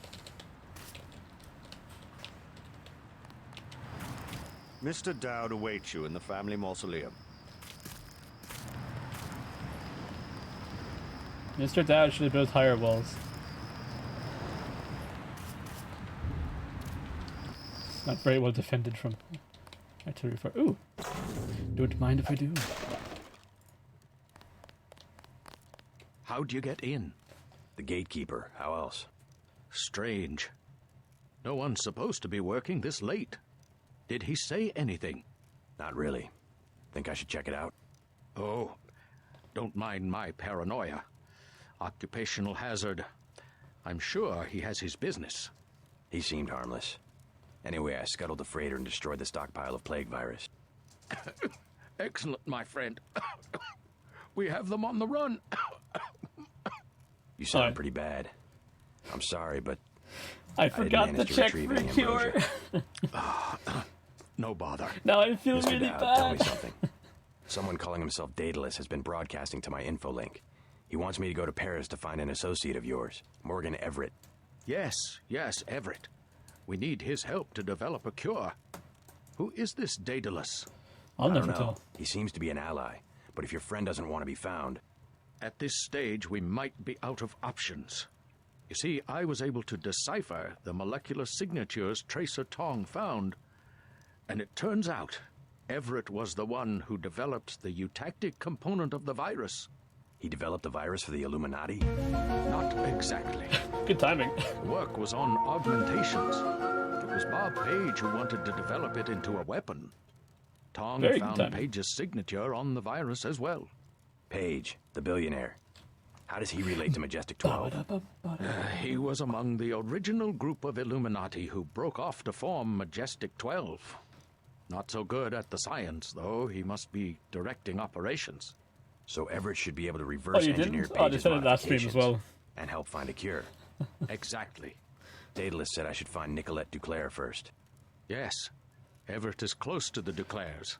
[SPEAKER 9] Mr. Dowd awaits you in the family mausoleum.
[SPEAKER 1] Mr. Dowd should have built higher walls. It's not very well defended from artillery fire. Ooh! Don't mind if I do.
[SPEAKER 10] How'd you get in?
[SPEAKER 3] The gatekeeper. How else?
[SPEAKER 10] Strange. No one's supposed to be working this late. Did he say anything?
[SPEAKER 3] Not really. Think I should check it out?
[SPEAKER 10] Oh, don't mind my paranoia. Occupational hazard. I'm sure he has his business.
[SPEAKER 3] He seemed harmless. Anyway, I scuttled the freighter and destroyed the stockpile of plague virus.
[SPEAKER 10] Excellent, my friend. We have them on the run.
[SPEAKER 3] You sound pretty bad. I'm sorry, but
[SPEAKER 1] I forgot to check for a cure.
[SPEAKER 10] No bother.
[SPEAKER 1] Now I feel
[SPEAKER 3] Mr.
[SPEAKER 1] really
[SPEAKER 3] Dowd,
[SPEAKER 1] bad.
[SPEAKER 3] tell me something. Someone calling himself Daedalus has been broadcasting to my info link. He wants me to go to Paris to find an associate of yours, Morgan Everett.
[SPEAKER 10] Yes, Everett. We need his help to develop a cure. Who is this Daedalus?
[SPEAKER 1] I'll
[SPEAKER 3] I
[SPEAKER 1] never
[SPEAKER 3] don't know.
[SPEAKER 1] tell.
[SPEAKER 3] He seems to be an ally, but if your friend doesn't want to be found...
[SPEAKER 10] At this stage, we might be out of options. You see, I was able to decipher the molecular signatures Tracer Tong found. And it turns out, Everett was the one who developed the eutactic component of the virus.
[SPEAKER 3] He developed the virus for the Illuminati?
[SPEAKER 10] Not exactly.
[SPEAKER 1] Good timing.
[SPEAKER 10] The work was on augmentations. It was Bob Page who wanted to develop it into a weapon. Tong
[SPEAKER 1] Very good
[SPEAKER 10] found
[SPEAKER 1] timing.
[SPEAKER 10] Page's signature on the virus as well.
[SPEAKER 3] Page, the billionaire. How does he relate to Majestic 12?
[SPEAKER 10] He was among the original group of Illuminati who broke off to form Majestic 12. Not so good at the science, though. He must be directing operations.
[SPEAKER 3] So Everett should be able to reverse engineer
[SPEAKER 1] Oh, they
[SPEAKER 3] Page's
[SPEAKER 1] said it last stream as
[SPEAKER 3] modifications
[SPEAKER 1] well.
[SPEAKER 3] and help find a cure.
[SPEAKER 10] Exactly.
[SPEAKER 3] Daedalus said I should find Nicolette Duclair first.
[SPEAKER 10] Yes. Everett is close to the Duclairs.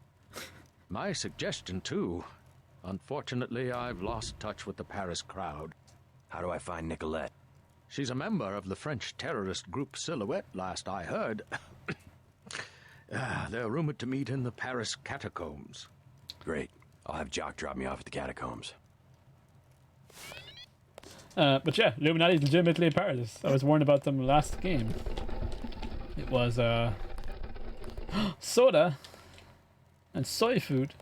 [SPEAKER 10] My suggestion, too. Unfortunately, I've lost touch with the Paris crowd.
[SPEAKER 3] How do I find Nicolette?
[SPEAKER 10] She's a member of the French terrorist group Silhouette, last I heard. They're rumored to meet in the Paris catacombs.
[SPEAKER 3] Great. I'll have Jock drop me off at the catacombs.
[SPEAKER 1] But yeah, Illuminati's legitimately a part of this. I was warned about them last game. It was Soda. and soy food.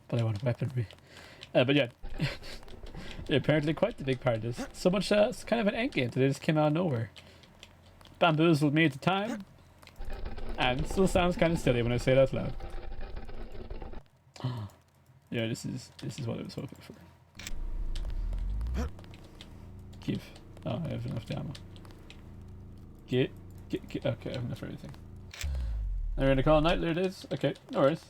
[SPEAKER 1] But I want weaponry. But yeah, apparently quite the big part of this. So much, it's kind of an end game that just came out of nowhere. Bamboozled me at the time, and still sounds kind of silly when I say it out loud. Yeah, this is what I was hoping for. Give. Oh, I have enough ammo. Get. Okay, I have enough for everything. I'm gonna call it night. There it is. Okay, no worries.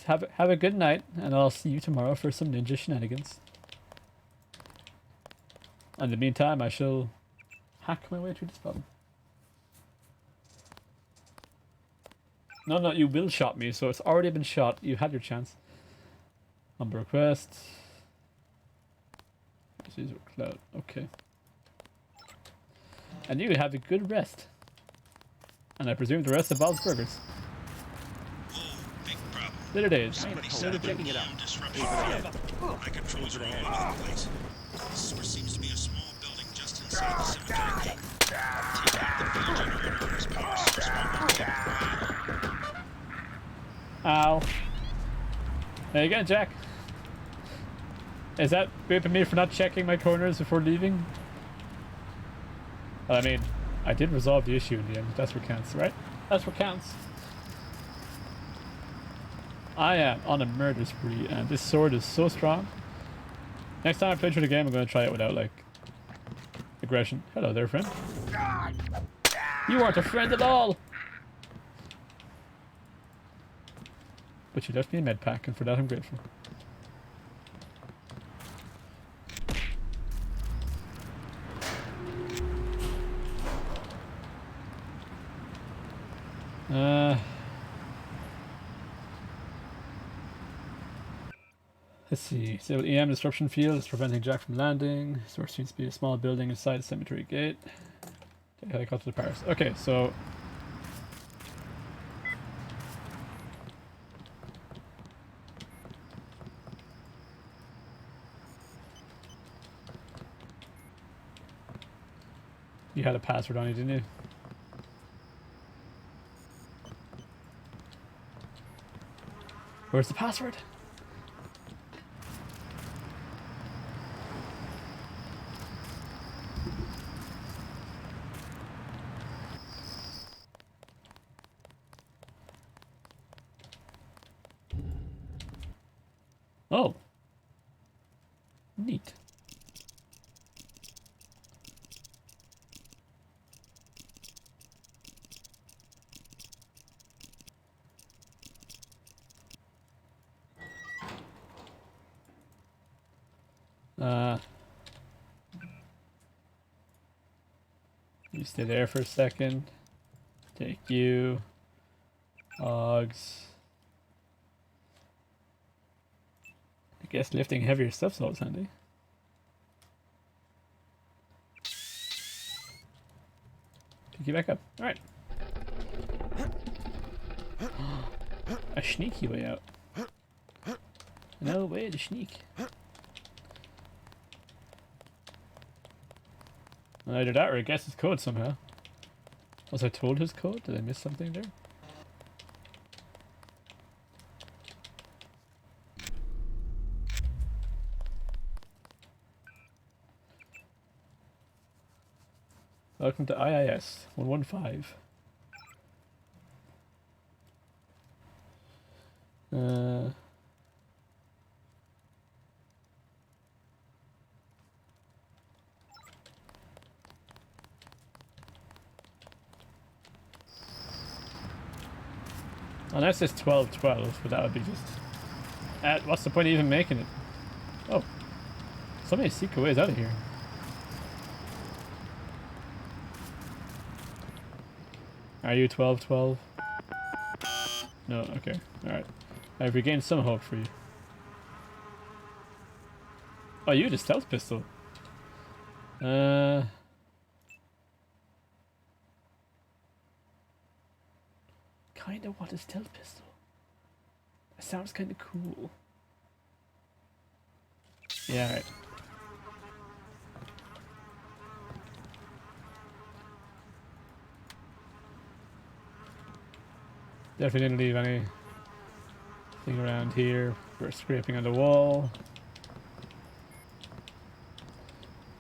[SPEAKER 1] Have a good night, and I'll see you tomorrow for some ninja shenanigans. In the meantime, I shall hack my way through this problem. No, you will shot me, so it's already been shot. You had your chance. Number request. Caesar Cloud. Okay. And you have a good rest. And I presume the rest of Bob's Burgers. There it is.
[SPEAKER 2] Checking it out. My controls are all over the place. This is what seems to be a small building just inside the cemetery gate. Take out the fuel generator as power source won't be able to.
[SPEAKER 1] Ow. There you go, Jack. Is that beeping me for not checking my corners before leaving? Well, I mean, I did resolve the issue in the end. That's what counts, right? That's what counts. I am on a murder spree, and this sword is so strong. Next time I play through the game, I'm going to try it without, like, aggression. Hello there, friend. You aren't a friend at all! But you left me a med pack, and for that I'm grateful. Let's see. So EM disruption field is preventing Jack from landing. Source seems to be a small building inside the cemetery gate. Take helicopter to Paris. Okay, so you had a password on you, didn't you? Where's the password? Oh. Neat. You stay there for a second. Take you. Hogs. I guess lifting heavier stuff's always handy. Pick you back up. Alright. A sneaky way out. No way to sneak. Either that or I guess his code somehow. Was I told his code? Did I miss something there? Welcome to IIS 115. Unless it's 12-12, but that would be just... what's the point of even making it? Oh. So many secret ways out of here. Are you 12-12? No, okay. Alright. I've regained some hope for you. Oh, you had a stealth pistol. Kinda want a stealth pistol. That sounds kinda cool. Yeah, alright. Definitely didn't leave anything around here. We're scraping on the wall.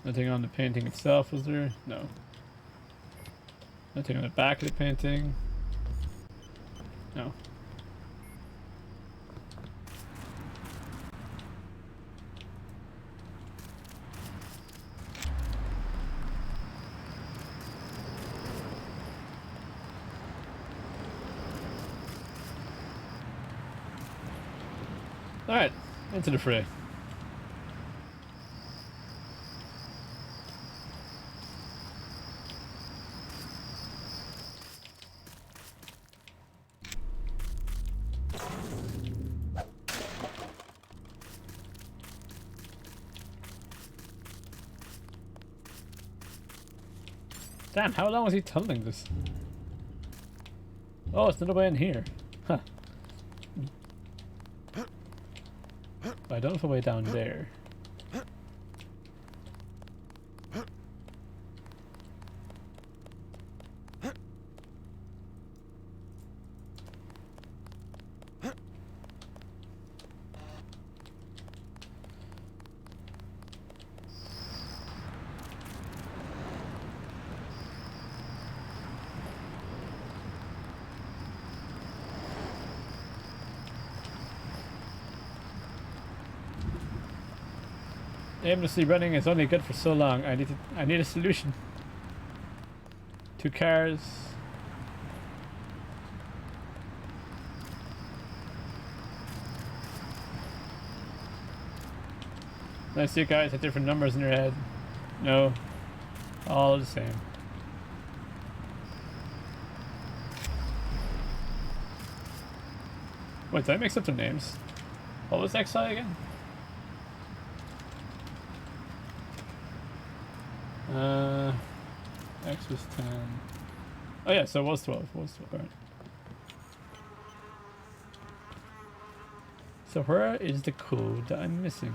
[SPEAKER 1] Nothing on the painting itself, was there? No. Nothing on the back of the painting. No. Alright, into the fray. Damn, how long was he tunneling this? Oh, it's another way in here. Huh. I don't know if a way down there. Aimlessly running is only good for so long. I need a solution. 2 cars. I see guys have different numbers in their head. No. All the same. Wait, did I mix up the names? What was XI again? X was 10. Oh yeah, so it was 12. It was 12. Alright. So where is the code that I'm missing?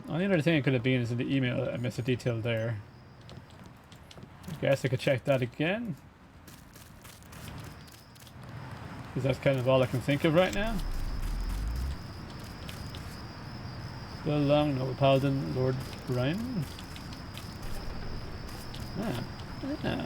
[SPEAKER 1] Only other thing it could have been is in the email. I missed a detail there. I guess I could check that again. Because that's kind of all I can think of right now. Go along, Noble Paladin, Lord Brian. Ah. Ah.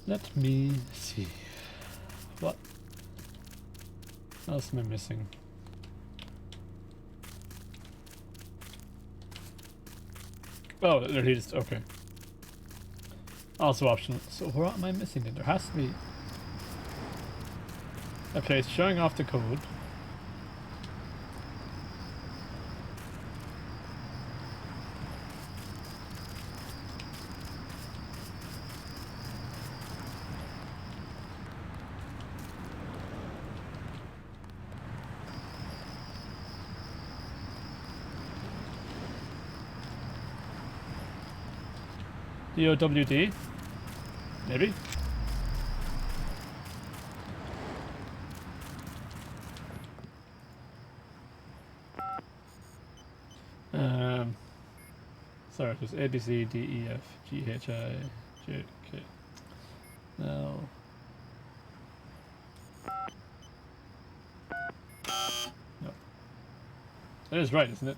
[SPEAKER 1] Let me see. What else am I missing? Oh, there he is. Okay. Also optional. So where am I missing it? There has to be a place showing off the code. DOWD? Maybe? Sorry, it was A, B, C, D, E, F, G, H, I, J, K, L. No. That is right, isn't it?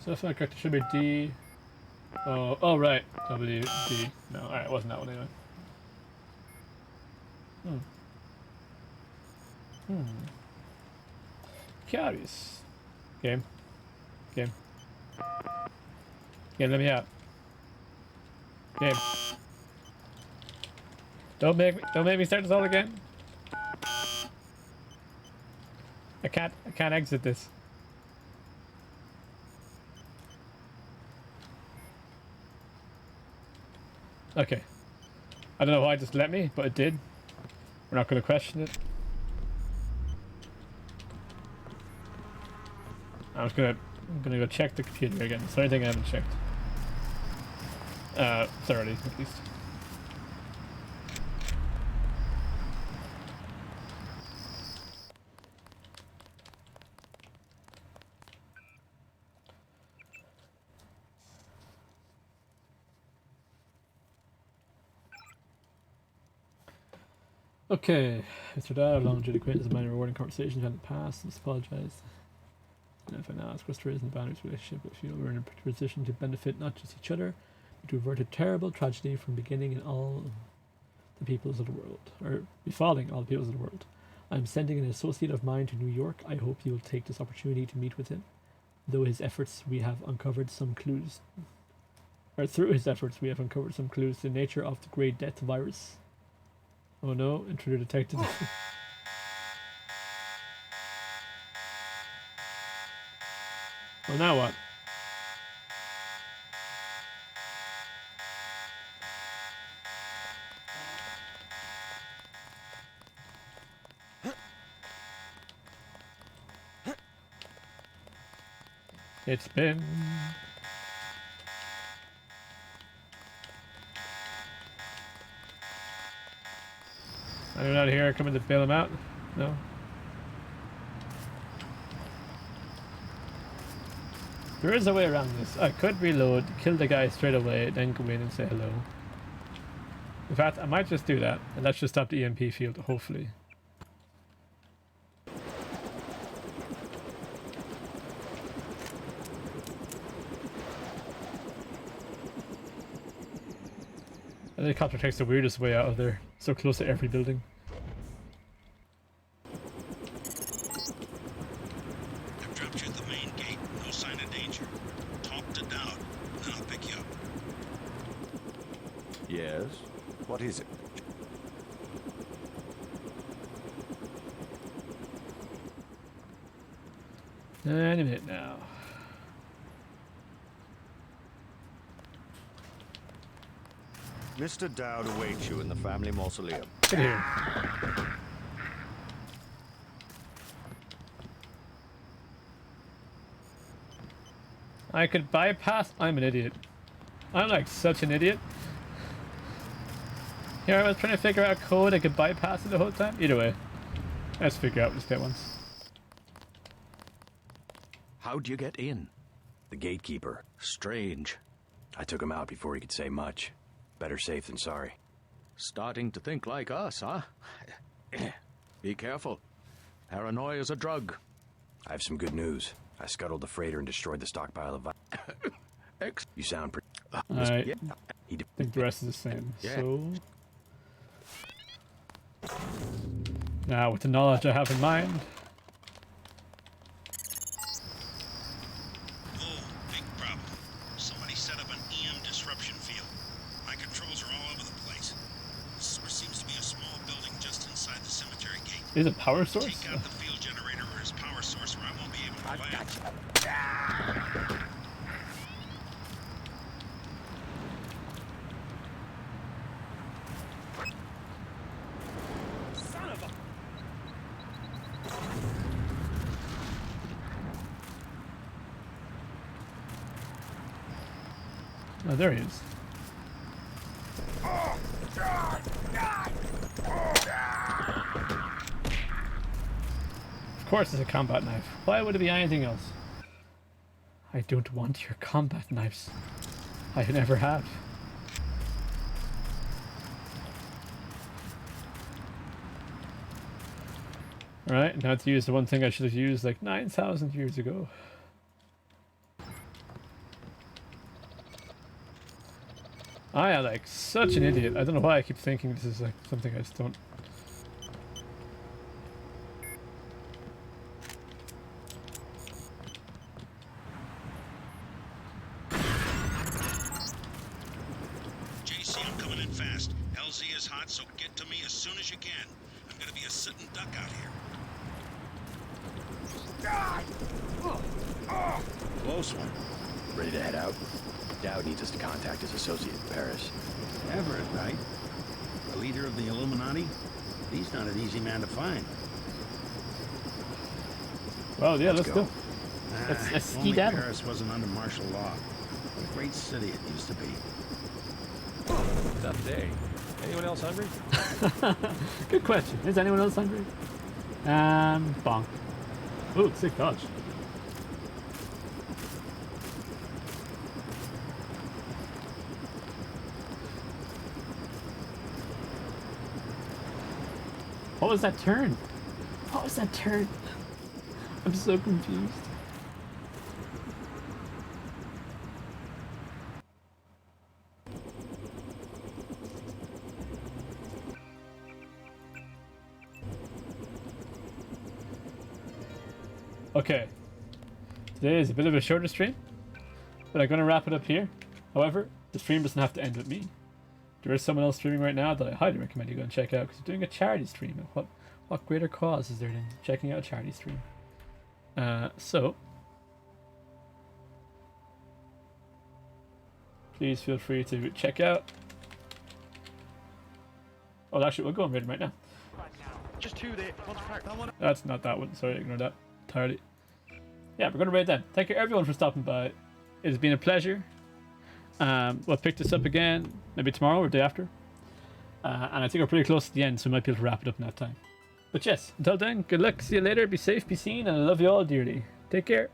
[SPEAKER 1] So if I'm correct, it should be D. Oh right, W, D. No, alright, it wasn't that one anyway. Curious. Game. Yeah, let me out. Game. Don't make me start this all again. I can't exit this. Okay. I don't know why it just let me, but it did. We're not going to question it. I'm gonna go check the computer again. It's the only thing I haven't checked. Thoroughly, at least. Okay, Mr. Dad, long due to acquaintance, minor rewarding conversations in the past. Let's apologize. And if I now ask what's the reason the boundaries relationship, we feel we're in a position to benefit not just each other, but to avert a terrible tragedy from beginning in all the peoples of the world, or befalling all the peoples of the world. I'm sending an associate of mine to New York. I hope you will take this opportunity to meet with him. Through his efforts, we have uncovered some clues to the nature of the Great Death virus. Oh no, intruder detected. Well, now what? It's been... Anyone out here coming to bail him out? No? There is a way around this. I could reload, kill the guy straight away, then go in and say hello. In fact, I might just do that, and that should stop the EMP field, hopefully. The helicopter takes the weirdest way out of there, so close to every building.
[SPEAKER 2] I've dropped you at the main gate. No sign of danger. Talk to Dowd, then I'll pick you up.
[SPEAKER 9] Yes? What is it?
[SPEAKER 1] Any minute now.
[SPEAKER 9] Mr. Dowd awaits you in the family mausoleum.
[SPEAKER 1] Get here. I could bypass. I'm an idiot. I'm like such an idiot. Here I was trying to figure out code. I could bypass it the whole time. Either way, let's figure out this bit once.
[SPEAKER 10] How'd you get in?
[SPEAKER 3] The gatekeeper.
[SPEAKER 10] Strange.
[SPEAKER 3] I took him out before he could say much. Better safe than sorry.
[SPEAKER 10] Starting to think like us, huh? Be careful. Paranoia is a drug.
[SPEAKER 3] I have some good news. I scuttled the freighter and destroyed the stockpile of... You sound pretty...
[SPEAKER 1] Alright.
[SPEAKER 3] Yeah.
[SPEAKER 1] I think the rest is the same.
[SPEAKER 3] Yeah.
[SPEAKER 1] So... Now, with the knowledge I have in mind...
[SPEAKER 2] Oh, big problem. Somebody set up an EM disruption field. My controls are all over the place. The source seems to be a small building just inside the cemetery gate.
[SPEAKER 1] Is it power source?
[SPEAKER 2] Take out the field generator or his power source, or I won't be able to land.
[SPEAKER 16] Son of a...
[SPEAKER 1] Oh, there he is. Of course it's a combat knife. Why would it be anything else? I don't want your combat knives. I never have. Alright, now to use the one thing I should have used like 9,000 years ago. I am like such an idiot. I don't know why I keep thinking this is like something I just don't.
[SPEAKER 2] fast. LZ is hot, so get to me as soon as you can. I'm gonna be a sitting duck out here.
[SPEAKER 3] Close one. Ready to head out? Dowd needs us to contact his associate in Paris.
[SPEAKER 2] Everett, right? The leader of the Illuminati? He's not an easy man to find.
[SPEAKER 1] Well, yeah, let's go. Let's ski
[SPEAKER 2] only
[SPEAKER 1] down.
[SPEAKER 2] Paris wasn't under martial law. What a great city it used to be.
[SPEAKER 16] Tough day. Anyone else hungry?
[SPEAKER 1] Good question. Is anyone else hungry? Bonk. Ooh, sick dodge. What was that turn? What was that turn? I'm so confused. Okay. Today is a bit of a shorter stream, but I'm going to wrap it up here. However, the stream doesn't have to end with me. There is someone else streaming right now that I highly recommend you go and check out because they're doing a charity stream. And what greater cause is there than checking out a charity stream? So, please feel free to check out. Oh, actually, we'll go and raid them right now.
[SPEAKER 6] Just two there. One's cracked. That one.
[SPEAKER 1] That's not that one. Sorry, ignore that entirely. Yeah, we're going to raid them. Thank you everyone for stopping by. It has been a pleasure. We'll pick this up again maybe tomorrow or the day after. And I think we're pretty close to the end, so we might be able to wrap it up in that time. But yes, until then, good luck. See you later. Be safe, be seen, and I love you all dearly. Take care.